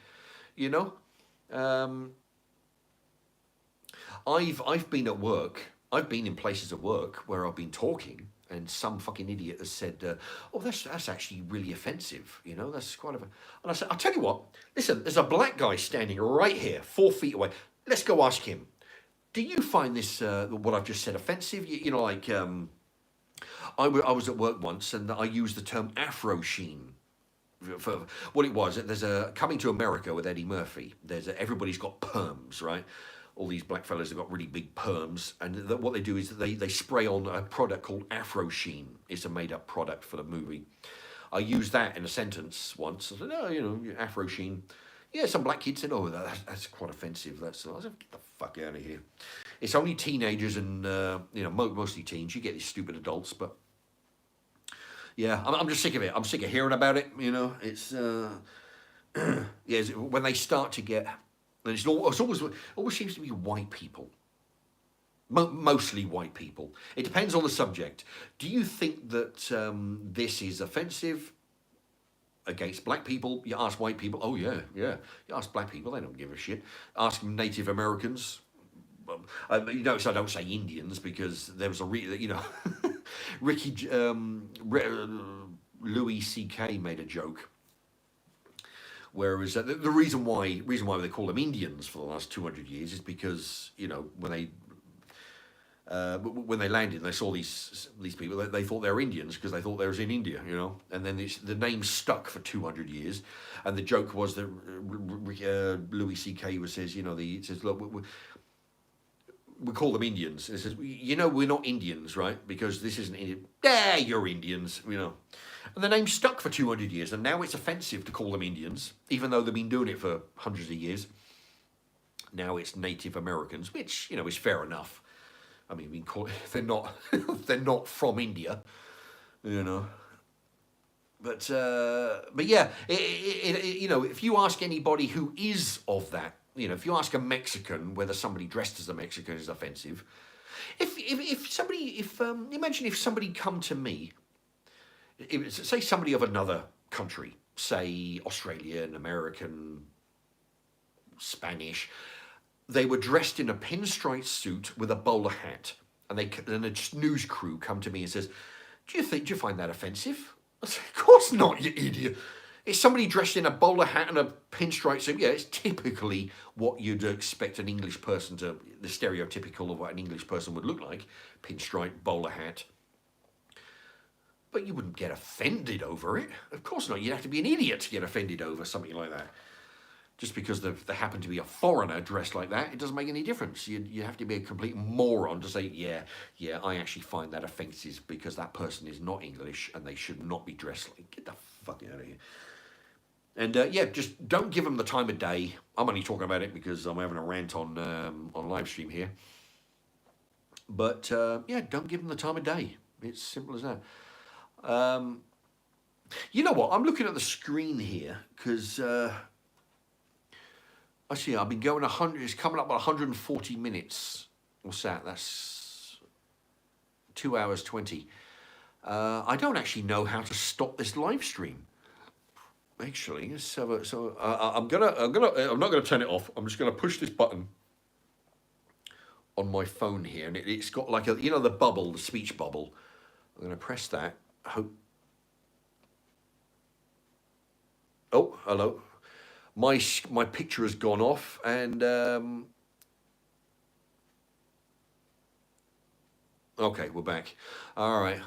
S1: I've been at work. I've been in places at work where I've been talking, and some fucking idiot has said, "Oh, that's actually really offensive." That's quite a. And I said, "I'll tell you what. Listen, there's a black guy standing right here, 4 feet away. Let's go ask him. Do you find this what I've just said offensive? I was at work once, and I used the term Afro sheen." For what it was, there's a Coming to America with Eddie Murphy. Everybody's got perms, right? All these black fellas have got really big perms, and what they do is they spray on a product called Afro Sheen. It's a made-up product for the movie. I used that in a sentence once. I said, "No, Afro Sheen." Yeah, some black kid said, "Oh, that's quite offensive." I said, "Get the fuck out of here." It's only teenagers and mostly teens. You get these stupid adults, but. Yeah, I'm just sick of it. I'm sick of hearing about it. It's when they start to get, and it always seems to be white people, mostly white people. It depends on the subject. Do you think that this is offensive against black people? You ask white people, oh yeah. You ask black people, they don't give a shit. Ask Native Americans. Notice I don't say Indians because there was Louis C.K. made a joke. Whereas the reason why they call them Indians for the last 200 years is because when they landed and they saw these people, they thought they were Indians because they thought they was in India, and then the name stuck for 200 years, and the joke was that Louis C.K. says, he says, look. We call them Indians. It says, we're not Indians, right? Because this isn't Indian. Yeah, you're Indians, And the name stuck for 200 years, and now it's offensive to call them Indians, even though they've been doing it for hundreds of years. Now it's Native Americans, which, is fair enough. I mean, they're not from India, But yeah, if you ask anybody who is of that, if you ask a Mexican whether somebody dressed as a Mexican is offensive, imagine if somebody come to me, say somebody of another country, say Australian, American, Spanish, they were dressed in a pinstripe suit with a bowler hat, and a news crew come to me and says, do you find that offensive? I say, of course not, you idiot. It's somebody dressed in a bowler hat and a pinstripe suit. Yeah, it's typically what you'd expect an English person to, the stereotypical of what an English person would look like. Pinstripe, bowler hat. But you wouldn't get offended over it. Of course not. You'd have to be an idiot to get offended over something like that. Just because there happened to be a foreigner dressed like that, it doesn't make any difference. You have to be a complete moron to say, yeah, I actually find that offensive because that person is not English and they should not be dressed like, get the fuck out of here. And yeah, just don't give them the time of day. I'm only talking about it because I'm having a rant on live stream here. But yeah, don't give them the time of day. It's simple as that. You know what? I'm looking at the screen here because I see I've been going 100. It's coming up at 140 minutes. What's that? That's 2 hours 20. I don't actually know how to stop this live stream. Actually, so I'm not gonna turn it off. I'm just gonna push this button on my phone here, and it's got like a, you know, the bubble, the speech bubble. I'm gonna press that. Hope. Oh, hello. My picture has gone off, and okay, we're back. All right.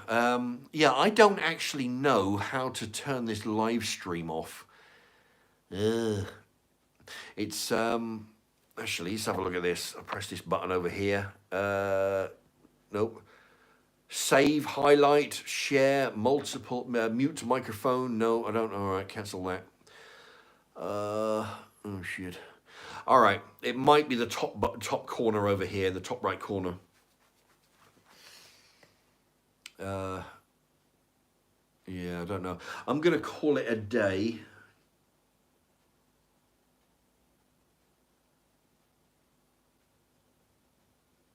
S1: Yeah, I don't actually know how to turn this live stream off. It's actually, let's have a look at this. I'll press this button over here. Nope. Save, highlight, share, multiple, mute microphone. No, I don't. All right, cancel that. Oh shit. All right, it might be the top corner over here, the top right corner. Yeah, I don't know. I'm gonna call it a day.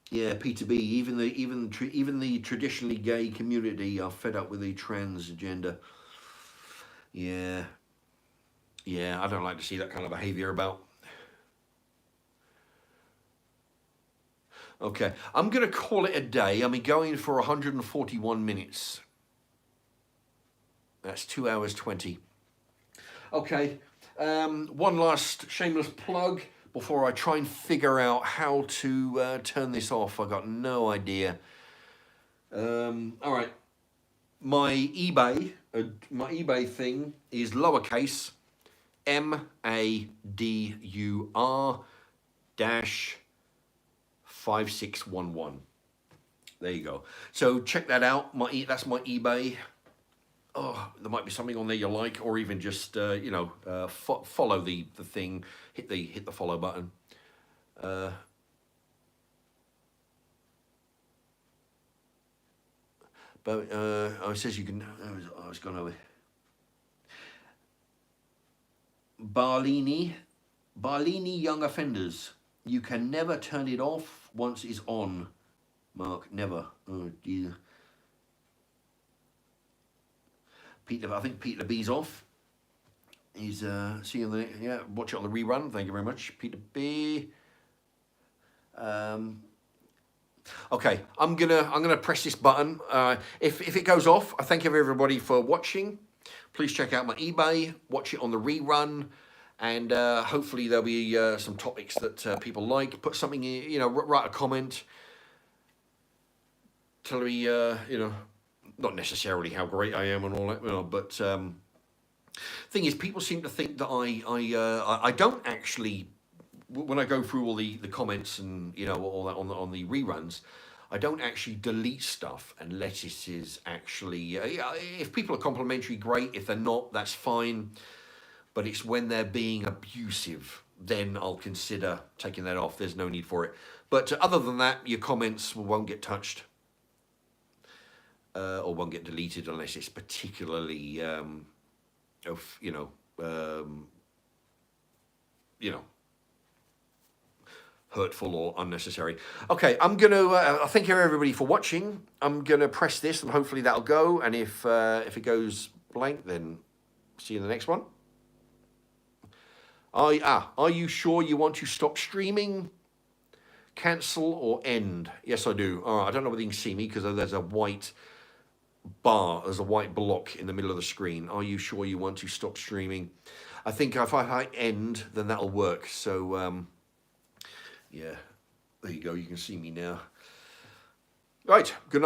S1: Yeah, Peter B. Even the traditionally gay community are fed up with the trans agenda. Yeah, I don't like to see that kind of behavior about. Okay, I'm gonna call it a day. I mean, going for 141 minutes. That's 2 hours 20. Okay, one last shameless plug before I try and figure out how to turn this off. I got no idea. All right, my eBay thing is lowercase MADUR dash 5611. There you go. So check that out. That's my eBay. Oh, there might be something on there you like, or even just you know, follow the thing. Hit the follow button. But it says you can. I was going over. Barlini Young Offenders. You can never turn it off once it's on. Mark, never. Oh dear. Peter, I think Peter B's off. He's see you on the, yeah, watch it on the rerun. Thank you very much, Peter B. Okay, I'm gonna press this button. If it goes off, I thank everybody for watching. Please check out my eBay. Watch it on the rerun, and hopefully there'll be some topics that people like. Put something, you know, write a comment. Tell me, you know, not necessarily how great I am and all that, you know, but thing is, people seem to think that I don't actually, when I go through all the comments and, you know, all that on the reruns, I don't actually delete stuff unless it is actually, if people are complimentary, great. If they're not, that's fine. But it's when they're being abusive, then I'll consider taking that off. There's no need for it. But other than that, your comments won't get touched. Or won't get deleted unless it's particularly, you know, hurtful or unnecessary. Okay, I'm gonna thank you everybody for watching. I'm gonna press this and hopefully that'll go. And if it goes blank, then see you in the next one. Are you sure you want to stop streaming? Cancel or end? Yes, I do. All right, I don't know whether you can see me because there's a white bar, there's a white block in the middle of the screen. Are you sure you want to stop streaming? I think if I hit end, then that'll work. So, yeah, there you go. You can see me now. Right, good night.